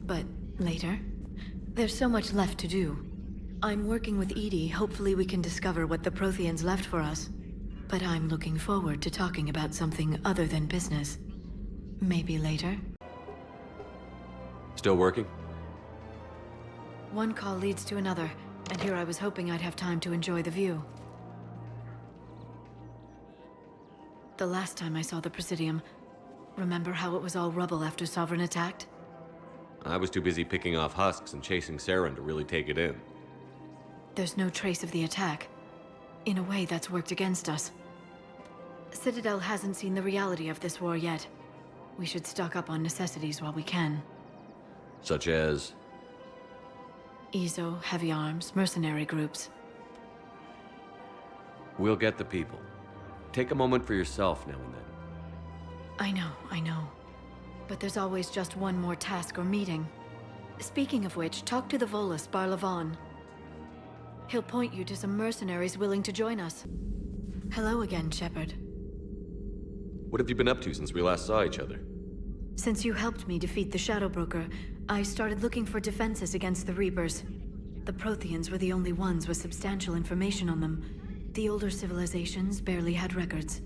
But later? There's so much left to do. I'm working with EDI. Hopefully we can discover what the Protheans left for us. But I'm looking forward to talking about something other than business. Maybe later? Still working? One call leads to another, and here I was hoping I'd have time to enjoy the view. The last time I saw the Presidium, remember how it was all rubble after Sovereign attacked? I was too busy picking off husks and chasing Saren to really take it in. There's no trace of the attack. In a way, that's worked against us. Citadel hasn't seen the reality of this war yet. We should stock up on necessities while we can. Such as? EZO, heavy arms, mercenary groups. We'll get the people. Take a moment for yourself now and then. I know. But there's always just one more task or meeting. Speaking of which, talk to the Volus, Barlavon. He'll point you to some mercenaries willing to join us. Hello again, Shepard. What have you been up to since we last saw each other? Since you helped me defeat the Shadow Broker, I started looking for defenses against the Reapers. The Protheans were the only ones with substantial information on them. The older civilizations barely had records.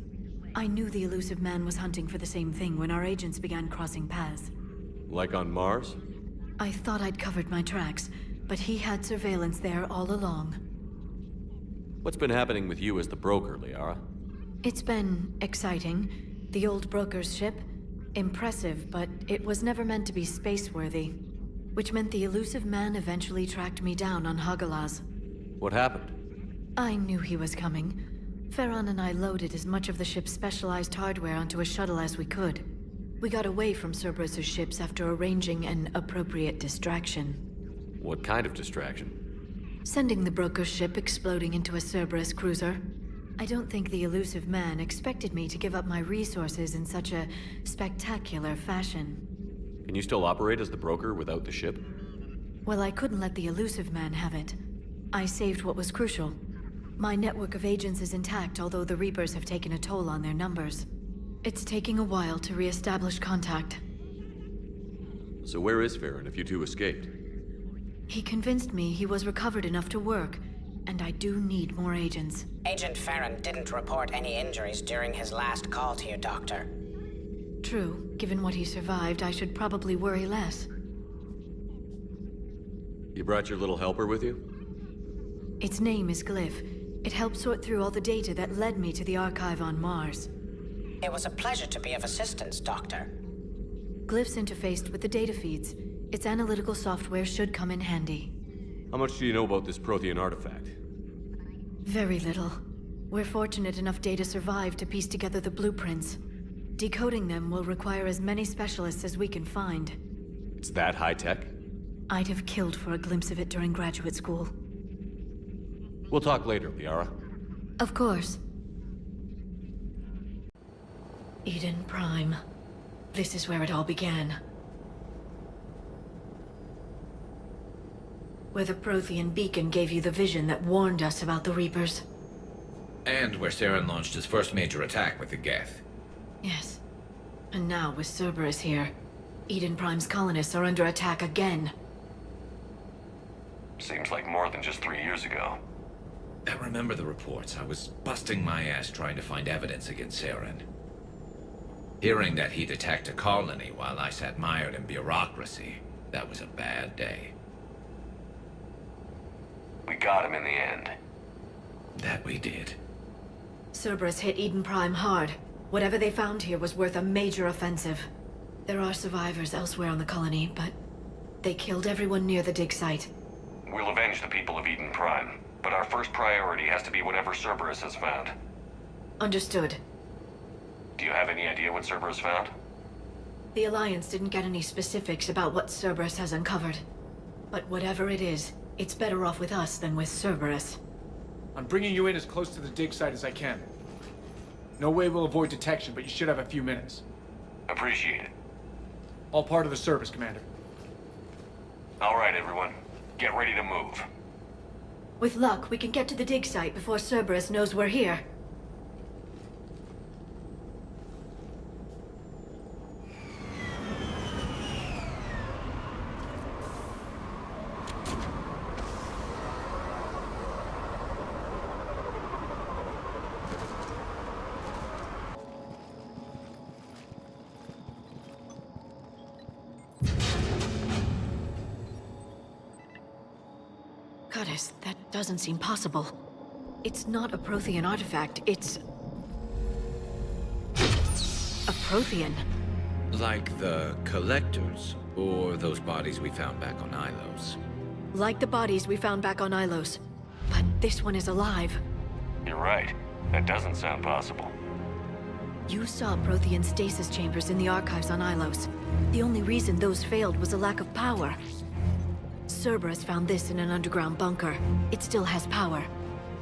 I knew the elusive man was hunting for the same thing when our agents began crossing paths. Like on Mars? I thought I'd covered my tracks, but he had surveillance there all along. What's been happening with you as the broker, Liara? It's been exciting. The old broker's ship? Impressive, but it was never meant to be space-worthy. Which meant the elusive man eventually tracked me down on Hagalaz. What happened? I knew he was coming. Farron and I loaded as much of the ship's specialized hardware onto a shuttle as we could. We got away from Cerberus' ships after arranging an appropriate distraction. What kind of distraction? Sending the broker's ship exploding into a Cerberus cruiser. I don't think the elusive man expected me to give up my resources in such a spectacular fashion. Can you still operate as the broker without the ship? Well, I couldn't let the elusive man have it. I saved what was crucial. My network of agents is intact, although the Reapers have taken a toll on their numbers. It's taking a while to re-establish contact. So where is Farron if you two escaped? He convinced me he was recovered enough to work, and I do need more agents. Agent Farron didn't report any injuries during his last call to you, Doctor. True. Given what he survived, I should probably worry less. You brought your little helper with you? Its name is Glyph. It helped sort through all the data that led me to the archive on Mars. It was a pleasure to be of assistance, Doctor. Glyph's interfaced with the data feeds. Its analytical software should come in handy. How much do you know about this Prothean artifact? Very little. We're fortunate enough data survived to piece together the blueprints. Decoding them will require as many specialists as we can find. It's that high-tech? I'd have killed for a glimpse of it during graduate school. We'll talk later, Liara. Of course. Eden Prime. This is where it all began. Where the Prothean beacon gave you the vision that warned us about the Reapers. And where Saren launched his first major attack with the Geth. Yes. And now, with Cerberus here, Eden Prime's colonists are under attack again. Seems like more than just 3 years ago. I remember the reports. I was busting my ass trying to find evidence against Saren. Hearing that he'd attacked a colony while I sat mired in bureaucracy, that was a bad day. We got him in the end. That we did. Cerberus hit Eden Prime hard. Whatever they found here was worth a major offensive. There are survivors elsewhere on the colony, but they killed everyone near the dig site. We'll avenge the people of Eden Prime, but our first priority has to be whatever Cerberus has found. Understood. Do you have any idea what Cerberus found? The Alliance didn't get any specifics about what Cerberus has uncovered. But whatever it is, it's better off with us than with Cerberus. I'm bringing you in as close to the dig site as I can. No way we'll avoid detection, but you should have a few minutes. Appreciate it. All part of the service, Commander. All right, everyone. Get ready to move. With luck, we can get to the dig site before Cerberus knows we're here. Goddess, that doesn't seem possible. It's not a Prothean artifact, it's... a Prothean. Like the Collectors, or those bodies we found back on Ilos. Like the bodies we found back on Ilos. But this one is alive. You're right. That doesn't sound possible. You saw Prothean stasis chambers in the archives on Ilos. The only reason those failed was a lack of power. Cerberus found this in an underground bunker. It still has power.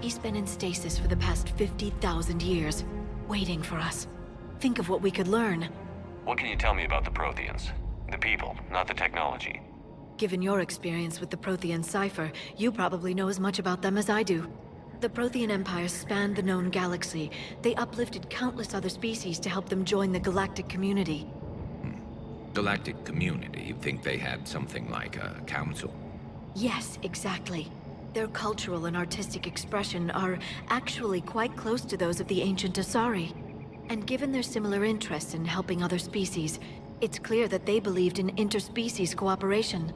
He's been in stasis for the past 50,000 years, waiting for us. Think of what we could learn. What can you tell me about the Protheans? The people, not the technology. Given your experience with the Prothean cipher, you probably know as much about them as I do. The Prothean Empire spanned the known galaxy. They uplifted countless other species to help them join the galactic community. Galactic community? You'd think they had something like a council? Yes, exactly. Their cultural and artistic expression are actually quite close to those of the ancient Asari. And given their similar interests in helping other species, it's clear that they believed in interspecies cooperation.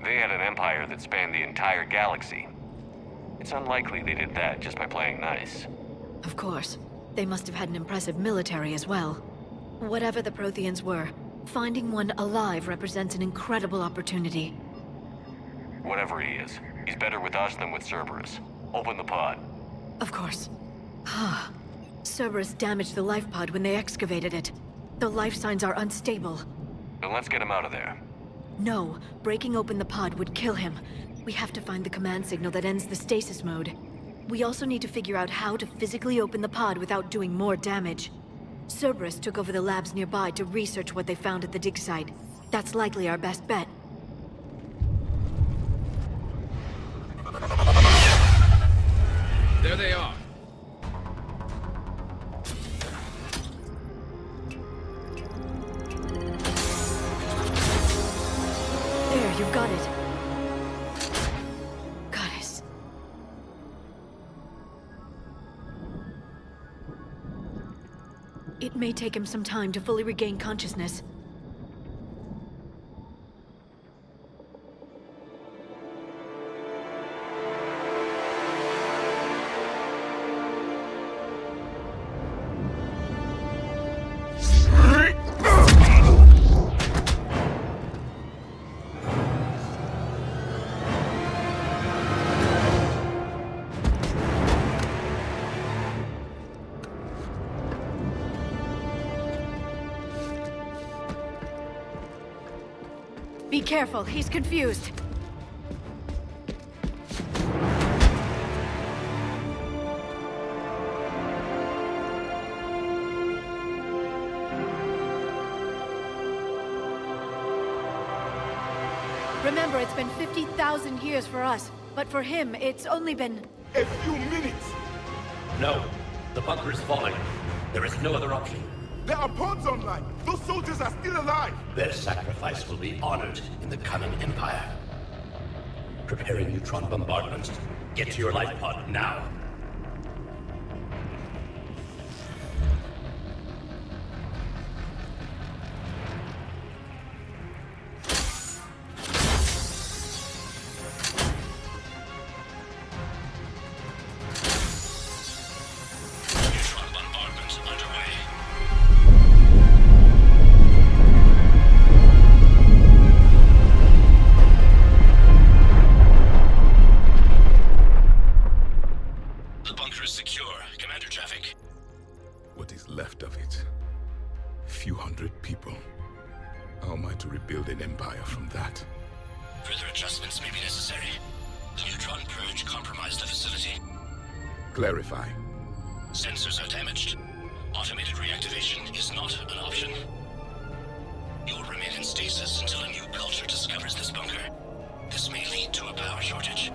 They had an empire that spanned the entire galaxy. It's unlikely they did that just by playing nice. Of course. They must have had an impressive military as well. Whatever the Protheans were, finding one alive represents an incredible opportunity. Whatever he is, he's better with us than with Cerberus. Open the pod. Of course. Cerberus damaged the life pod when they excavated it. The life signs are unstable. Then let's get him out of there. No, breaking open the pod would kill him. We have to find the command signal that ends the stasis mode. We also need to figure out how to physically open the pod without doing more damage. Cerberus took over the labs nearby to research what they found at the dig site. That's likely our best bet. There they are. There, you've got it. Goddess. It may take him some time to fully regain consciousness. Be careful, he's confused. Remember, it's been 50,000 years for us, but for him, it's only been... a few minutes! No. The bunker is falling. There is no other option. There are pods online! Those soldiers are still alive! Their sacrifice will be honored in the coming Empire. Preparing neutron bombardment. Get to your life pod now. what is left of it. A few hundred people. How am I to rebuild an empire from that? Further adjustments may be necessary. The neutron purge compromised the facility. Clarify. Sensors are damaged. Automated reactivation is not an option. You'll remain in stasis until a new culture discovers this bunker. This may lead to a power shortage.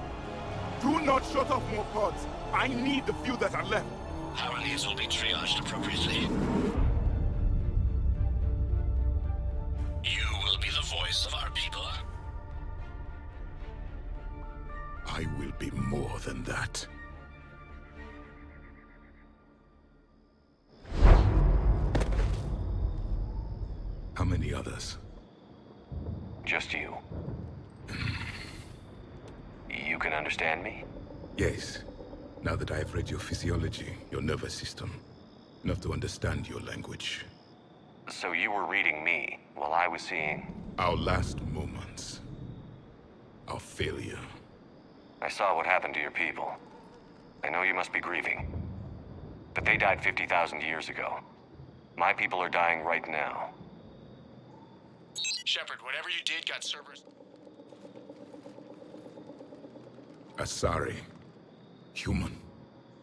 Do not shut off more pods. I need the few that are left. Power needs will be triaged appropriately. You will be the voice of our people. I will be more than that. How many others? Just you. You can understand me? Yes. Now that I've read your physiology, your nervous system, enough to understand your language. So you were reading me while I was seeing... Our last moments. Our failure. I saw what happened to your people. I know you must be grieving. But they died 50,000 years ago. My people are dying right now. Shepard, whatever you did got servers... Asari. Human.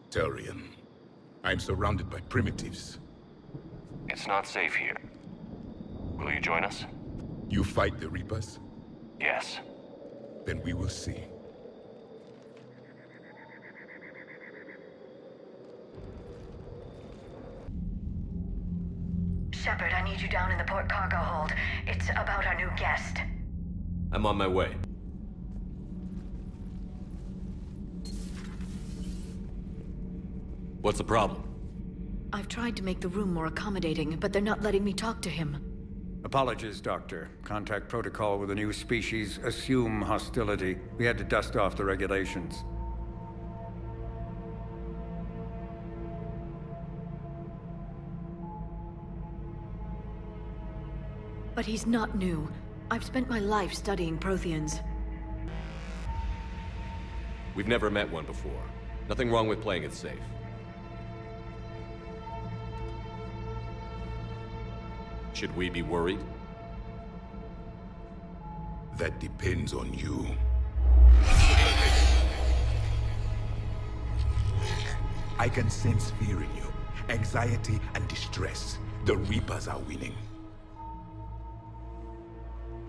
Turian. I'm surrounded by primitives. It's not safe here. Will you join us? You fight the Reapers? Yes. Then we will see. Shepard, I need you down in the port cargo hold. It's about our new guest. I'm on my way. What's the problem? I've tried to make the room more accommodating, but they're not letting me talk to him. Apologies, Doctor. Contact protocol with a new species. Assume hostility. We had to dust off the regulations. But he's not new. I've spent my life studying Protheans. We've never met one before. Nothing wrong with playing it safe. Should we be worried? That depends on you. I can sense fear in you. Anxiety and distress. The Reapers are winning.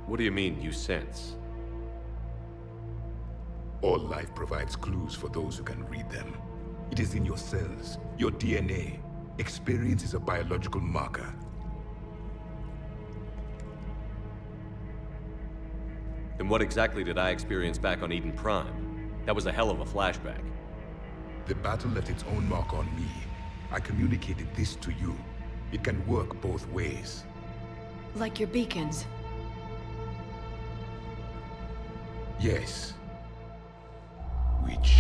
What do you mean, you sense? All life provides clues for those who can read them. It is in your cells, your DNA. Experience is a biological marker. Then what exactly did I experience back on Eden Prime? That was a hell of a flashback. The battle left its own mark on me. I communicated this to you. It can work both ways. Like your beacons. Yes. Which...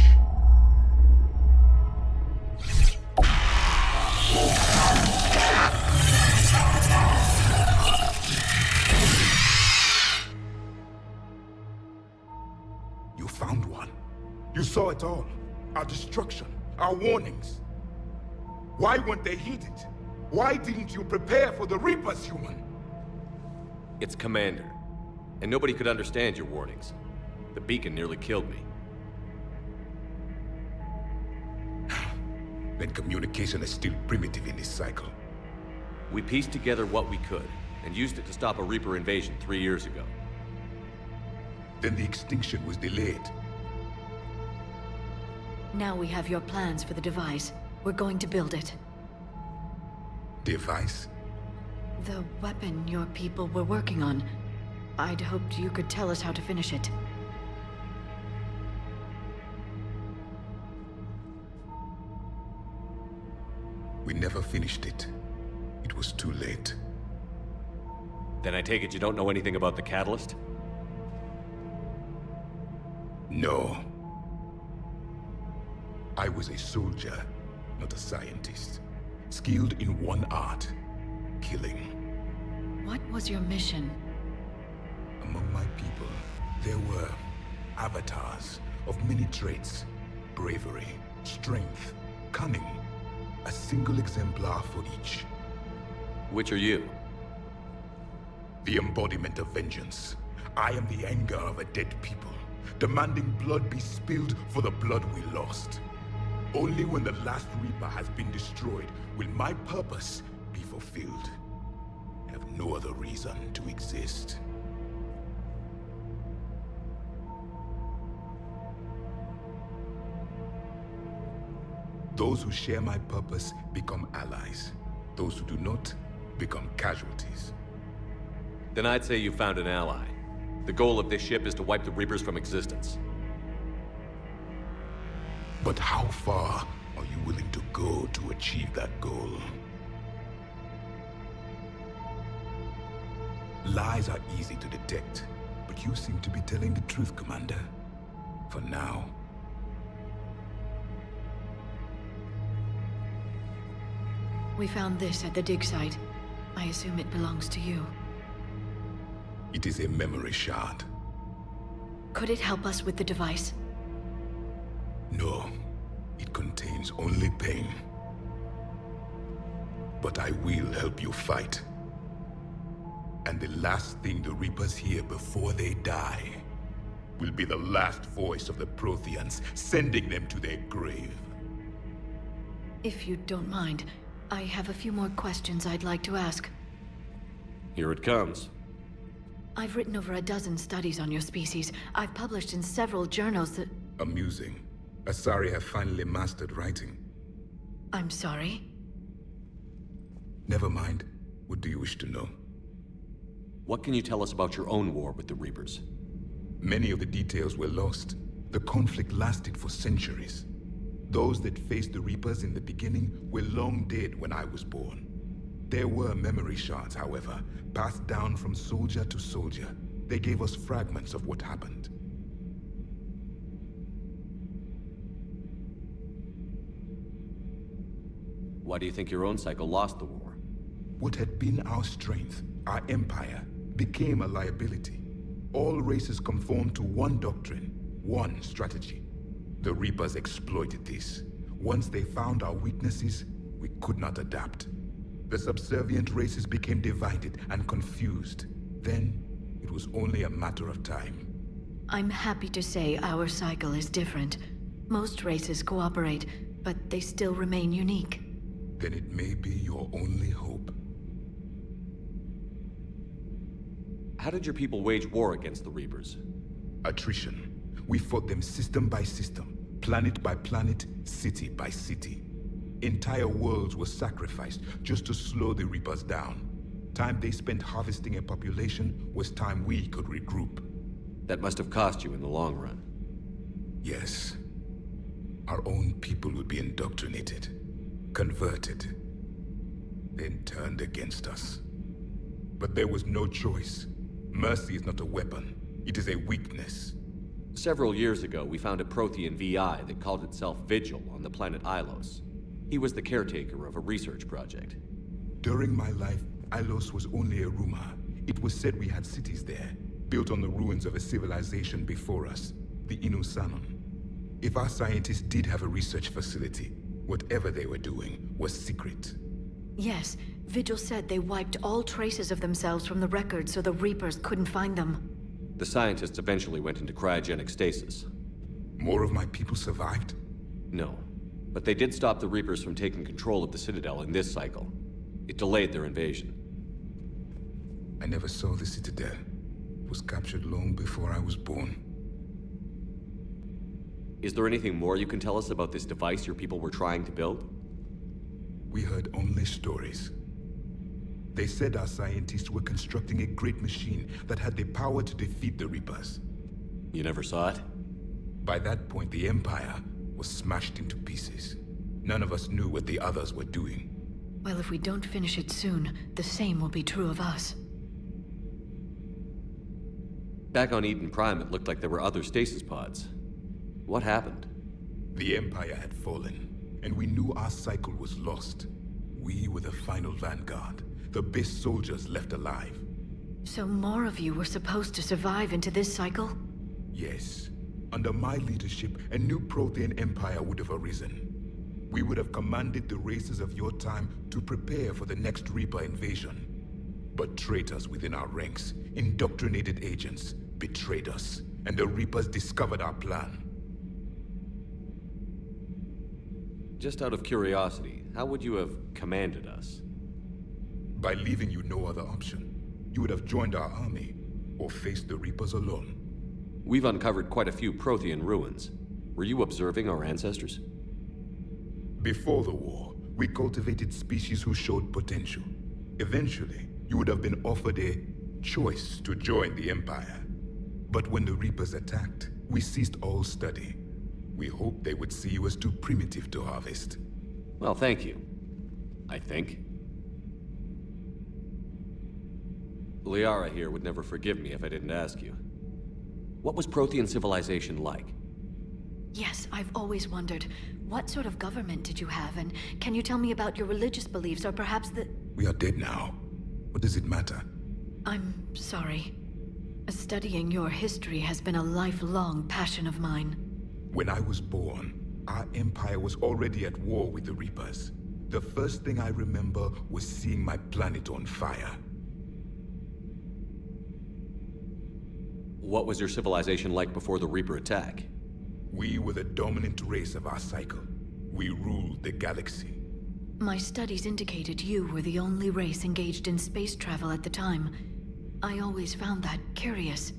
You found one. You saw it all. Our destruction, our warnings. Why weren't they heeded? Why didn't you prepare for the Reapers, human? It's Commander. And nobody could understand your warnings. The beacon nearly killed me. Then communication is still primitive in this cycle. We pieced together what we could, and used it to stop a Reaper invasion 3 years ago. Then the extinction was delayed. Now we have your plans for the device. We're going to build it. Device? The weapon your people were working on. I'd hoped you could tell us how to finish it. We never finished it. It was too late. Then I take it you don't know anything about the catalyst? No. I was a soldier, not a scientist. Skilled in one art, killing. What was your mission? Among my people, there were avatars of many traits. Bravery, strength, cunning. A single exemplar for each. Which are you? The embodiment of vengeance. I am the anger of a dead people, demanding blood be spilled for the blood we lost. Only when the last Reaper has been destroyed will my purpose be fulfilled. I have no other reason to exist. Those who share my purpose become allies. Those who do not become casualties. Then I'd say you found an ally. The goal of this ship is to wipe the Reapers from existence. But how far are you willing to go to achieve that goal? Lies are easy to detect, but you seem to be telling the truth, Commander. For now. We found this at the dig site. I assume it belongs to you. It is a memory shard. Could it help us with the device? No. It contains only pain. But I will help you fight. And the last thing the Reapers hear before they die will be the last voice of the Protheans, sending them to their grave. If you don't mind, I have a few more questions I'd like to ask. Here it comes. I've written over a dozen studies on your species. I've published in several journals that... Amusing. Asari have finally mastered writing. I'm sorry? Never mind. What do you wish to know? What can you tell us about your own war with the Reapers? Many of the details were lost. The conflict lasted for centuries. Those that faced the Reapers in the beginning were long dead when I was born. There were memory shards, however, passed down from soldier to soldier. They gave us fragments of what happened. Why do you think your own cycle lost the war? What had been our strength, our empire, became a liability. All races conformed to one doctrine, one strategy. The Reapers exploited this. Once they found our weaknesses, we could not adapt. The subservient races became divided and confused. Then, it was only a matter of time. I'm happy to say our cycle is different. Most races cooperate, but they still remain unique. Then it may be your only hope. How did your people wage war against the Reapers? Attrition. We fought them system by system, planet by planet, city by city. Entire worlds were sacrificed just to slow the Reapers down. Time they spent harvesting a population was time we could regroup. That must have cost you in the long run. Yes. Our own people would be indoctrinated, converted, then turned against us. But there was no choice. Mercy is not a weapon. It is a weakness. Several years ago, we found a Prothean VI that called itself Vigil on the planet Ilos. He was the caretaker of a research project. During my life, Ilos was only a rumor. It was said we had cities there, built on the ruins of a civilization before us, the Inusanon. If our scientists did have a research facility, whatever they were doing was secret. Yes, Vigil said they wiped all traces of themselves from the records so the Reapers couldn't find them. The scientists eventually went into cryogenic stasis. More of my people survived? No. But they did stop the Reapers from taking control of the Citadel in this cycle. It delayed their invasion. I never saw the Citadel. It was captured long before I was born. Is there anything more you can tell us about this device your people were trying to build? We heard only stories. They said our scientists were constructing a great machine that had the power to defeat the Reapers. You never saw it? By that point, the Empire was smashed into pieces. None of us knew what the others were doing. Well, if we don't finish it soon, the same will be true of us. Back on Eden Prime, it looked like there were other stasis pods. What happened? The Empire had fallen, and we knew our cycle was lost. We were the final vanguard, the best soldiers left alive. So more of you were supposed to survive into this cycle? Yes. Under my leadership, a new Prothean empire would have arisen. we would have commanded the races of your time to prepare for the next Reaper invasion. But traitors within our ranks, indoctrinated agents, betrayed us, and the Reapers discovered our plan. Just out of curiosity, how would you have commanded us? By leaving you no other option. You would have joined our army, or faced the Reapers alone. We've uncovered quite a few Prothean ruins. Were you observing our ancestors? Before the war, we cultivated species who showed potential. Eventually, you would have been offered a choice to join the Empire. But when the Reapers attacked, we ceased all study. We hoped they would see you as too primitive to harvest. Well, thank you. I think. Liara here would never forgive me if I didn't ask you. What was Prothean civilization like? Yes, I've always wondered, what sort of government did you have, and can you tell me about your religious beliefs, or perhaps the... We are dead now. What does it matter? I'm sorry. Studying your history has been a lifelong passion of mine. When I was born, our empire was already at war with the Reapers. The first thing I remember was seeing my planet on fire. What was your civilization like before the Reaper attack? We were the dominant race of our cycle. We ruled the galaxy. My studies indicated you were the only race engaged in space travel at the time. I always found that curious.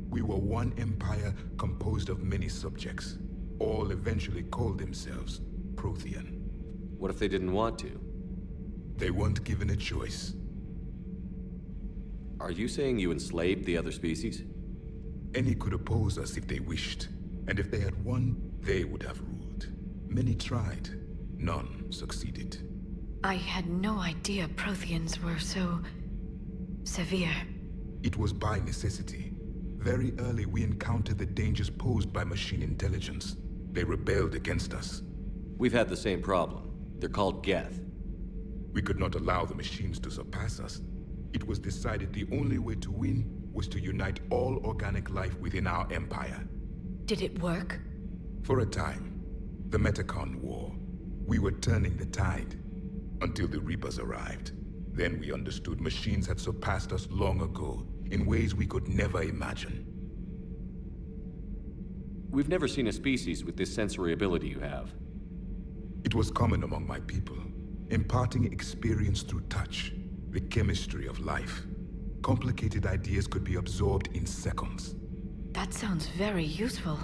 We were one empire composed of many subjects. All eventually called themselves Prothean. What if they didn't want to? They weren't given a choice. Are you saying you enslaved the other species? Any could oppose us if they wished. And if they had won, they would have ruled. Many tried. None succeeded. I had no idea Protheans were so... severe. It was by necessity. Very early we encountered the dangers posed by machine intelligence. They rebelled against us. We've had the same problem. They're called Geth. We could not allow the machines to surpass us. It was decided the only way to win was to unite all organic life within our empire. Did it work? For a time. The Metacon War. We were turning the tide. Until the Reapers arrived. Then we understood machines had surpassed us long ago, in ways we could never imagine. We've never seen a species with this sensory ability you have. It was common among my people, imparting experience through touch, the chemistry of life. Complicated ideas could be absorbed in seconds. That sounds very useful.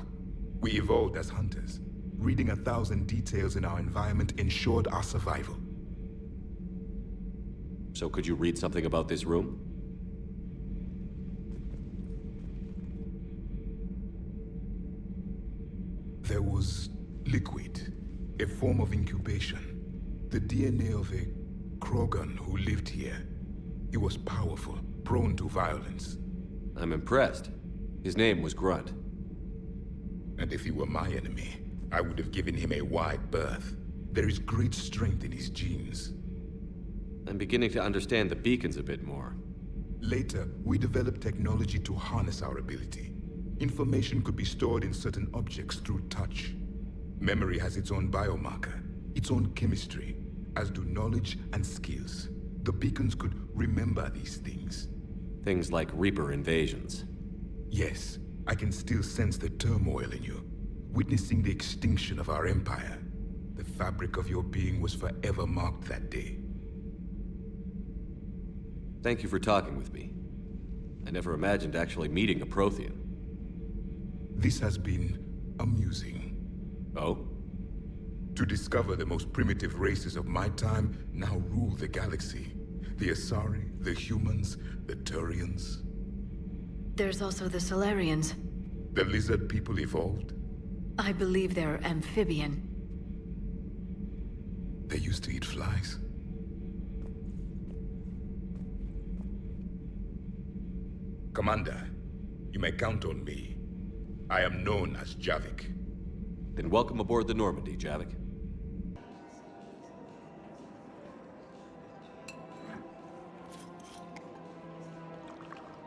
We evolved as hunters. Reading 1,000 details in our environment ensured our survival. So could you read something about this room? There was liquid, a form of incubation. The DNA of a Krogan who lived here. He was powerful, prone to violence. I'm impressed. His name was Grunt. And if he were my enemy, I would have given him a wide berth. There is great strength in his genes. I'm beginning to understand the beacons a bit more. Later, we developed technology to harness our ability. Information could be stored in certain objects through touch. Memory has its own biomarker, its own chemistry, as do knowledge and skills. The beacons could remember these things. Things like Reaper invasions. Yes, I can still sense the turmoil in you, witnessing the extinction of our empire. The fabric of your being was forever marked that day. Thank you for talking with me. I never imagined actually meeting a Prothean. This has been amusing. Oh? To discover the most primitive races of my time now rule the galaxy. The Asari, the humans, the Turians. There's also the Solarians. The lizard people evolved? I believe they're amphibian. They used to eat flies. Commander, you may count on me. I am known as Javik. Then welcome aboard the Normandy, Javik.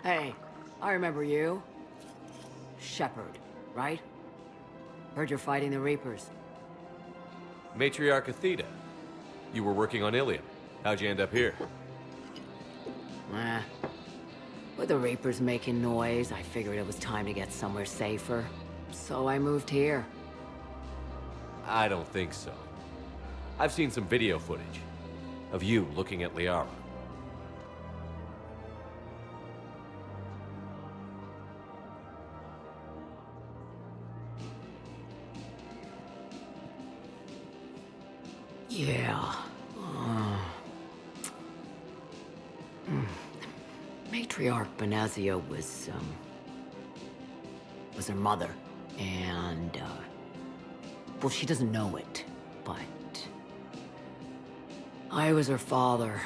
Hey, I remember you. Shepard, right? Heard you're fighting the Reapers. Matriarch Athena. You were working on Ilium. How'd you end up here? With the Reapers making noise, I figured it was time to get somewhere safer. So I moved here. I don't think so. I've seen some video footage of you looking at Liara. Yeah. Matriarch Benazia was her mother. And, well, she doesn't know it, but I was her father.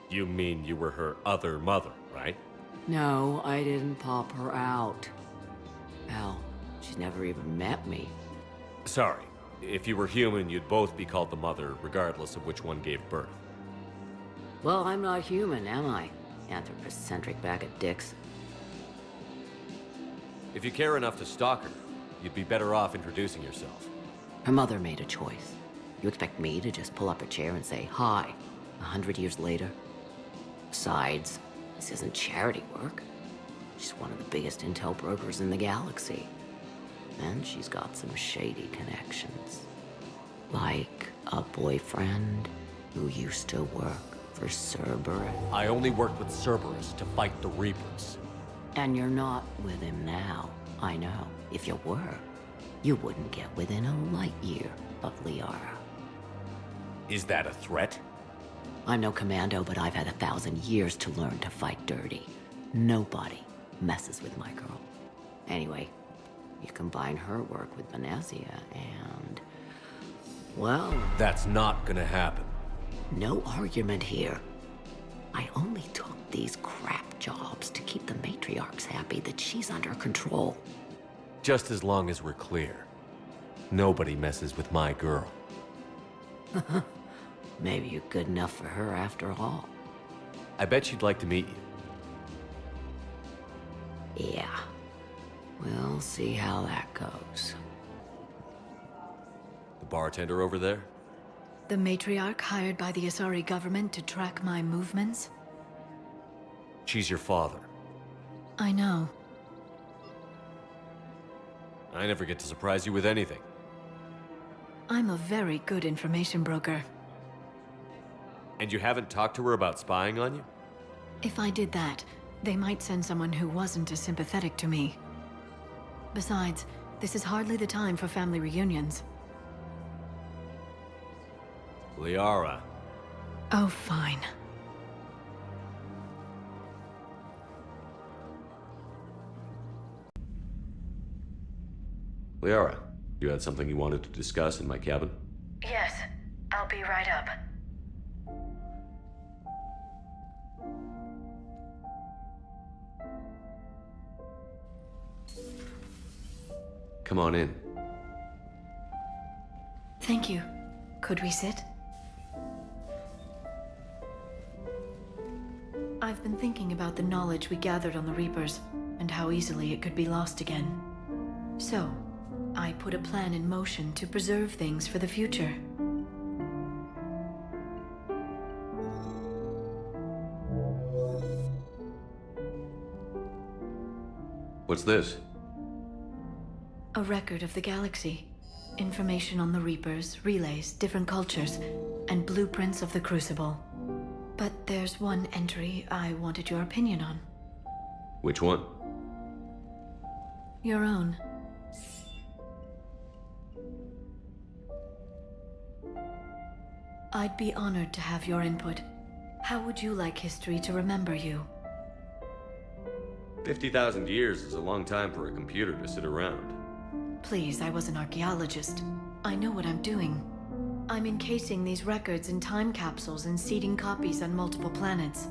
You mean you were her other mother, right? No, I didn't pop her out. Hell, she's never even met me. Sorry. If you were human, you'd both be called the mother, regardless of which one gave birth. Well, I'm not human, am I? Anthropocentric bag of dicks. If you care enough to stalk her, you'd be better off introducing yourself. Her mother made a choice. You expect me to just pull up a chair and say hi 100 years later? Besides, this isn't charity work. She's one of the biggest intel brokers in the galaxy. And she's got some shady connections. Like a boyfriend who used to work for Cerberus. I only worked with Cerberus to fight the Reapers. And you're not with him now. I know. If you were, you wouldn't get within a light year of Liara. Is that a threat? I'm no commando, but I've had 1,000 years to learn to fight dirty. Nobody messes with my girl. Anyway, you combine her work with Benazia and... well... That's not gonna happen. No argument here. I only took these crap jobs to keep the matriarchs happy that she's under control. Just as long as we're clear. Nobody messes with my girl. Maybe you're good enough for her after all. I bet she'd like to meet you. Yeah. We'll see how that goes. The bartender over there? The matriarch hired by the Asari government to track my movements? She's your father. I know. I never get to surprise you with anything. I'm a very good information broker. And you haven't talked to her about spying on you? If I did that, they might send someone who wasn't as sympathetic to me. Besides, this is hardly the time for family reunions. Liara. Oh, fine. Liara, you had something you wanted to discuss in my cabin? Yes, I'll be right up. Come on in. Thank you. Could we sit? I've been thinking about the knowledge we gathered on the Reapers, and how easily it could be lost again. So, I put a plan in motion to preserve things for the future. What's this? A record of the galaxy. Information on the Reapers, relays, different cultures, and blueprints of the Crucible. But there's one entry I wanted your opinion on. Which one? Your own. I'd be honored to have your input. How would you like history to remember you? 50,000 years is a long time for a computer to sit around. Please, I was an archaeologist. I know what I'm doing. I'm encasing these records in time capsules and seeding copies on multiple planets.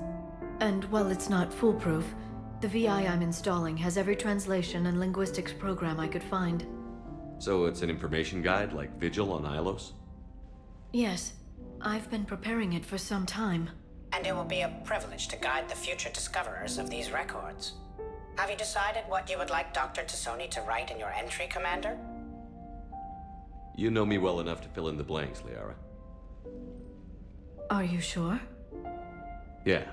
And while it's not foolproof, the VI I'm installing has every translation and linguistics program I could find. So it's an information guide like Vigil on Ilos? Yes. I've been preparing it for some time. And it will be a privilege to guide the future discoverers of these records. Have you decided what you would like Dr. Tassoni to write in your entry, Commander? You know me well enough to fill in the blanks, Liara. Are you sure? Yeah.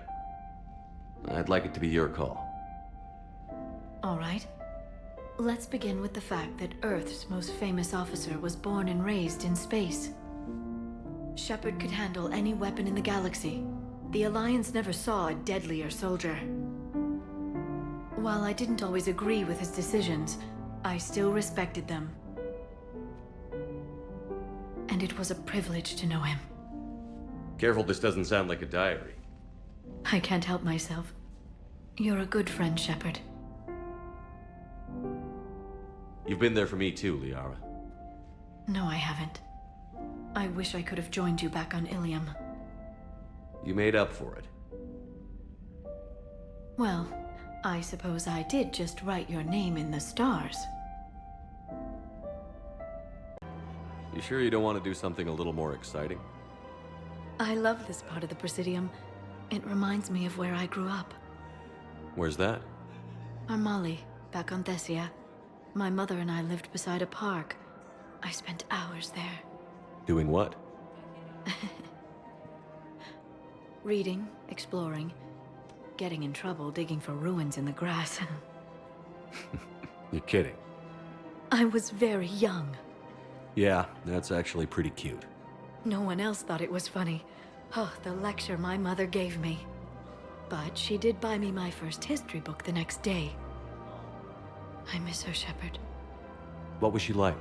I'd like it to be your call. All right. Let's begin with the fact that Earth's most famous officer was born and raised in space. Shepard could handle any weapon in the galaxy. The Alliance never saw a deadlier soldier. While I didn't always agree with his decisions, I still respected them. And it was a privilege to know him. Careful this doesn't sound like a diary. I can't help myself. You're a good friend, Shepard. You've been there for me too, Liara. No, I haven't. I wish I could have joined you back on Ilium. You made up for it. Well, I suppose I did just write your name in the stars. You sure you don't want to do something a little more exciting? I love this part of the Presidium. It reminds me of where I grew up. Where's that? Armali, back on Thessia. My mother and I lived beside a park. I spent hours there. Doing what? Reading, exploring, getting in trouble digging for ruins in the grass. You're kidding. I was very young. Yeah, that's actually pretty cute. No one else thought it was funny. Oh, the lecture my mother gave me. But she did buy me my first history book the next day. I miss her, Shepard. What was she like?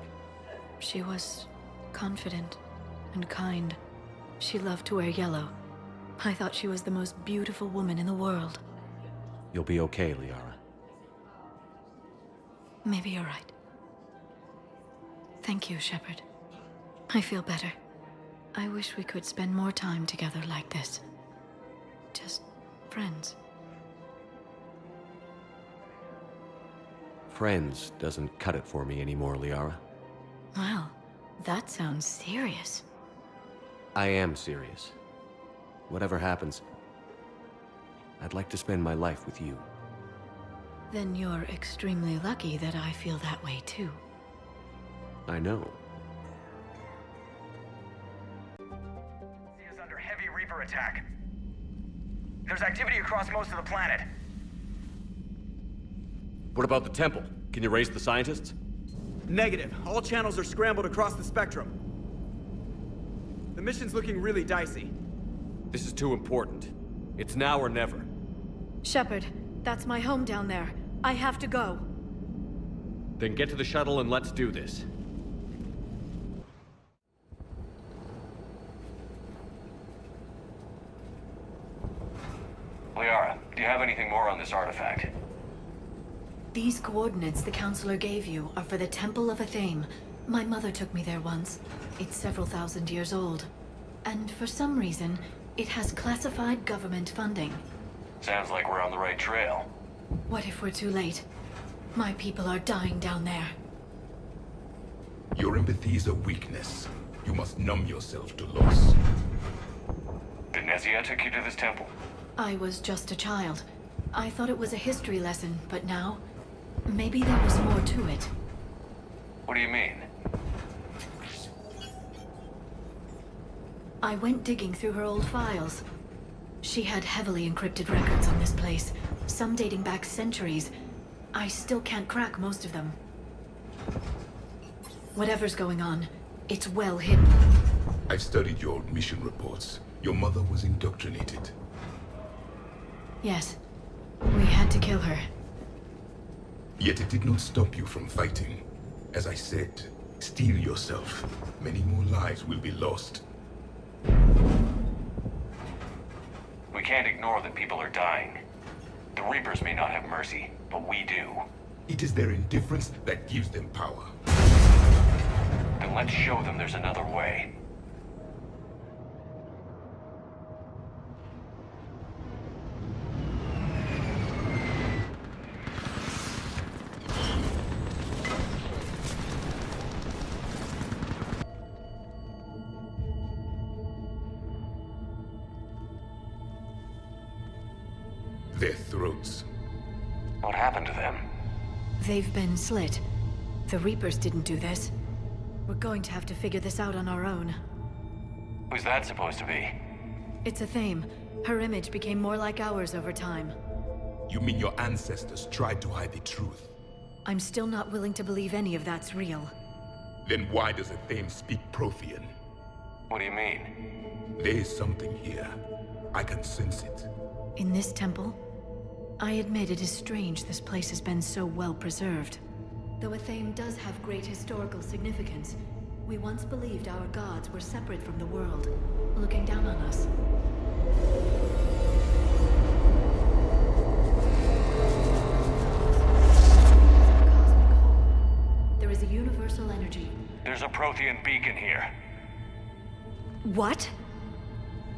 She was confident and kind. She loved to wear yellow. I thought she was the most beautiful woman in the world. You'll be okay, Liara. Maybe you're right. Thank you, Shepard. I feel better. I wish we could spend more time together like this. Just friends. Friends doesn't cut it for me anymore, Liara. Wow, that sounds serious. I am serious. Whatever happens, I'd like to spend my life with you. Then you're extremely lucky that I feel that way too. I know. Is under heavy Reaper attack. There's activity across most of the planet. What about the temple? Can you raise the scientists? Negative. All channels are scrambled across the spectrum. The mission's looking really dicey. This is too important. It's now or never. Shepard, that's my home down there. I have to go. Then get to the shuttle and let's do this. Liara, do you have anything more on this artifact? These coordinates the Counselor gave you are for the Temple of Athame. My mother took me there once. It's several thousand years old. And for some reason, it has classified government funding. Sounds like we're on the right trail. What if we're too late? My people are dying down there. Your empathy is a weakness. You must numb yourself to loss. Venezia took you to this temple? I was just a child. I thought it was a history lesson, but now, maybe there was more to it. What do you mean? I went digging through her old files. She had heavily encrypted records on this place, some dating back centuries. I still can't crack most of them. Whatever's going on, it's well hidden. I've studied your old mission reports. Your mother was indoctrinated. Yes. We had to kill her. Yet it did not stop you from fighting. As I said, steel yourself. Many more lives will be lost. We can't ignore that people are dying. The Reapers may not have mercy, but we do. It is their indifference that gives them power. Then let's show them there's another way. Their throats. What happened to them? They've been slit. The Reapers didn't do this. We're going to have to figure this out on our own. Who's that supposed to be? It's a theme. Her image became more like ours over time. You mean your ancestors tried to hide the truth? I'm still not willing to believe any of that's real. Then why does a Thame speak Prothean? What do you mean? There is something here. I can sense it. In this temple? I admit it is strange this place has been so well preserved. Though a Thame does have great historical significance, we once believed our gods were separate from the world, looking down on us. There is a universal energy. There's a Prothean beacon here. What?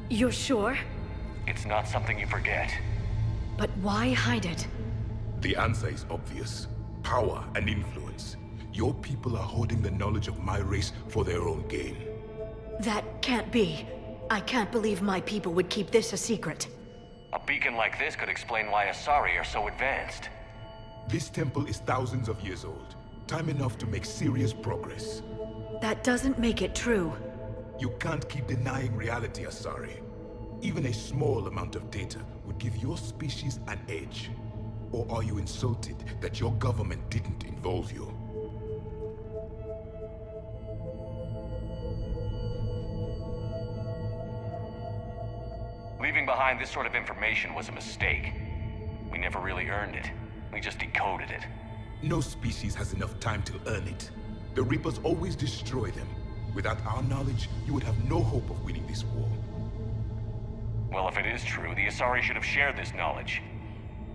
You're sure? It's not something you forget. But why hide it? The answer is obvious. Power and influence. Your people are holding the knowledge of my race for their own gain. That can't be. I can't believe my people would keep this a secret. A beacon like this could explain why Asari are so advanced. This temple is thousands of years old. Time enough to make serious progress. That doesn't make it true. You can't keep denying reality, Asari. Even a small amount of data would give your species an edge. Or are you insulted that your government didn't involve you? Leaving behind this sort of information was a mistake. We never really earned it. We just decoded it. No species has enough time to earn it. The Reapers always destroy them. Without our knowledge, you would have no hope of winning this war. Well, if it is true, the Asari should have shared this knowledge.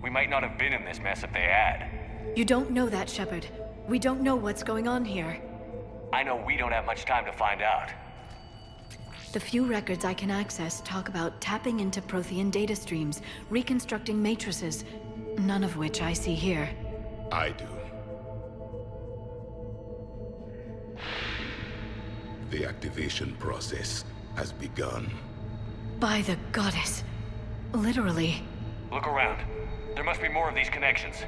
We might not have been in this mess if they had. You don't know that, Shepard. We don't know what's going on here. I know we don't have much time to find out. The few records I can access talk about tapping into Prothean data streams, reconstructing matrices, none of which I see here. I do. The activation process has begun. By the goddess. Literally. Look around. There must be more of these connections.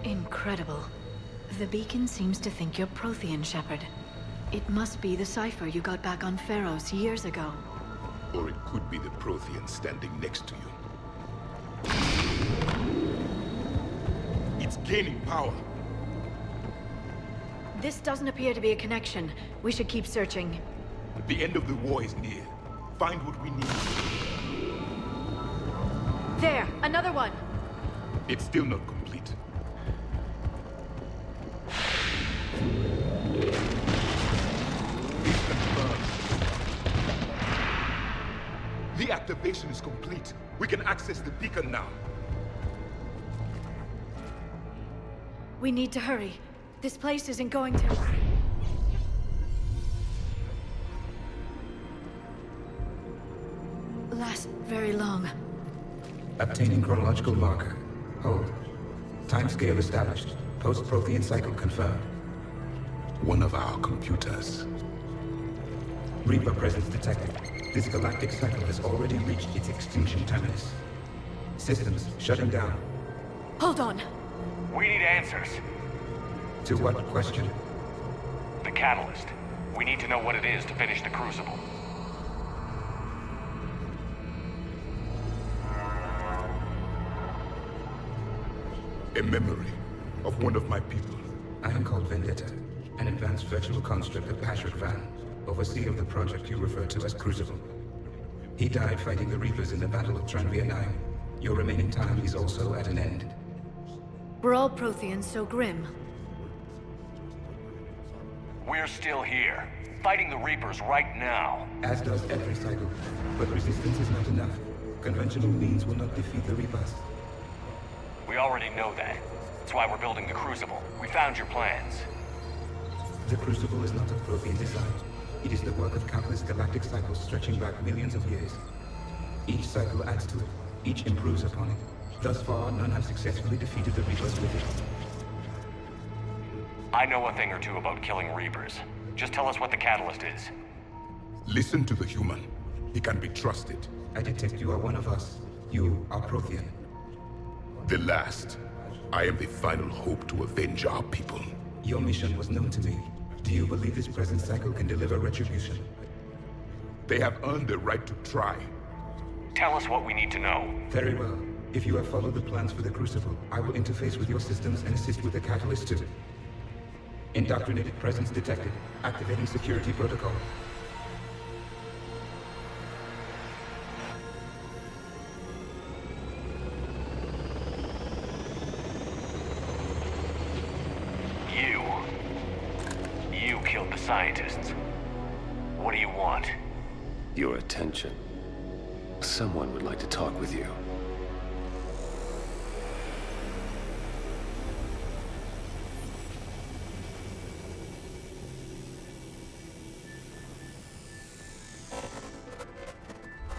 Incredible. The beacon seems to think you're Prothean, Shepard. It must be the cipher you got back on Pharos years ago. Or it could be the Prothean standing next to you. It's gaining power. This doesn't appear to be a connection. We should keep searching. The end of the war is near. Find what we need. There! Another one! It's still not complete. The activation is complete. We can access the beacon now. We need to hurry. This place isn't going to... last very long. Obtaining chronological marker. Hold. Timescale established. Post-Prothean cycle confirmed. One of our computers. Reaper presence detected. This galactic cycle has already reached its extinction terminus. Systems shutting down. Hold on. We need answers. To what question? The catalyst. We need to know what it is to finish the Crucible. A memory of one of my people. I am called Vendetta, an advanced virtual construct of Patrick Van, overseer of the project you refer to as Crucible. He died fighting the Reapers in the Battle of Tranvia 9. Your remaining time is also at an end. We're all Protheans so grim. We're still here, fighting the Reapers right now. As does every cycle. But resistance is not enough. Conventional means will not defeat the Reapers. We already know that. That's why we're building the Crucible. We found your plans. The Crucible is not of Prothean design. It is the work of countless galactic cycles stretching back millions of years. Each cycle adds to it. Each improves upon it. Thus far, none have successfully defeated the Reapers with it. I know a thing or two about killing Reapers. Just tell us what the catalyst is. Listen to the human. He can be trusted. I detect you are one of us. You are Prothean. The last. I am the final hope to avenge our people. Your mission was known to me. Do you believe this present cycle can deliver retribution? They have earned the right to try. Tell us what we need to know. Very well. If you have followed the plans for the Crucible, I will interface with your systems and assist with the catalyst too. Indoctrinated presence detected. Activating security protocol. You killed the scientists. What do you want? Your attention. Someone would like to talk with you.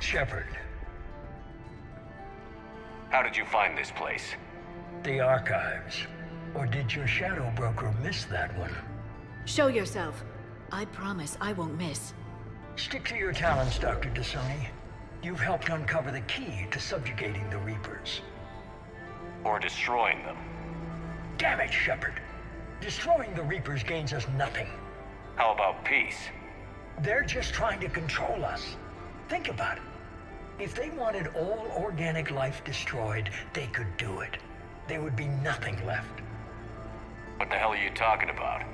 Shepard. How did you find this place? The archives. Or did your shadow broker miss that one? Show yourself. I promise I won't miss. Stick to your talents, Dr. Dasani. You've helped uncover the key to subjugating the Reapers. Or destroying them. Damn it, Shepard. Destroying the Reapers gains us nothing. How about peace? They're just trying to control us. Think about it. If they wanted all organic life destroyed, they could do it. There would be nothing left. What the hell are you talking about?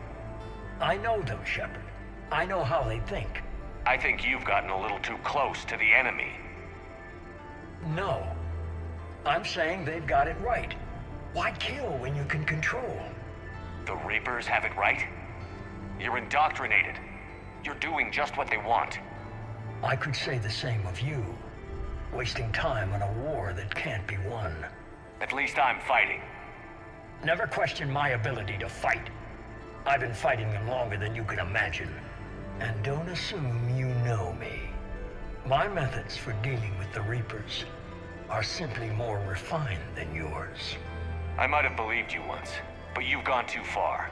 I know them, Shepard. I know how they think. I think you've gotten a little too close to the enemy. No. I'm saying they've got it right. Why kill when you can control? The Reapers have it right? You're indoctrinated. You're doing just what they want. I could say the same of you. Wasting time on a war that can't be won. At least I'm fighting. Never question my ability to fight. I've been fighting them longer than you can imagine. And don't assume you know me. My methods for dealing with the Reapers are simply more refined than yours. I might have believed you once, but you've gone too far.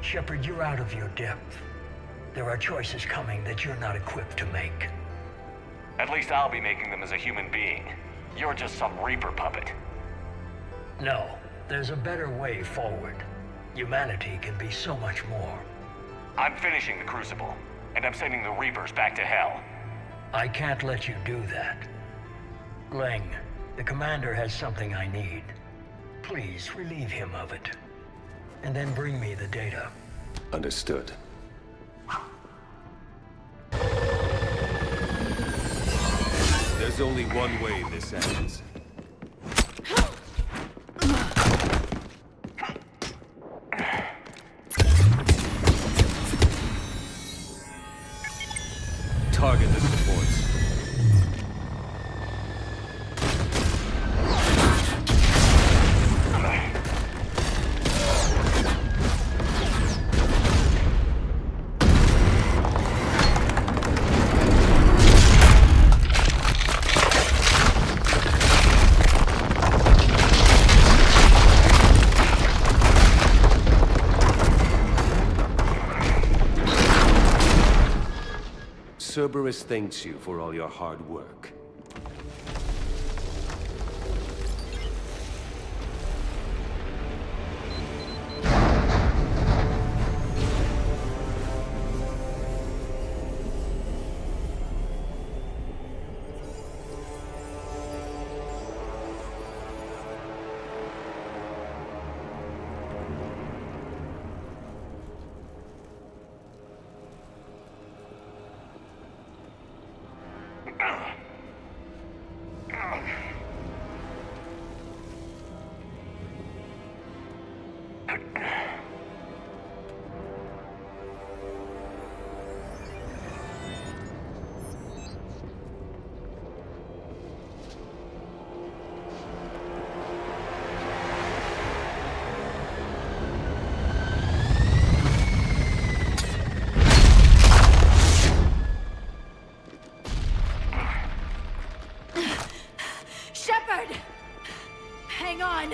Shepard, you're out of your depth. There are choices coming that you're not equipped to make. At least I'll be making them as a human being. You're just some Reaper puppet. No, there's a better way forward. Humanity can be so much more. I'm finishing the Crucible, and I'm sending the Reapers back to hell. I can't let you do that. Leng, the commander has something I need. Please relieve him of it. And then bring me the data. Understood. There's only one way this ends. Target the supports. Cerberus thanks you for all your hard work. Shepard! Hang on!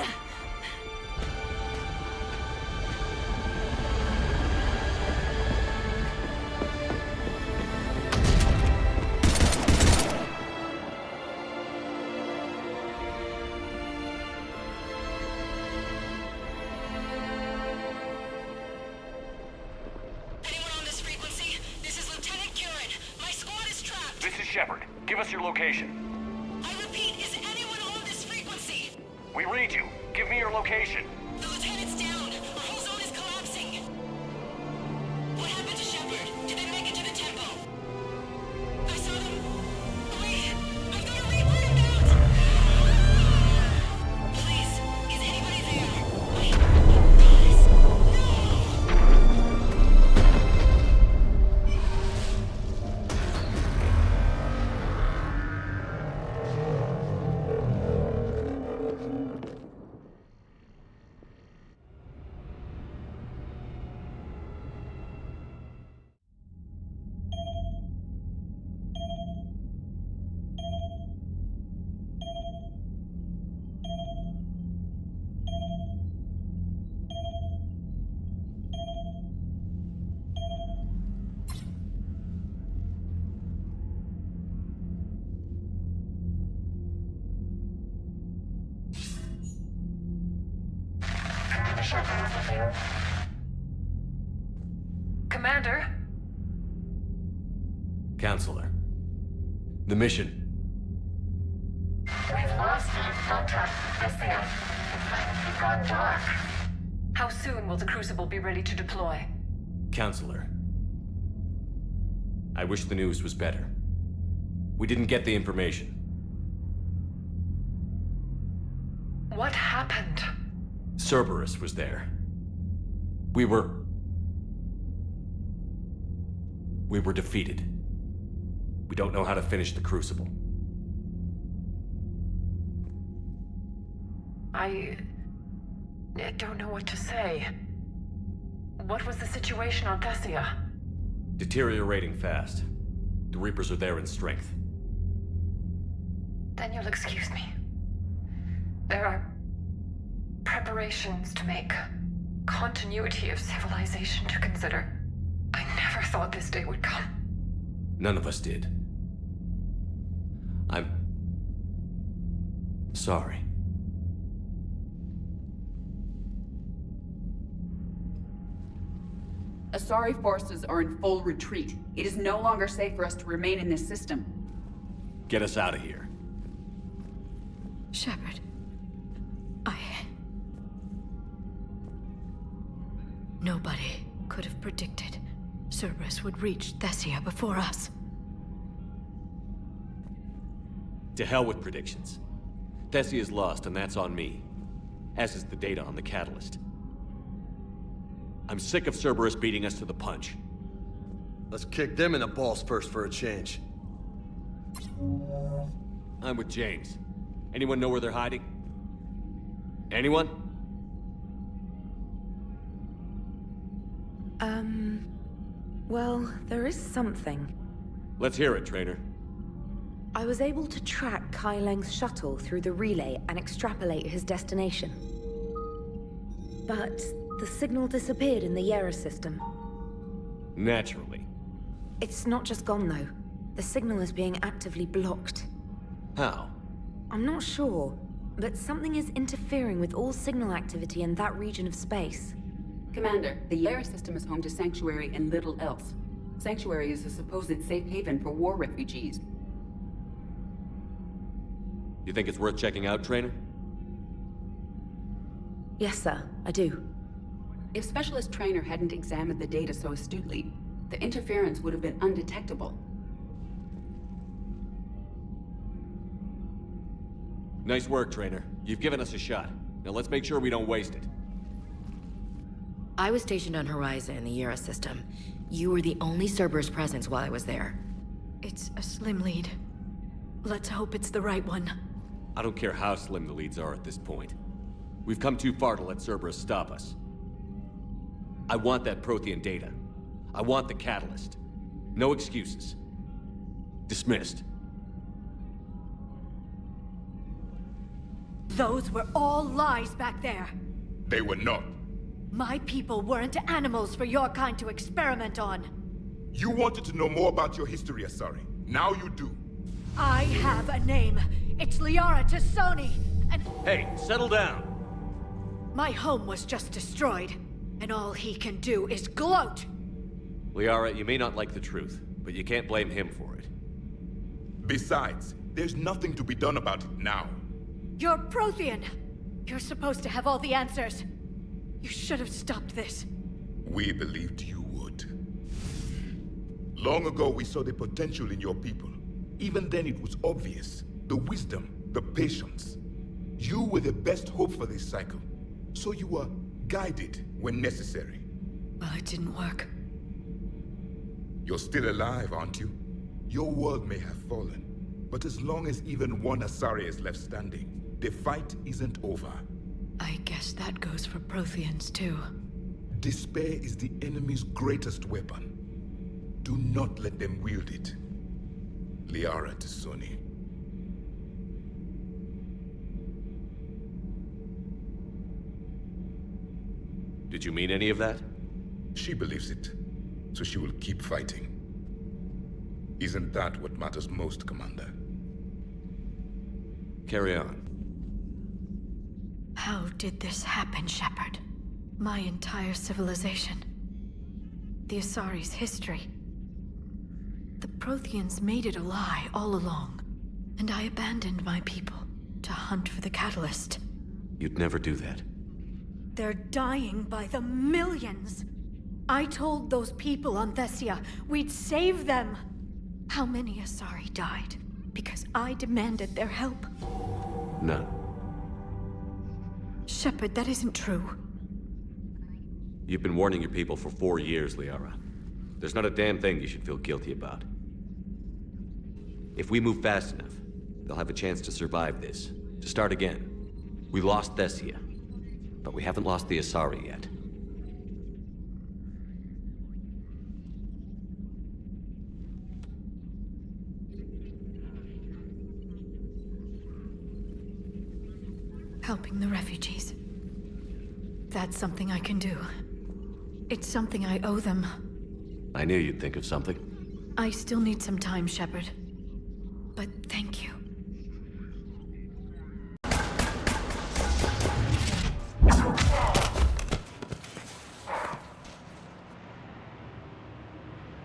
This is Shepard. Give us your location. I repeat, is anyone on this frequency? We read you. Give me your location. The lieutenant's down. Our whole zone is collapsing. What happened to Shepard? Did they make it to the temple? I saw them. Wait, I've got a Reaper inbound. Please, is anybody there? Wait, guys, no. Commander? Counselor. The mission. We've lost contact with Thessia. We've gone dark. How soon will the Crucible be ready to deploy? Counselor. I wish the news was better. We didn't get the information. What happened? Cerberus was there. We were defeated. We don't know how to finish the Crucible. I don't know what to say. What was the situation on Thessia? Deteriorating fast. The Reapers are there in strength. Then you'll excuse me. There are preparations to make. Continuity of civilization to consider. I never thought this day would come. None of us did. I'm sorry. Asari forces are in full retreat. It is no longer safe for us to remain in this system. Get us out of here. Shepard. Nobody could have predicted Cerberus would reach Thessia before us. To hell with predictions. Thessia is lost, and that's on me. As is the data on the catalyst. I'm sick of Cerberus beating us to the punch. Let's kick them in the balls first for a change. I'm with James. Anyone know where they're hiding? Anyone? Well, there is something. Let's hear it, Trainer. I was able to track Kai Leng's shuttle through the relay and extrapolate his destination. But the signal disappeared in the Liara system. Naturally. It's not just gone, though. The signal is being actively blocked. How? I'm not sure, but something is interfering with all signal activity in that region of space. Commander, the Liara system is home to Sanctuary and little else. Sanctuary is a supposed safe haven for war refugees. You think it's worth checking out, Trainer? Yes, sir, I do. If Specialist Trainer hadn't examined the data so astutely, the interference would have been undetectable. Nice work, Trainer. You've given us a shot. Now let's make sure we don't waste it. I was stationed on Horizon in the Liara system. You were the only Cerberus presence while I was there. It's a slim lead. Let's hope it's the right one. I don't care how slim the leads are at this point. We've come too far to let Cerberus stop us. I want that Prothean data. I want the catalyst. No excuses. Dismissed. Those were all lies back there. They were not. My people weren't animals for your kind to experiment on. You wanted to know more about your history, Asari. Now you do. I have a name. It's Liara to Sony, and... Hey, settle down. My home was just destroyed, and all he can do is gloat. Liara, you may not like the truth, but you can't blame him for it. Besides, there's nothing to be done about it now. You're Prothean! You're supposed to have all the answers. You should have stopped this. We believed you would. Long ago, we saw the potential in your people. Even then, it was obvious. The wisdom, the patience. You were the best hope for this cycle. So you were guided when necessary. Well, it didn't work. You're still alive, aren't you? Your world may have fallen, but as long as even one Asari is left standing, the fight isn't over. I guess that goes for Protheans, too. Despair is the enemy's greatest weapon. Do not let them wield it. Liara to Sony. Did you mean any of that? She believes it, so she will keep fighting. Isn't that what matters most, Commander? Carry on. How did this happen, Shepard? My entire civilization. The Asari's history. The Protheans made it a lie all along, and I abandoned my people to hunt for the catalyst. You'd never do that. They're dying by the millions. I told those people on Thessia we'd save them. How many Asari died because I demanded their help? None. Shepard, that isn't true. You've been warning your people for 4 years, Liara. There's not a damn thing you should feel guilty about. If we move fast enough, they'll have a chance to survive this, to start again. We lost Thessia, but we haven't lost the Asari yet. Helping the refugees. That's something I can do. It's something I owe them. I knew you'd think of something. I still need some time, Shepard. But thank you.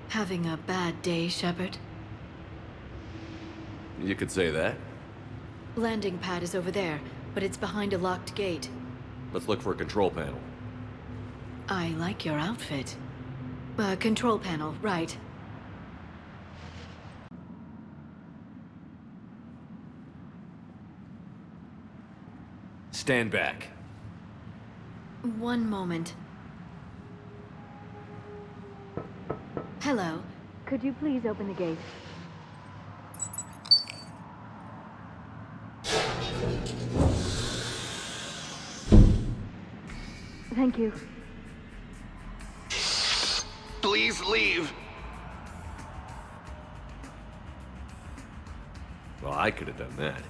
Having a bad day, Shepard? You could say that. Landing pad is over there, but it's behind a locked gate. Let's look for a control panel. I like your outfit. Control panel, right. Stand back. One moment. Hello. Could you please open the gate? Thank you. Please leave. Well, I could have done that.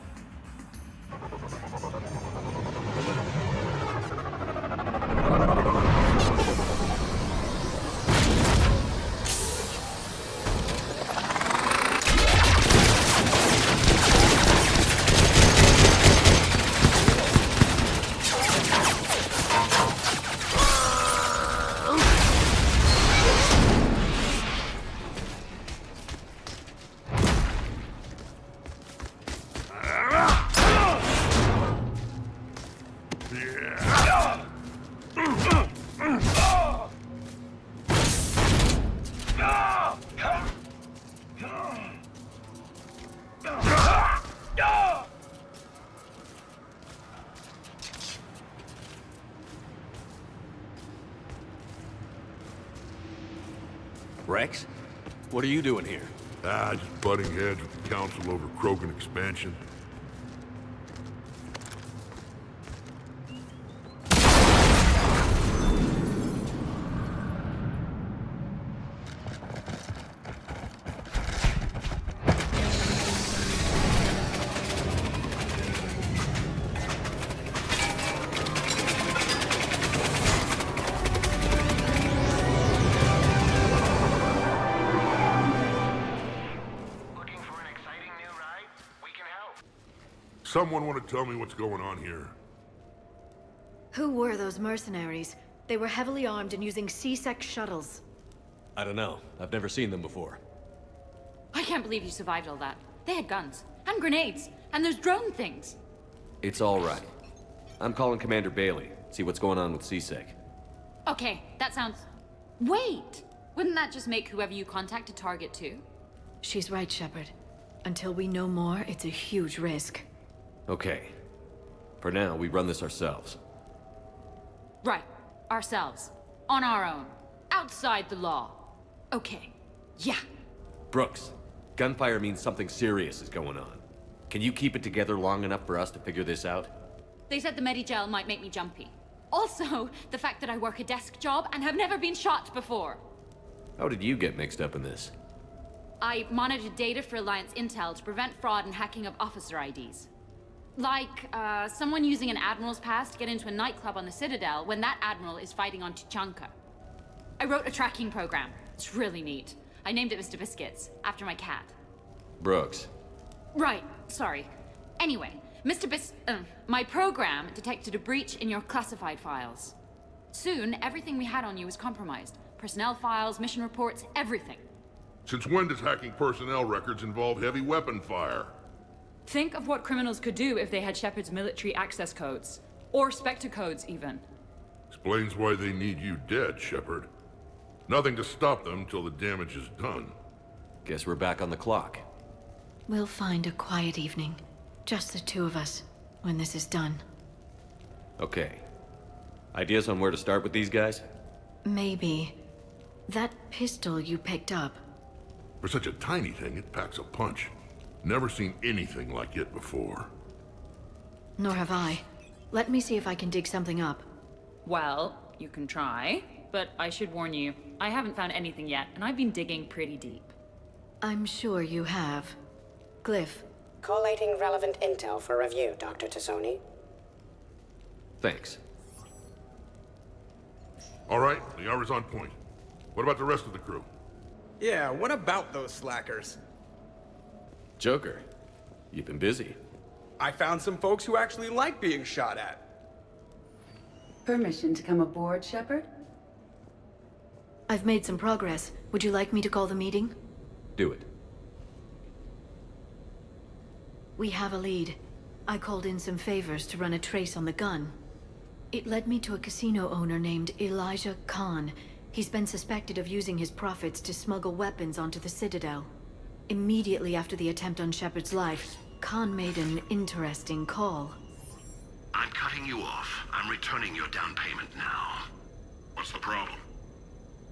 Rex? What are you doing here? Just butting heads with the Council over Krogan expansion. Someone want to tell me what's going on here? Who were those mercenaries? They were heavily armed and using C-Sec shuttles. I don't know. I've never seen them before. I can't believe you survived all that. They had guns, and grenades, and there's drone things. It's all right. I'm calling Commander Bailey. See what's going on with CSEC. Okay, that sounds... Wait! Wouldn't that just make whoever you contact a target too? She's right, Shepard. Until we know more, it's a huge risk. Okay. For now, we run this ourselves. Right. Ourselves. On our own. Outside the law. Okay. Yeah. Brooks, gunfire means something serious is going on. Can you keep it together long enough for us to figure this out? They said the Medigel might make me jumpy. Also, the fact that I work a desk job and have never been shot before. How did you get mixed up in this? I monitored data for Alliance intel to prevent fraud and hacking of officer IDs. Like, someone using an Admiral's pass to get into a nightclub on the Citadel when that Admiral is fighting on Tuchanka. I wrote a tracking program. It's really neat. I named it Mr. Biscuits, after my cat. Brooks. Right, sorry. Anyway, my program detected a breach in your classified files. Soon, everything we had on you was compromised. Personnel files, mission reports, everything. Since when does hacking personnel records involve heavy weapon fire? Think of what criminals could do if they had Shepard's military access codes. Or Spectre codes, even. Explains why they need you dead, Shepard. Nothing to stop them till the damage is done. Guess we're back on the clock. We'll find a quiet evening. Just the two of us, when this is done. Okay. Ideas on where to start with these guys? Maybe. That pistol you picked up. For such a tiny thing, it packs a punch. Never seen anything like it before. Nor have I. Let me see if I can dig something up. Well, you can try, but I should warn you, I haven't found anything yet, and I've been digging pretty deep. I'm sure you have. Glyph. Collating relevant intel for review, Dr. Tassoni. Thanks. All right, Liara's on point. What about the rest of the crew? Yeah, what about those slackers? Joker, you've been busy. I found some folks who actually like being shot at. Permission to come aboard, Shepard? I've made some progress. Would you like me to call the meeting? Do it. We have a lead. I called in some favors to run a trace on the gun. It led me to a casino owner named Elijah Khan. He's been suspected of using his profits to smuggle weapons onto the Citadel. Immediately after the attempt on Shepard's life, Khan made an interesting call. I'm cutting you off. I'm returning your down payment now. What's the problem?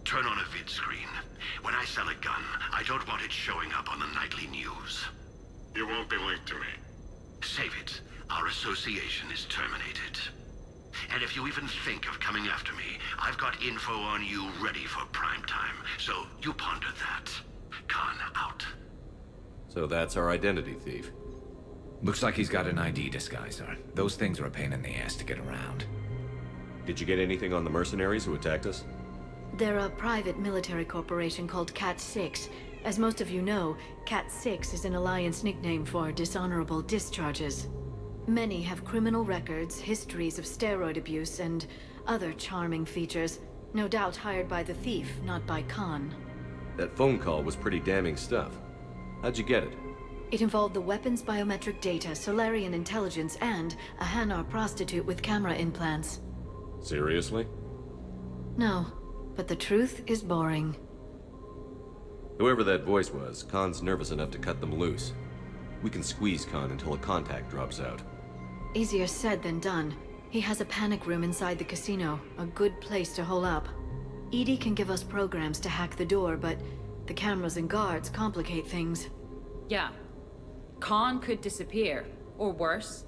Turn on a vid screen. When I sell a gun, I don't want it showing up on the nightly news. You won't be linked to me. Save it. Our association is terminated. And if you even think of coming after me, I've got info on you ready for prime time. So you ponder that. Khan out. So that's our identity thief. Looks like he's got an ID disguiser. Those things are a pain in the ass to get around. Did you get anything on the mercenaries who attacked us? They're a private military corporation called Cat-6. As most of you know, Cat-6 is an Alliance nickname for dishonorable discharges. Many have criminal records, histories of steroid abuse, and other charming features. No doubt hired by the thief, not by Khan. That phone call was pretty damning stuff. How'd you get it? It involved the weapons biometric data, Solarian intelligence, and a Hanar prostitute with camera implants. Seriously? No, but the truth is boring. Whoever that voice was, Khan's nervous enough to cut them loose. We can squeeze Khan until a contact drops out. Easier said than done. He has a panic room inside the casino, a good place to hole up. EDI can give us programs to hack the door, but the cameras and guards complicate things. Yeah. Khan could disappear, or worse.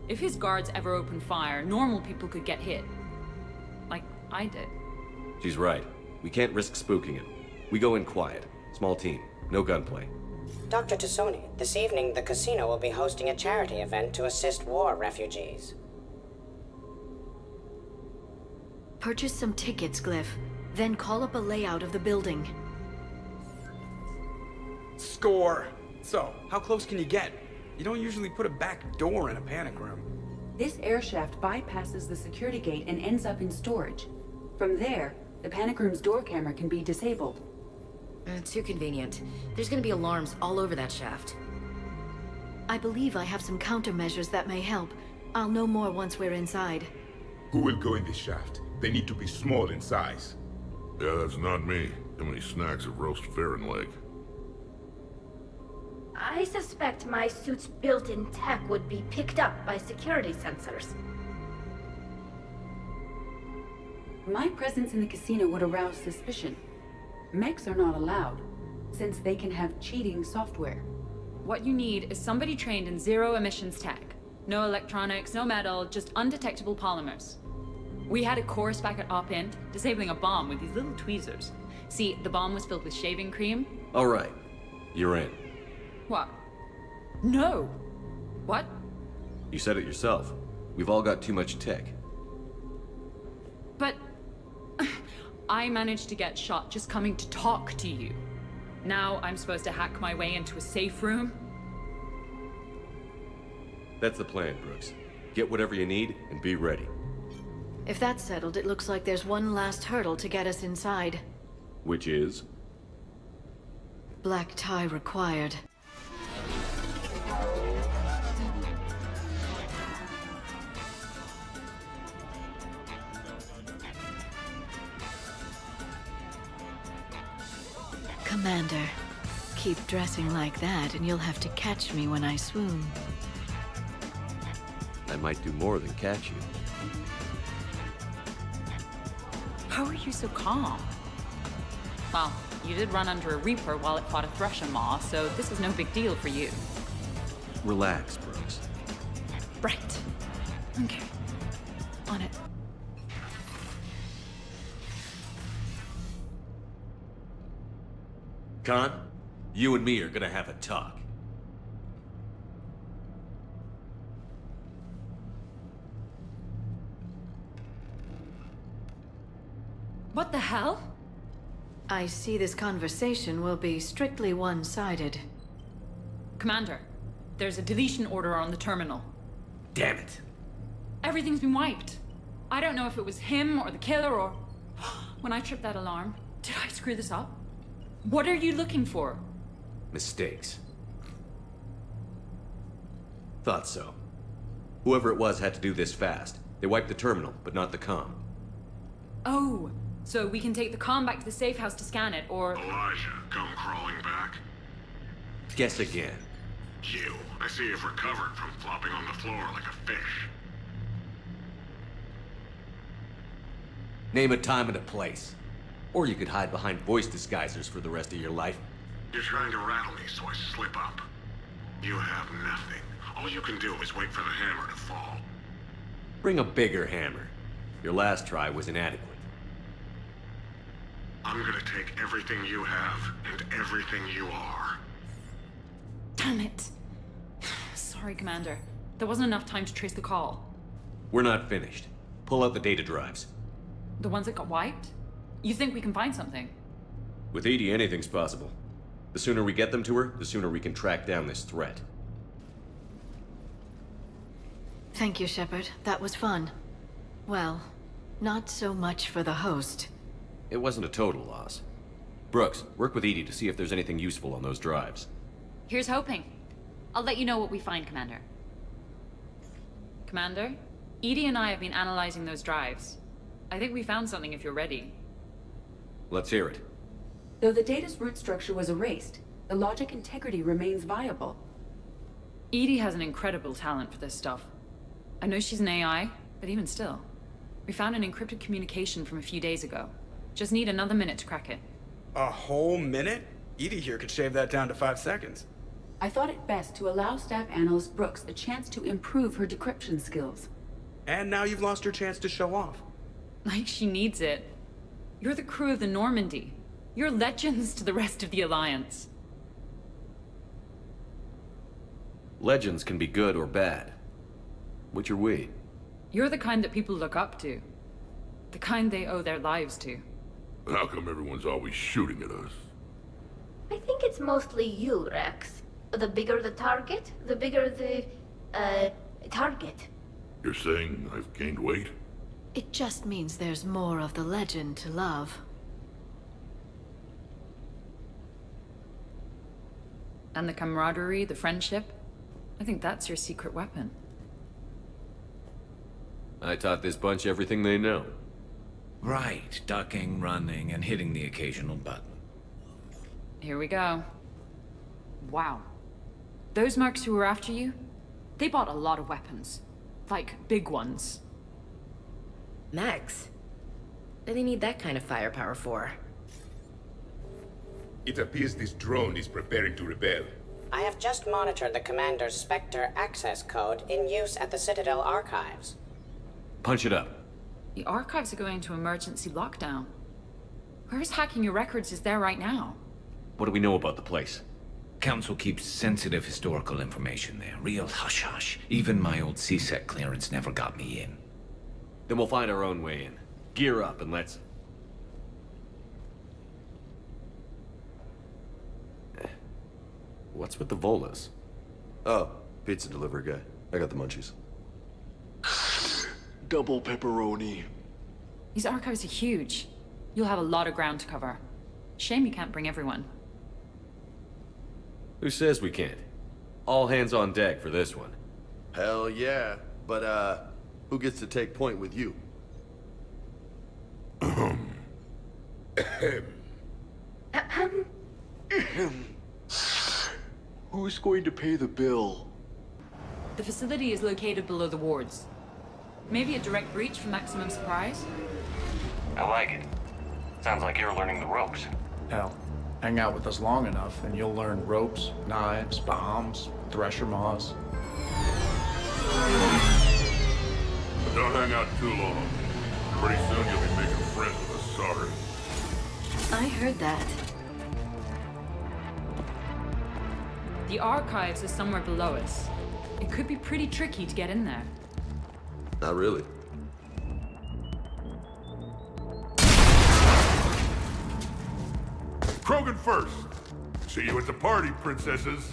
If his guards ever open fire, normal people could get hit. Like I did. She's right. We can't risk spooking him. We go in quiet. Small team. No gunplay. Dr. Tassoni, this evening the casino will be hosting a charity event to assist war refugees. Purchase some tickets, Glyph. Then call up a layout of the building. Score! So, how close can you get? You don't usually put a back door in a panic room. This air shaft bypasses the security gate and ends up in storage. From there, the panic room's door camera can be disabled. Too convenient. There's gonna be alarms all over that shaft. I believe I have some countermeasures that may help. I'll know more once we're inside. Who will go in this shaft? They need to be small in size. Yeah, that's not me. How many snacks of roast Farron leg? I suspect my suit's built-in tech would be picked up by security sensors. My presence in the casino would arouse suspicion. Mechs are not allowed, since they can have cheating software. What you need is somebody trained in zero emissions tech. No electronics, no metal, just undetectable polymers. We had a course back at Op-Int, disabling a bomb with these little tweezers. See, the bomb was filled with shaving cream. All right. You're in. What? No! What? You said it yourself. We've all got too much tech. But... I managed to get shot just coming to talk to you. Now I'm supposed to hack my way into a safe room? That's the plan, Brooks. Get whatever you need and be ready. If that's settled, it looks like there's one last hurdle to get us inside. Which is? Black tie required. Commander, keep dressing like that and you'll have to catch me when I swoon. I might do more than catch you. How are you so calm? Well, you did run under a Reaper while it fought a Thresher Maw, so this is no big deal for you. Relax, Brooks. Right. Okay. On it. Khan, you and me are gonna have a talk. What the hell? I see this conversation will be strictly one-sided. Commander, there's a deletion order on the terminal. Damn it. Everything's been wiped. I don't know if it was him or the killer or... When I tripped that alarm, did I screw this up? What are you looking for? Mistakes. Thought so. Whoever it was had to do this fast. They wiped the terminal, but not the comm. Oh, so we can take the comm back to the safe house to scan it, or... Elijah, come crawling back. Guess again. You. I see you've recovered from flopping on the floor like a fish. Name a time and a place. Or you could hide behind voice disguisers for the rest of your life. You're trying to rattle me, so I slip up. You have nothing. All you can do is wait for the hammer to fall. Bring a bigger hammer. Your last try was inadequate. I'm gonna take everything you have and everything you are. Damn it. Sorry, Commander. There wasn't enough time to trace the call. We're not finished. Pull out the data drives. The ones that got wiped? You think we can find something? With Edie, anything's possible. The sooner we get them to her, the sooner we can track down this threat. Thank you, Shepard. That was fun. Well, not so much for the host. It wasn't a total loss. Brooks, work with Edie to see if there's anything useful on those drives. Here's hoping. I'll let you know what we find, Commander. Commander, Edie and I have been analyzing those drives. I think we found something if you're ready. Let's hear it. Though the data's root structure was erased, the logic integrity remains viable. Edie has an incredible talent for this stuff. I know she's an AI, but even still. We found an encrypted communication from a few days ago. Just need another minute to crack it. A whole minute? Edie here could shave that down to 5 seconds. I thought it best to allow Staff Analyst Brooks a chance to improve her decryption skills. And now you've lost your chance to show off. Like she needs it. You're the crew of the Normandy. You're legends to the rest of the Alliance. Legends can be good or bad. Which are we? You're the kind that people look up to. The kind they owe their lives to. How come everyone's always shooting at us? I think it's mostly you, Rex. The bigger the target, the bigger the, target. You're saying I've gained weight? It just means there's more of the legend to love. And the camaraderie, the friendship? I think that's your secret weapon. I taught this bunch everything they know. Right, ducking, running, and hitting the occasional button. Here we go. Wow. Those mercs who were after you, they bought a lot of weapons. Like, big ones. Max? What do they need that kind of firepower for? It appears this drone is preparing to rebel. I have just monitored the Commander's Spectre access code in use at the Citadel archives. Punch it up. The archives are going into emergency lockdown. Whoever's hacking your records is there right now. What do we know about the place? Council keeps sensitive historical information there. Real hush-hush. Even my old CSEC clearance never got me in. Then we'll find our own way in. Gear up and let's... What's with the Volas? Oh, pizza delivery guy. I got the munchies. Double pepperoni. These archives are huge. You'll have a lot of ground to cover. Shame you can't bring everyone. Who says we can't? All hands on deck for this one. Hell yeah. But, who gets to take point with you? Who's going to pay the bill? The facility is located below the wards. Maybe a direct breach for maximum surprise? I like it. Sounds like you're learning the ropes. Hell, hang out with us long enough and you'll learn ropes, knives, bombs, thresher maws. But don't hang out too long. Pretty soon you'll be making friends with us, sorry. I heard that. The archives are somewhere below us. It could be pretty tricky to get in there. Not really. Krogan first. See you at the party, princesses.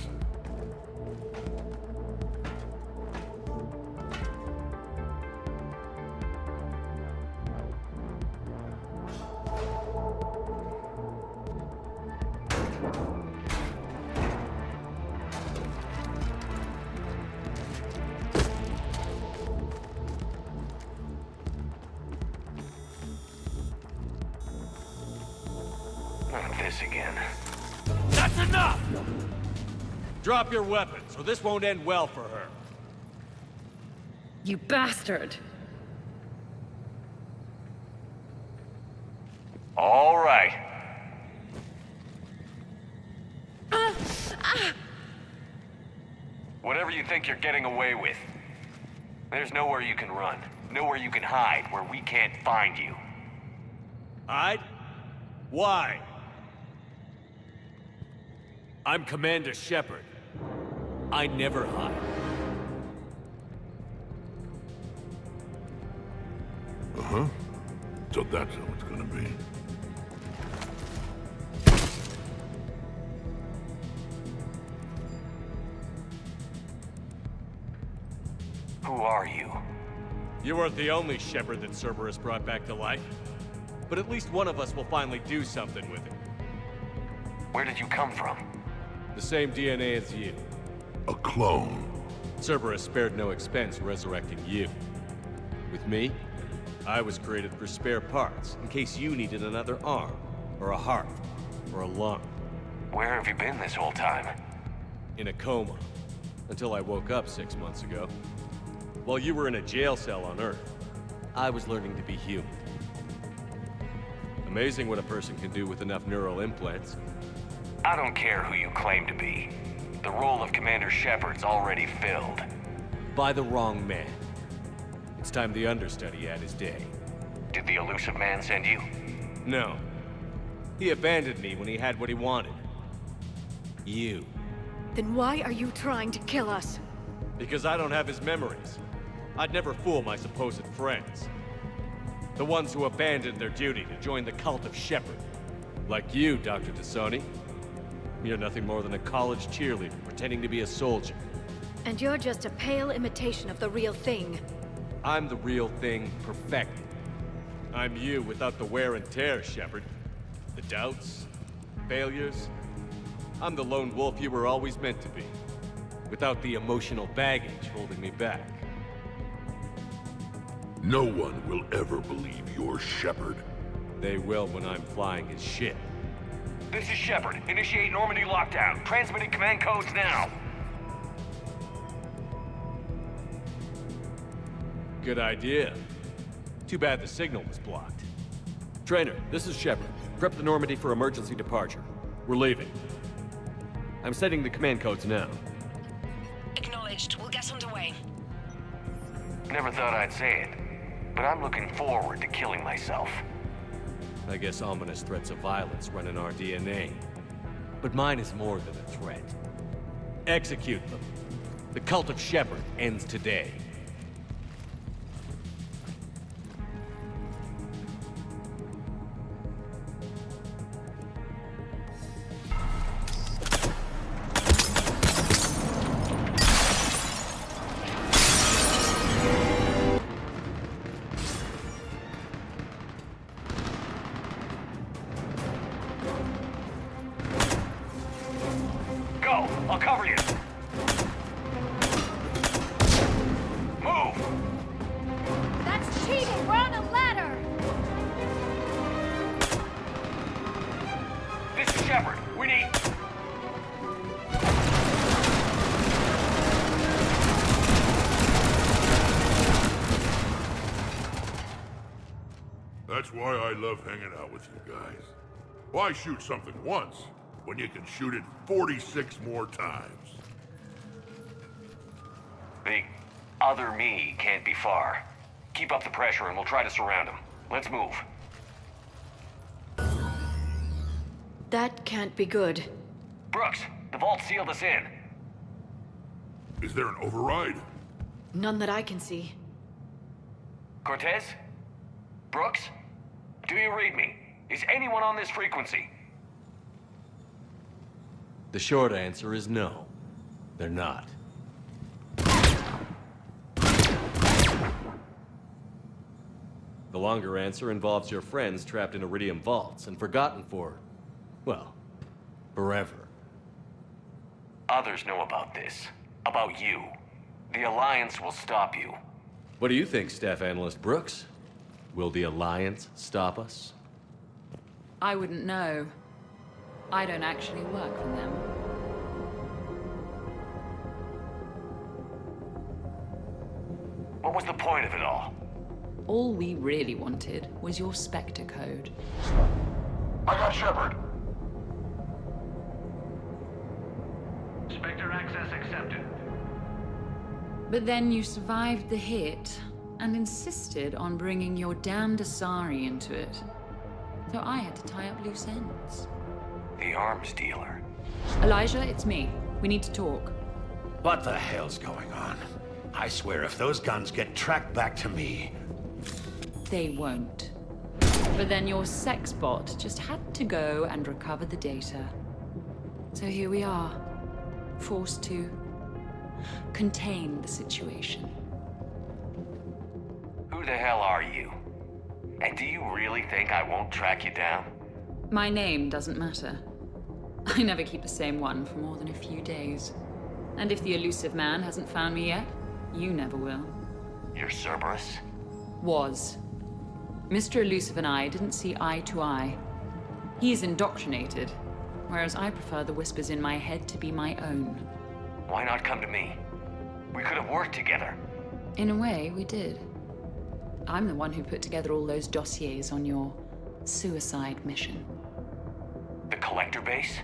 Not this again. That's enough! Drop your weapons, or this won't end well for her. You bastard! All right. Whatever you think you're getting away with, there's nowhere you can run, nowhere you can hide where we can't find you. Hide? Why? I'm Commander Shepard. I never hide. Uh-huh. So that's how it's gonna be. Who are you? You weren't the only Shepard that Cerberus brought back to life. But at least one of us will finally do something with it. Where did you come from? The same DNA as you. A clone. Cerberus spared no expense resurrecting you. With me, I was created for spare parts, in case you needed another arm, or a heart, or a lung. Where have you been this whole time? In a coma, until I woke up 6 months ago. While you were in a jail cell on Earth, I was learning to be human. Amazing what a person can do with enough neural implants. I don't care who you claim to be. The role of Commander Shepard's already filled. By the wrong man. It's time the understudy had his day. Did the elusive man send you? No. He abandoned me when he had what he wanted. You. Then why are you trying to kill us? Because I don't have his memories. I'd never fool my supposed friends. The ones who abandoned their duty to join the cult of Shepard. Like you, Dr. T'Soni. You're nothing more than a college cheerleader pretending to be a soldier. And you're just a pale imitation of the real thing. I'm the real thing perfected. I'm you without the wear and tear, Shepard. The doubts, failures. I'm the lone wolf you were always meant to be. without the emotional baggage holding me back. No one will ever believe you're Shepard. They will when I'm flying his ship. This is Shepard. Initiate Normandy lockdown. Transmitting command codes now. Good idea. Too bad the signal was blocked. Trainer, this is Shepard. Prep the Normandy for emergency departure. We're leaving. I'm setting the command codes now. Acknowledged. We'll get underway. Never thought I'd say it, but I'm looking forward to killing myself. I guess ominous threats of violence run in our DNA. But mine is more than a threat. Execute them. The cult of Shepard ends today. I'll cover you. Move! That's cheating! We're on a ladder! This is Shepard. We need... That's why I love hanging out with you guys. Why shoot something once when you can shoot it 46 more times? The other me can't be far. Keep up the pressure and we'll try to surround him. Let's move. That can't be good. Brooks, the vault sealed us in. Is there an override? None that I can see. Cortez? Brooks? Do you read me? Is anyone on this frequency? The short answer is no. They're not. The longer answer involves your friends trapped in Iridium vaults and forgotten for, well, forever. Others know about this. About you. The Alliance will stop you. What do you think, Staff Analyst Brooks? Will the Alliance stop us? I wouldn't know. I don't actually work for them. What was the point of it all? All we really wanted was your Spectre code. I got Shepard. Spectre access accepted. But then you survived the hit and insisted on bringing your damned Asari into it. So I had to tie up loose ends. The arms dealer. Elijah, it's me. We need to talk. What the hell's going on? I swear if those guns get tracked back to me... They won't. But then your sex bot just had to go and recover the data. So here we are, forced to contain the situation. Who the hell are you? And do you really think I won't track you down? My name doesn't matter. I never keep the same one for more than a few days. And if the elusive man hasn't found me yet, you never will. You're Cerberus? Was. Mr. Elusive and I didn't see eye to eye. He's indoctrinated, whereas I prefer the whispers in my head to be my own. Why not come to me? We could have worked together. In a way, we did. I'm the one who put together all those dossiers on your suicide mission. The Collector base?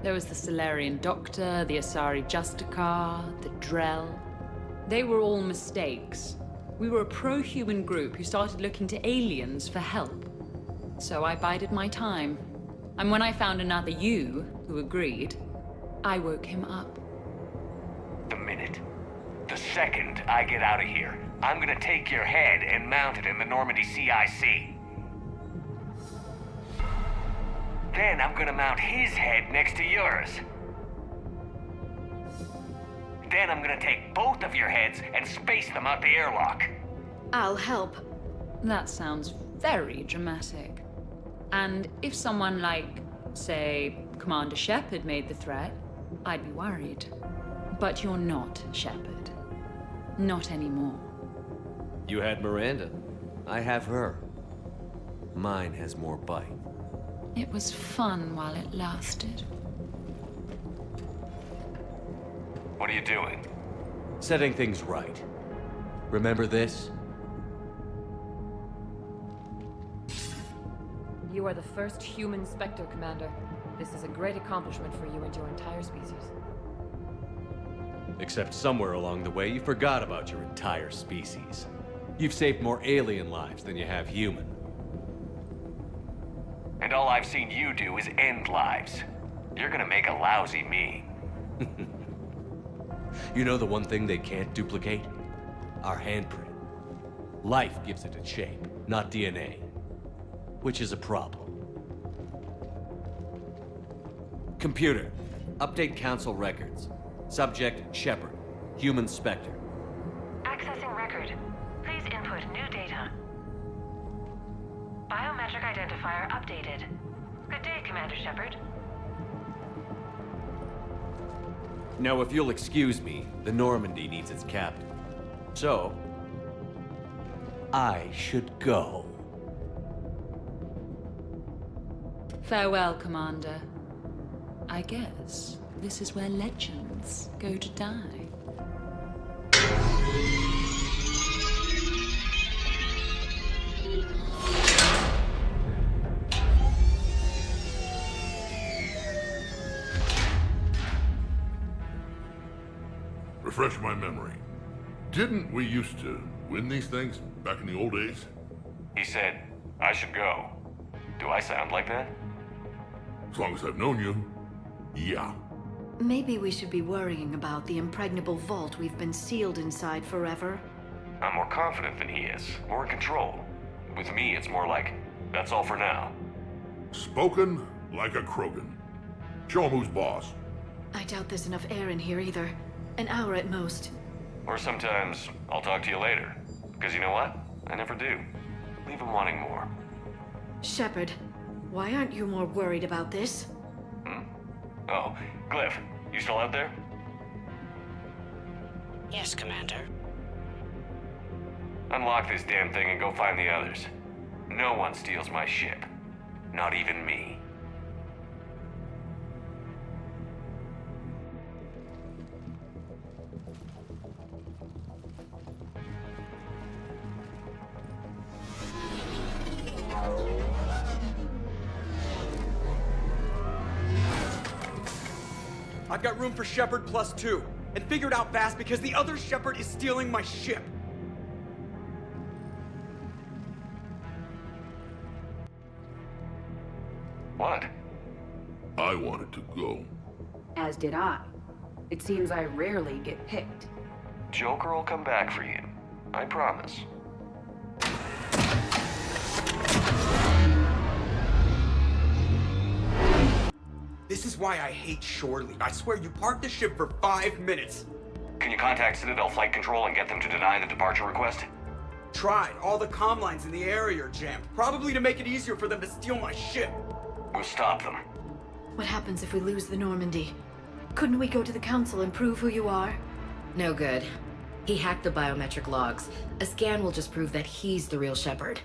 There was the Solarian Doctor, the Asari Justicar, the Drell. They were all mistakes. We were a pro-human group who started looking to aliens for help. So I bided my time. And when I found another you, who agreed, I woke him up. The minute, the second I get out of here, I'm gonna take your head and mount it in the Normandy CIC. Then I'm gonna mount his head next to yours. Then I'm gonna take both of your heads and space them out the airlock. I'll help. That sounds very dramatic. And if someone like, say, Commander Shepard made the threat, I'd be worried. But you're not, Shepard. Not anymore. You had Miranda. I have her. Mine has more bite. It was fun while it lasted. What are you doing? Setting things right. Remember this? You are the first human Spectre, Commander. This is a great accomplishment for you and your entire species. Except somewhere along the way, you forgot about your entire species. You've saved more alien lives than you have human. And all I've seen you do is end lives. You're gonna make a lousy me. You know the one thing they can't duplicate? Our handprint. Life gives it a shape, not DNA. Which is a problem. Computer, update Council records. Subject, Shepard. Human Spectre. Accessing record. Please input new data. Biometric identifier updated. Good day, Commander Shepard. Now, if you'll excuse me, the Normandy needs its captain. So, I should go. Farewell, Commander. I guess this is where legends go to die. Refresh my memory. Didn't we used to win these things back in the old days? He said, I should go. Do I sound like that? As long as I've known you, yeah. Maybe we should be worrying about the impregnable vault we've been sealed inside forever. I'm more confident than he is, more in control. With me, it's more like, that's all for now. Spoken like a Krogan. Show him who's boss. I doubt there's enough air in here either. An hour at most. Or sometimes, I'll talk to you later. Because you know what? I never do. Leave him wanting more. Shepard, why aren't you more worried about this? Oh, Glyph, you still out there? Yes, Commander. Unlock this damn thing and go find the others. No one steals my ship. Not even me. I've got room for Shepard +2, and figured out fast because the other Shepard is stealing my ship. What? I wanted to go. As did I. It seems I rarely get picked. Joker will come back for you. I promise. This is why I hate shore leave. I swear you parked the ship for 5 minutes. Can you contact Citadel Flight Control and get them to deny the departure request? Tried. All the comm lines in the area are jammed. Probably to make it easier for them to steal my ship. We'll stop them. What happens if we lose the Normandy? Couldn't we go to the Council and prove who you are? No good. He hacked the biometric logs. A scan will just prove that he's the real Shepard.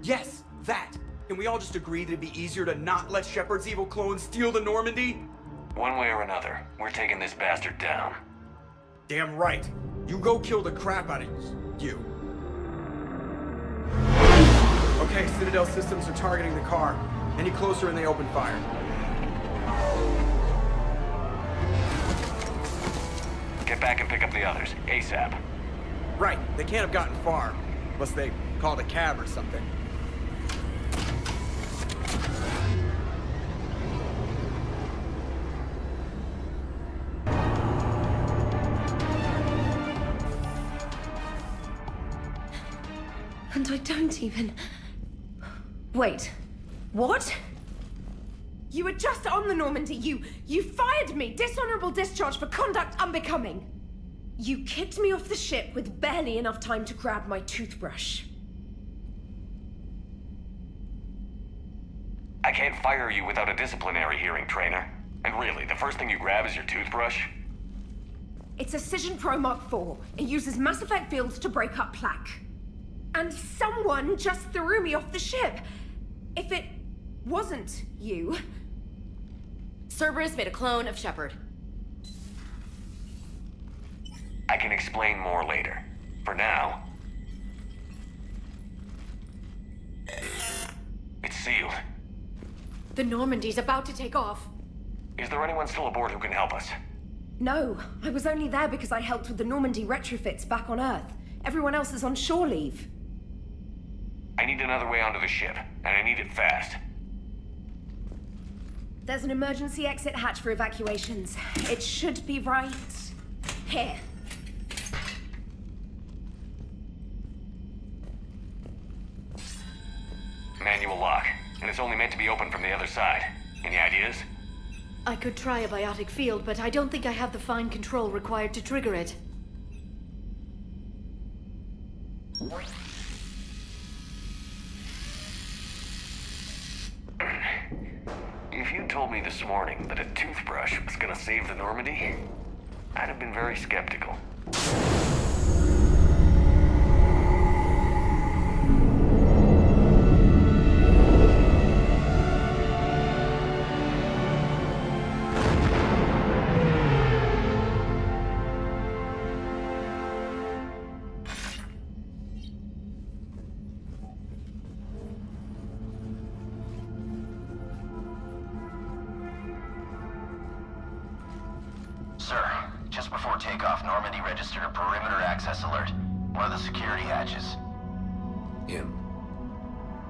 Yes, that. Can we all just agree that it'd be easier to not let Shepard's evil clone steal the Normandy? One way or another, we're taking this bastard down. Damn right. You go kill the crap out of you. Okay, Citadel systems are targeting the car. Any closer and they open fire. Get back and pick up the others, ASAP. Right, they can't have gotten far. Unless they called a cab or something. And I don't even... Wait. What? You were just on the Normandy. You fired me. Dishonorable discharge for conduct unbecoming. You kicked me off the ship with barely enough time to grab my toothbrush. I can't fire you without a disciplinary hearing, trainer. And really, the first thing you grab is your toothbrush? It's a Cision Pro Mark IV. It uses Mass Effect fields to break up plaque. And someone just threw me off the ship. If it wasn't you... Cerberus made a clone of Shepard. I can explain more later. For now... It's sealed. The Normandy's about to take off. Is there anyone still aboard who can help us? No, I was only there because I helped with the Normandy retrofits back on Earth. Everyone else is on shore leave. I need another way onto the ship, and I need it fast. There's an emergency exit hatch for evacuations. It should be right here. Manual lock, and it's only meant to be opened from the other side. Any ideas? I could try a biotic field, but I don't think I have the fine control required to trigger it. If you told me this morning that a toothbrush was gonna save the Normandy, I'd have been very skeptical. Sir, just before takeoff, Normandy registered a perimeter access alert. One of the security hatches. Him?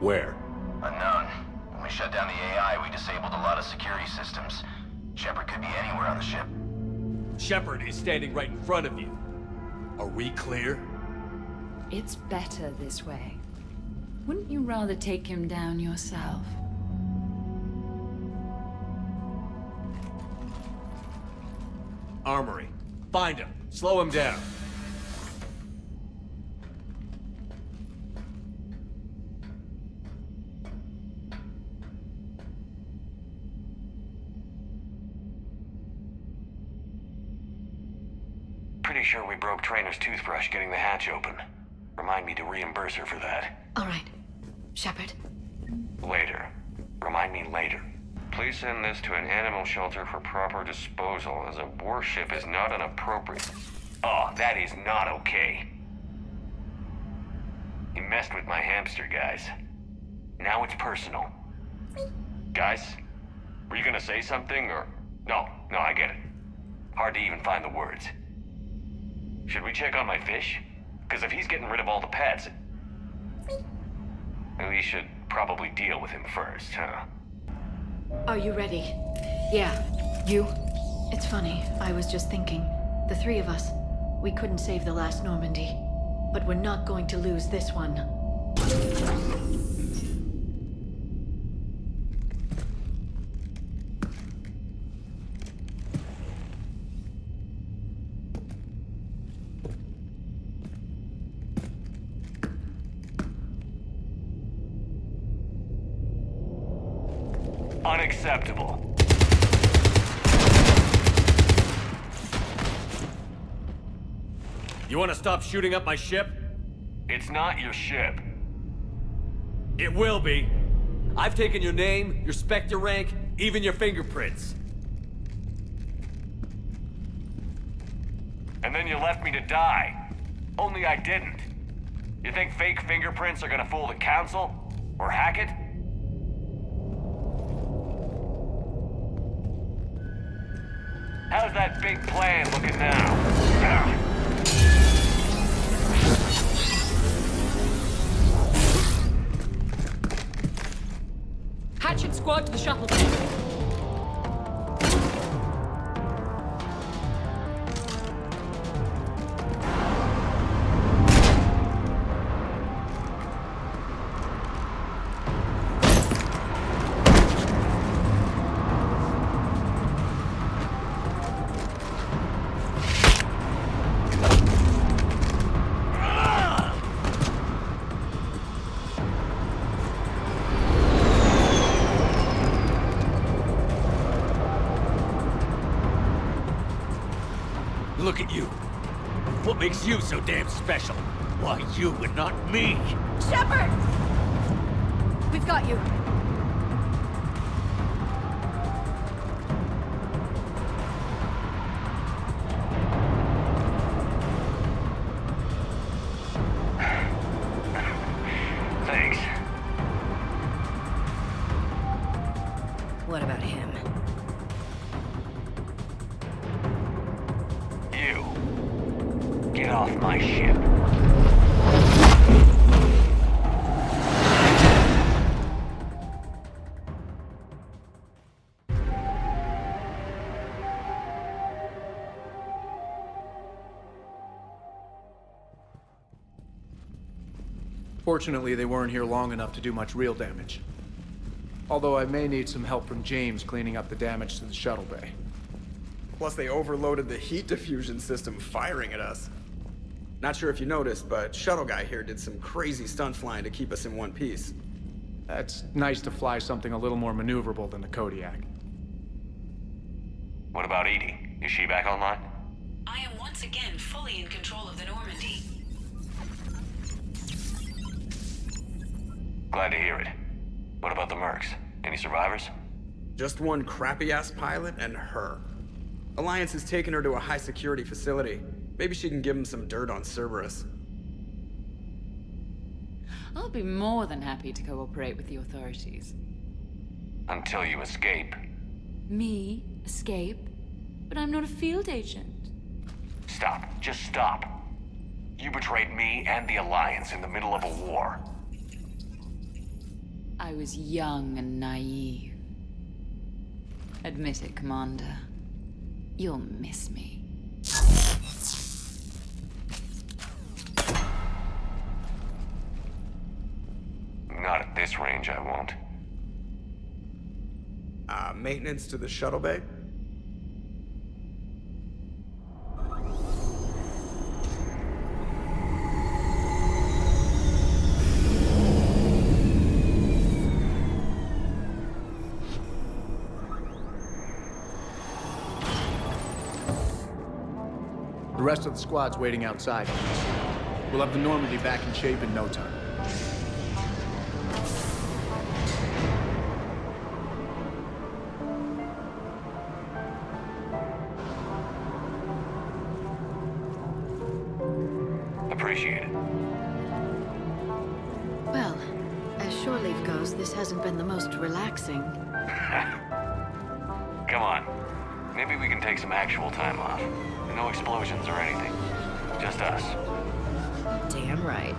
Where? Unknown. When we shut down the AI, we disabled a lot of security systems. Shepard could be anywhere on the ship. Shepard is standing right in front of you. Are we clear? It's better this way. Wouldn't you rather take him down yourself? Armory. Find him. Slow him down. Pretty sure we broke Trainor's toothbrush getting the hatch open. Remind me to reimburse her for that. All right. Shepard. Later. Remind me later. Please send this to an animal shelter for proper disposal, as a warship is not an appropriate... Oh, that is not okay. You messed with my hamster, guys. Now it's personal. Guys, were you gonna say something, or... No, I get it. Hard to even find the words. Should we check on my fish? Because if he's getting rid of all the pets... We should probably deal with him first, huh? Are you ready? Yeah. You? It's funny, I was just thinking. The three of us, we couldn't save the last Normandy. But we're not going to lose this one. Unacceptable. You want to stop shooting up my ship? It's not your ship. It will be. I've taken your name, your Spectre rank, even your fingerprints. And then you left me to die. Only I didn't. You think fake fingerprints are gonna fool the Council? Or hack it? How's that big plan looking now? Hatchet squad to the shuttle bay. at you? What makes you so damn special? Why you and not me? Shepard! We've got you. Thanks. What about him? You. Get off my ship. Fortunately, they weren't here long enough to do much real damage. Although I may need some help from James cleaning up the damage to the shuttle bay. Plus, they overloaded the heat diffusion system, firing at us. Not sure if you noticed, but Shuttle Guy here did some crazy stunt flying to keep us in one piece. That's nice to fly something a little more maneuverable than the Kodiak. What about Edie? Is she back online? I am once again fully in control of the Normandy. Glad to hear it. What about the mercs? Any survivors? Just one crappy-ass pilot and her. Alliance has taken her to a high-security facility. Maybe she can give him some dirt on Cerberus. I'll be more than happy to cooperate with the authorities. Until you escape. Me? Escape? But I'm not a field agent. Stop. Just stop. You betrayed me and the Alliance in the middle of a war. I was young and naive. Admit it, Commander. You'll miss me. Not at this range, I won't. Maintenance to the shuttle bay? The rest of the squad's waiting outside. We'll have the Normandy back in shape in no time. Appreciate it. Well, as shore leave goes, this hasn't been the most relaxing. Come on. Maybe we can take some actual time off. No explosions or anything. Just us. Damn right.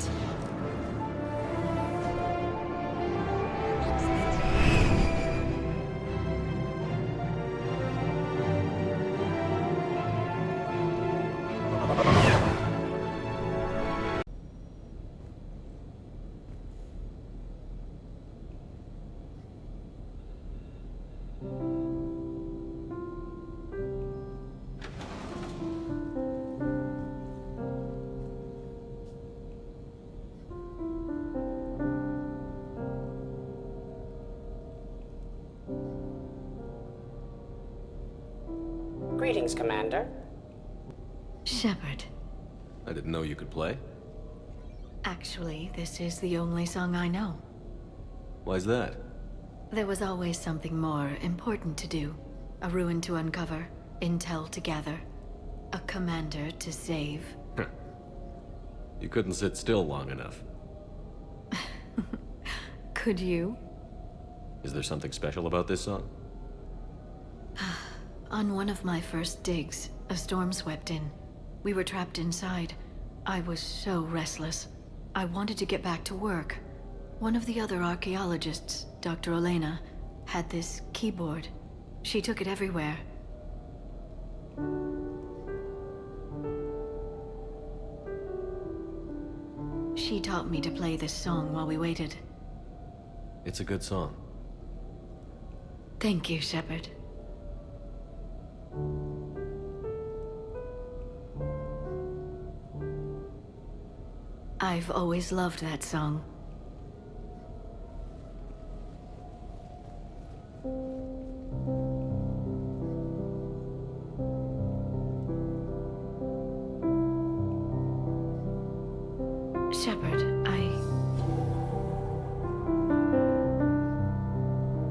Greetings, Commander. Shepard. I didn't know you could play. Actually, this is the only song I know. Why's that? There was always something more important to do. A ruin to uncover, intel to gather, a commander to save. You couldn't sit still long enough. Could you? Is there something special about this song? On one of my first digs, a storm swept in. We were trapped inside. I was so restless. I wanted to get back to work. One of the other archaeologists, Dr. Elena, had this keyboard. She took it everywhere. She taught me to play this song while we waited. It's a good song. Thank you, Shepard. I've always loved that song. Shepard,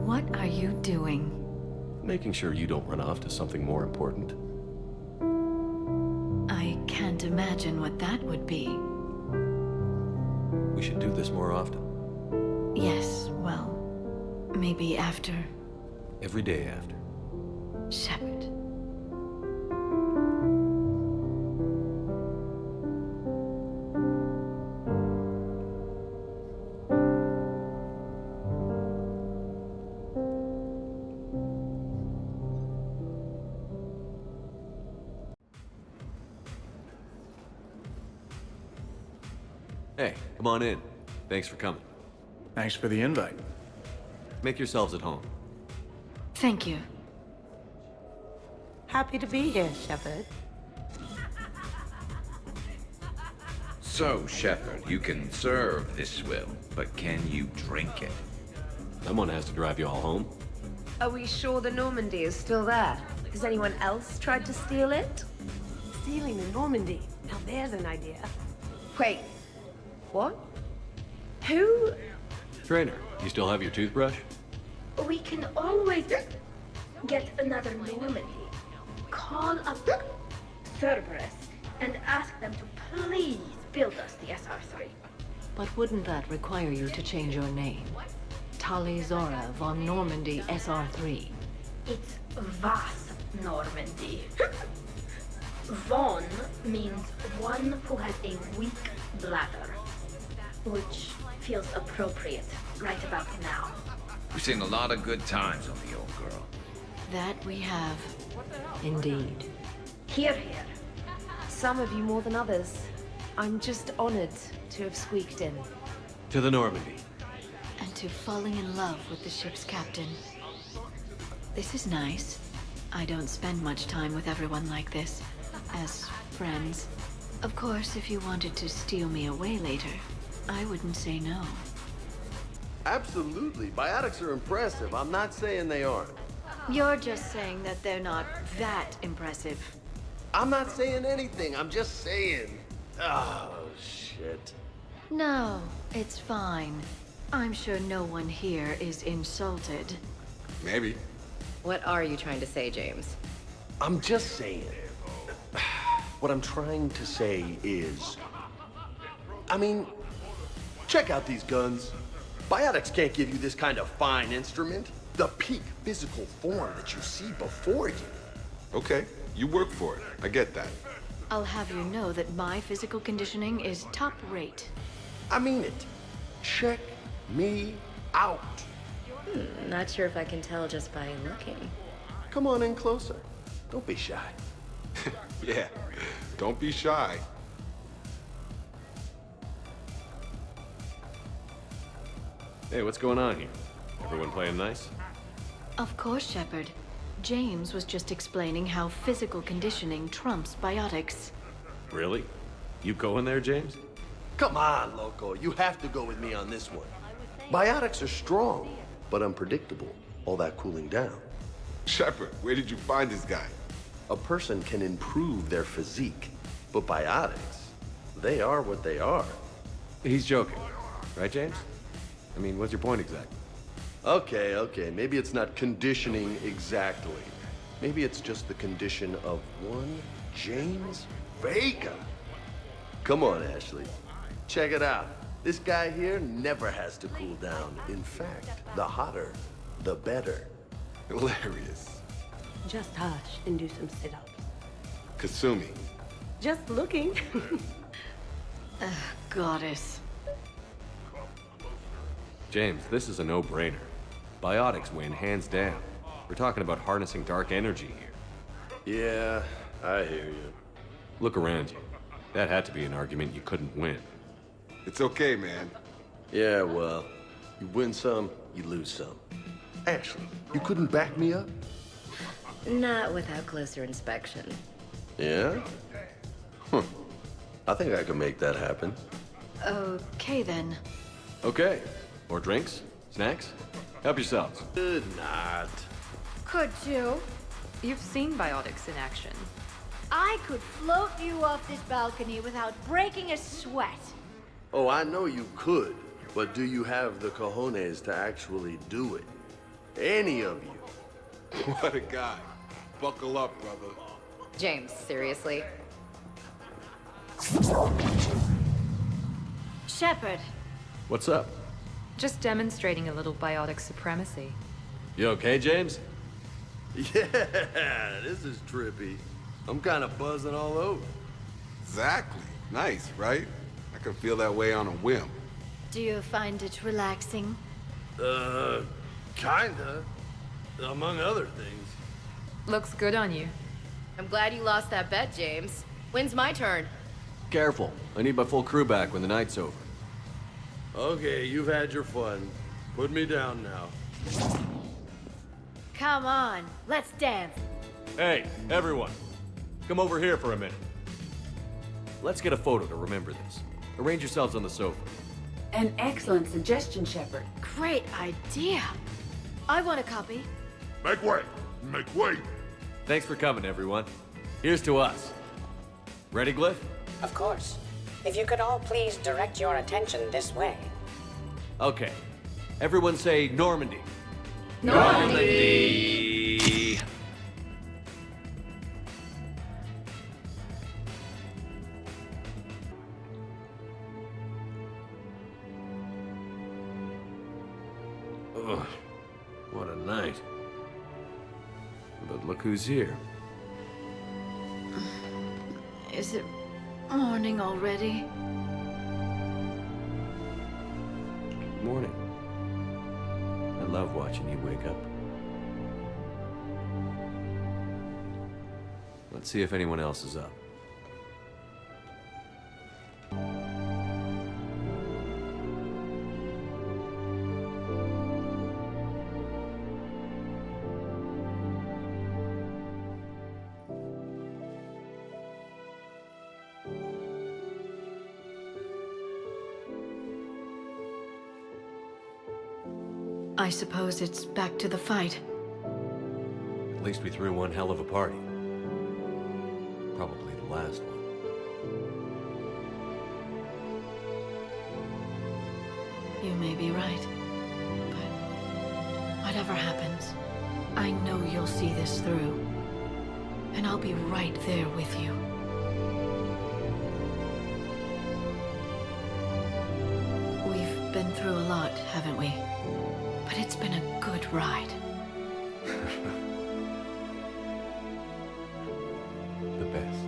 What are you doing? Making sure you don't run off to something more important. I can't imagine what that would be. We should do this more often. Yes, well, maybe after. Every day after. Shepard. Hey, come on in. Thanks for coming. Thanks for the invite. Make yourselves at home. Thank you. Happy to be here, Shepard. So, Shepard, you can serve this swill, but can you drink it? Someone has to drive you all home. Are we sure the Normandy is still there? Has anyone else tried to steal it? Stealing the Normandy. Now there's an idea. Wait. What? Who? Trainer, you still have your toothbrush? We can always get another Normandy. Call up Cerberus and ask them to please build us the SR3. But wouldn't that require you to change your name? Tali Zora von Normandy SR3. It's Vas Normandy. Von means one who has a weak bladder, which feels appropriate right about now. We've seen a lot of good times on the old girl. That we have. Indeed. Here, here. Some of you more than others. I'm just honored to have squeaked in. To the Normandy. And to falling in love with the ship's captain. This is nice. I don't spend much time with everyone like this. As friends. Of course, if you wanted to steal me away later, I wouldn't say no. Absolutely. Biotics are impressive. I'm not saying they aren't. You're just saying that they're not that impressive. I'm not saying anything. I'm just saying. Oh, shit. No, it's fine. I'm sure no one here is insulted. Maybe. What are you trying to say, James? I'm just saying. What I'm trying to say is... I mean, check out these guns. Biotics can't give you this kind of fine instrument. The peak physical form that you see before you. Okay, you work for it. I get that. I'll have you know that my physical conditioning is top rate. I mean it. Check me out. Not sure if I can tell just by looking. Come on in closer. Don't be shy. Yeah, don't be shy. Hey, what's going on here? Everyone playing nice? Of course, Shepard. James was just explaining how physical conditioning trumps biotics. Really? You going there, James? Come on, Loco. You have to go with me on this one. Biotics are strong, but unpredictable. All that cooling down. Shepard, where did you find this guy? A person can improve their physique, but biotics, they are what they are. He's joking. Right, James? I mean, what's your point exactly? Okay. Maybe it's not conditioning exactly. Maybe it's just the condition of one James Vega. Come on, Ashley. Check it out. This guy here never has to cool down. In fact, the hotter, the better. Hilarious. Just hush and do some sit-ups. Kasumi. Just looking. Goddess. James, this is a no-brainer. Biotics win, hands down. We're talking about harnessing dark energy here. Yeah, I hear you. Look around you. That had to be an argument you couldn't win. It's okay, man. Yeah, well, you win some, you lose some. Ashley, you couldn't back me up? Not without closer inspection. Yeah? I think I can make that happen. Okay, then. Okay. More drinks? Snacks? Help yourselves. Good not. Could you? You've seen biotics in action. I could float you off this balcony without breaking a sweat. Oh, I know you could, but do you have the cojones to actually do it? Any of you? What a guy. Buckle up, brother. James, seriously? Shepard, What's up? Just demonstrating a little biotic supremacy. You okay, James? Yeah, this is trippy. I'm kind of buzzing all over. Exactly. Nice, right? I can feel that way on a whim. do you find it relaxing? Kinda. Among other things. Looks good on you. I'm glad you lost that bet, James. When's my turn? Careful. I need my full crew back when the night's over. Okay, you've had your fun. Put me down now. Come on, let's dance. Hey, everyone. Come over here for a minute. Let's get a photo to remember this. Arrange yourselves on the sofa. An excellent suggestion, Shepard. Great idea. I want a copy. Make way! Make way! Thanks for coming, everyone. Here's to us. Ready, Glyph? Of course. If you could all please direct your attention this way. Okay. Everyone say Normandy. Normandy! Ugh, what a night. But look who's here. Is it morning already? Morning. I love watching you wake up. Let's see if anyone else is up. I suppose it's back to the fight. At least we threw one hell of a party. Probably the last one. You may be right. But whatever happens, I know you'll see this through. And I'll be right there with you. We've been through a lot, haven't we? But it's been a good ride. The best.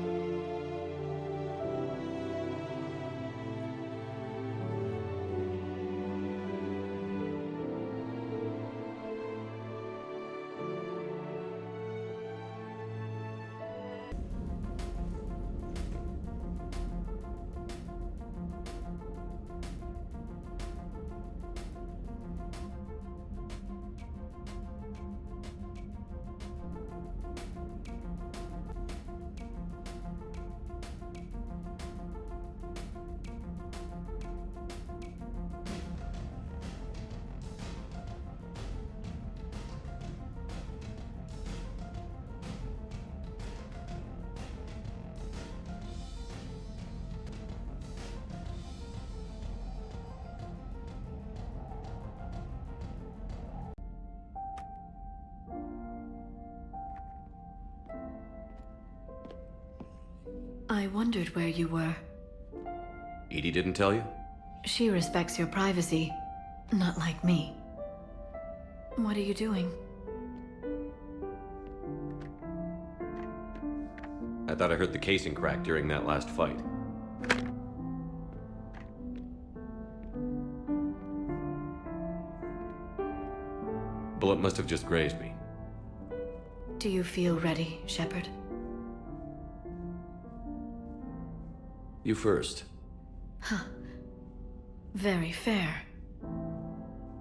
I wondered where you were. Edie didn't tell you? She respects your privacy, not like me. What are you doing? I thought I heard the casing crack during that last fight. Bullet must have just grazed me. Do you feel ready, Shepard? You first. Huh. Very fair.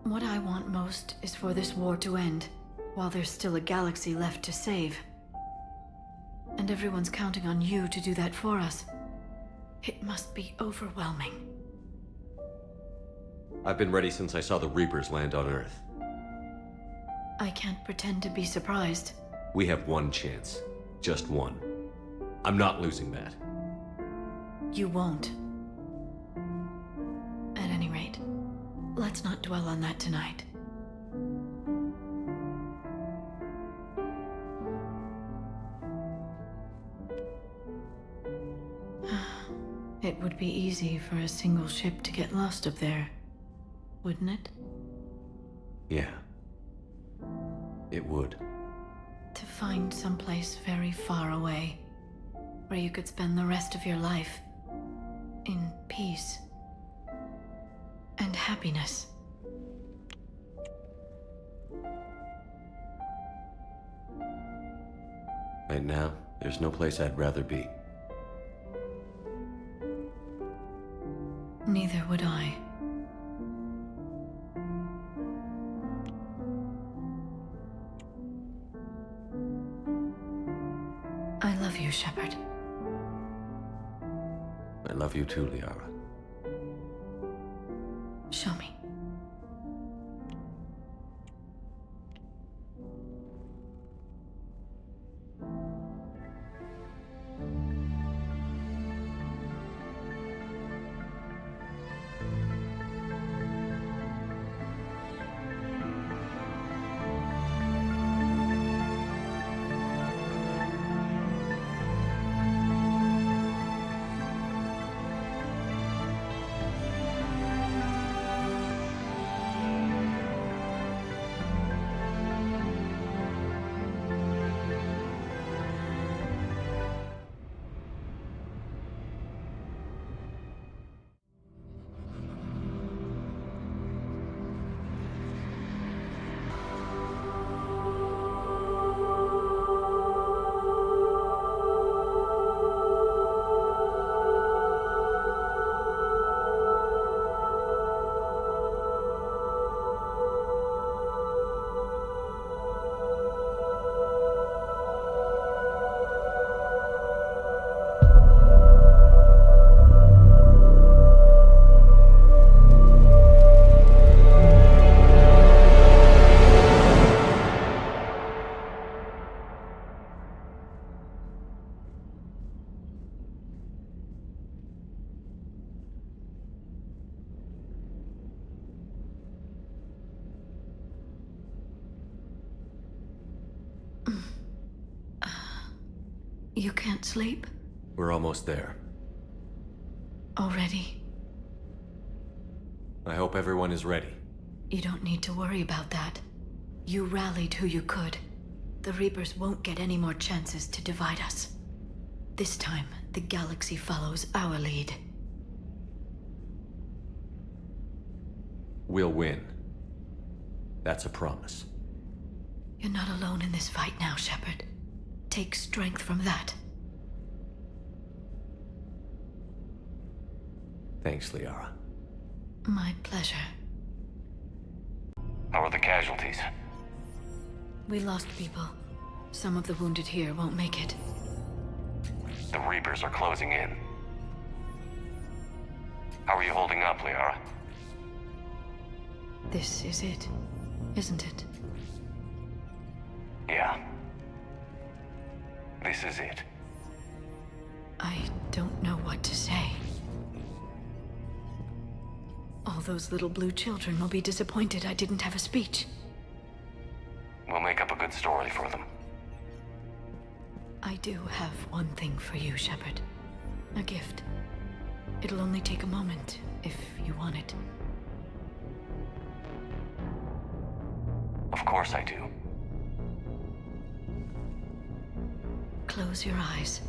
What I want most is for this war to end, while there's still a galaxy left to save. And everyone's counting on you to do that for us. It must be overwhelming. I've been ready since I saw the Reapers land on Earth. I can't pretend to be surprised. We have one chance. Just one. I'm not losing that. You won't. Let's not dwell on that tonight. It would be easy for a single ship to get lost up there, wouldn't it? Yeah. It would. To find someplace very far away, where you could spend the rest of your life in peace and happiness. Right now, there's no place I'd rather be. Neither would I. I love you, Shepard. I love you too, Liara. Show me. You can't sleep? We're almost there. Already? I hope everyone is ready. You don't need to worry about that. You rallied who you could. The Reapers won't get any more chances to divide us. This time, the galaxy follows our lead. We'll win. That's a promise. You're not alone in this fight now, Shepard. Take strength from that. Thanks, Liara. My pleasure. How are the casualties? We lost people. Some of the wounded here won't make it. The Reapers are closing in. How are you holding up, Liara? This is it, isn't it? Yeah. This is it. I don't know what to say. All those little blue children will be disappointed I didn't have a speech. We'll make up a good story for them. I do have one thing for you, Shepard. A gift. It'll only take a moment, if you want it. Of course I do. Close your eyes.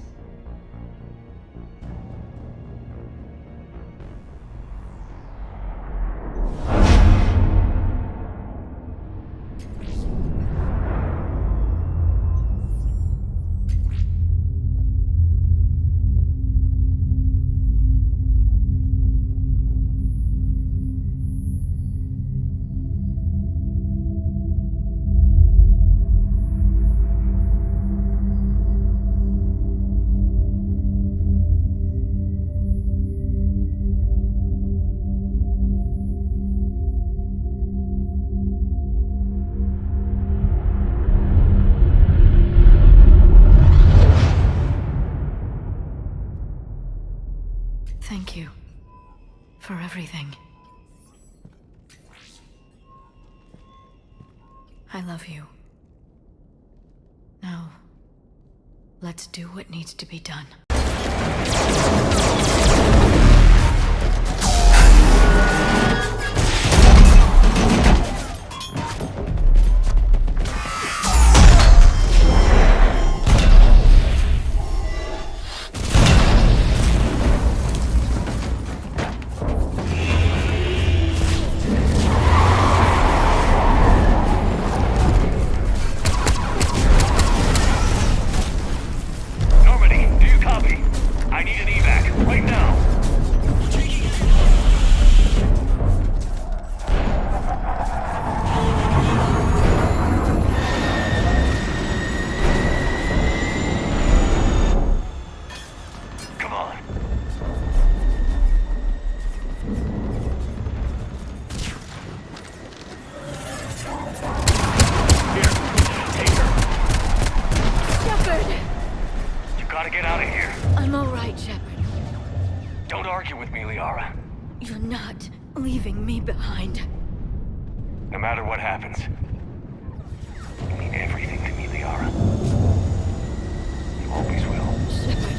Thank you for everything. I love you. Now, let's do what needs to be done. Normandy, do you copy? I need an evac, right now. Come on. Shepard! You gotta get out of here. I'm alright, Shepard. Don't argue with me, Liara. You're not leaving me behind. No matter what happens, you mean everything to me, Liara. You always will. Shepard,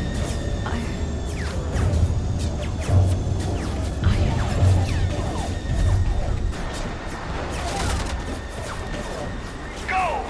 Go!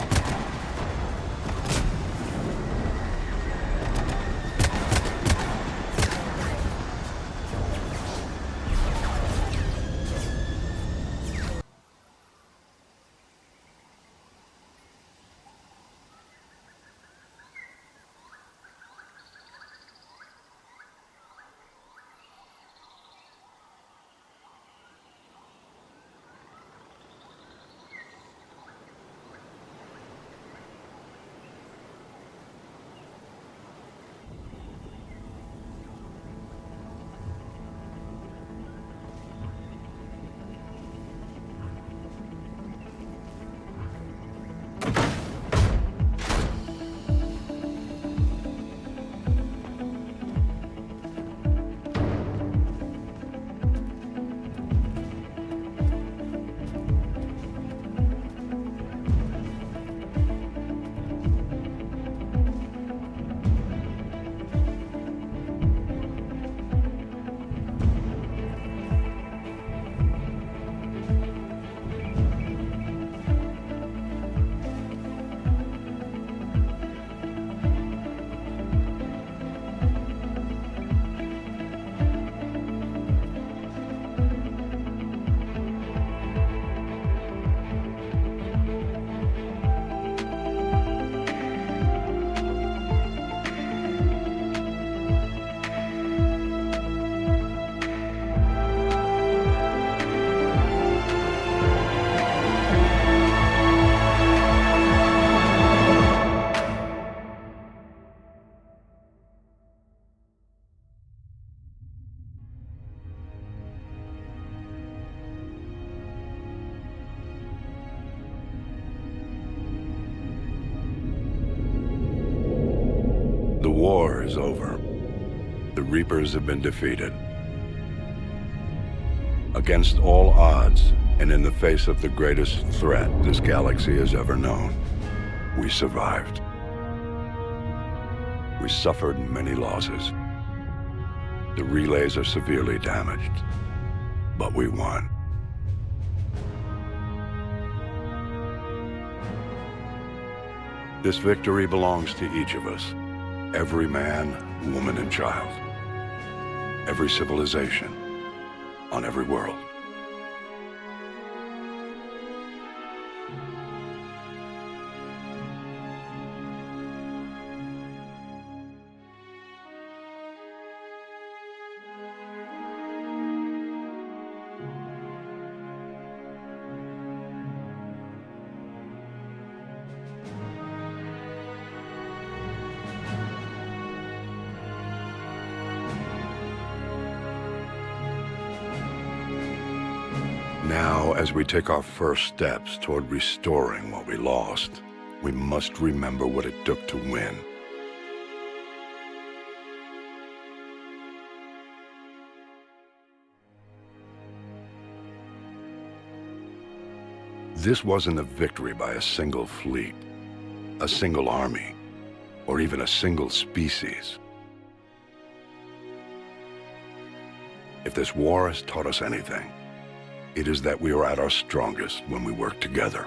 The war is over. The Reapers have been defeated. Against all odds, and in the face of the greatest threat this galaxy has ever known, we survived. We suffered many losses. The relays are severely damaged, but we won. This victory belongs to each of us. Every man, woman, and child. Every civilization. On every world. Now, as we take our first steps toward restoring what we lost, we must remember what it took to win. This wasn't a victory by a single fleet, a single army, or even a single species. If this war has taught us anything, it is that we are at our strongest when we work together.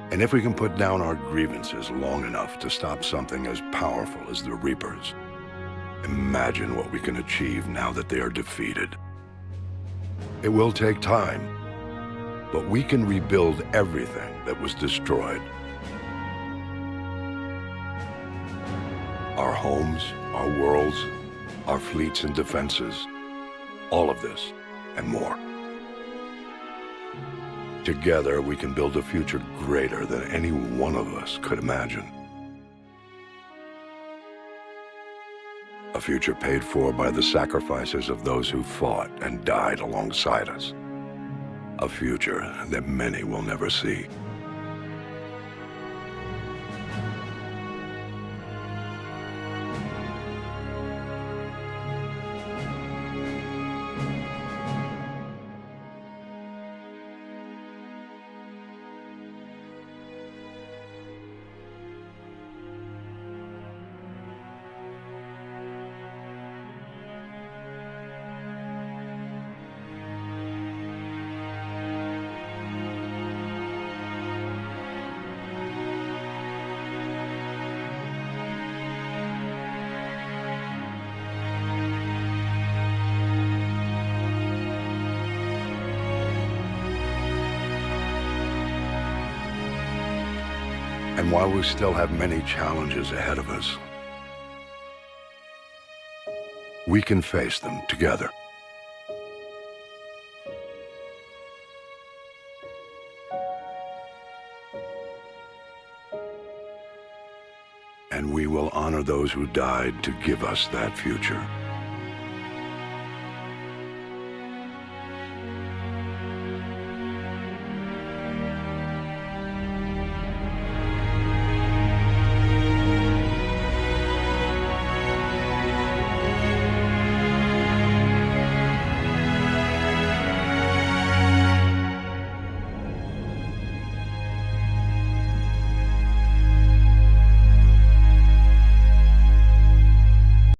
And if we can put down our grievances long enough to stop something as powerful as the Reapers, imagine what we can achieve now that they are defeated. It will take time, but we can rebuild everything that was destroyed. Our homes, our worlds, our fleets and defenses, all of this and more. Together, we can build a future greater than any one of us could imagine. A future paid for by the sacrifices of those who fought and died alongside us. A future that many will never see. And while we still have many challenges ahead of us, we can face them together. And we will honor those who died to give us that future.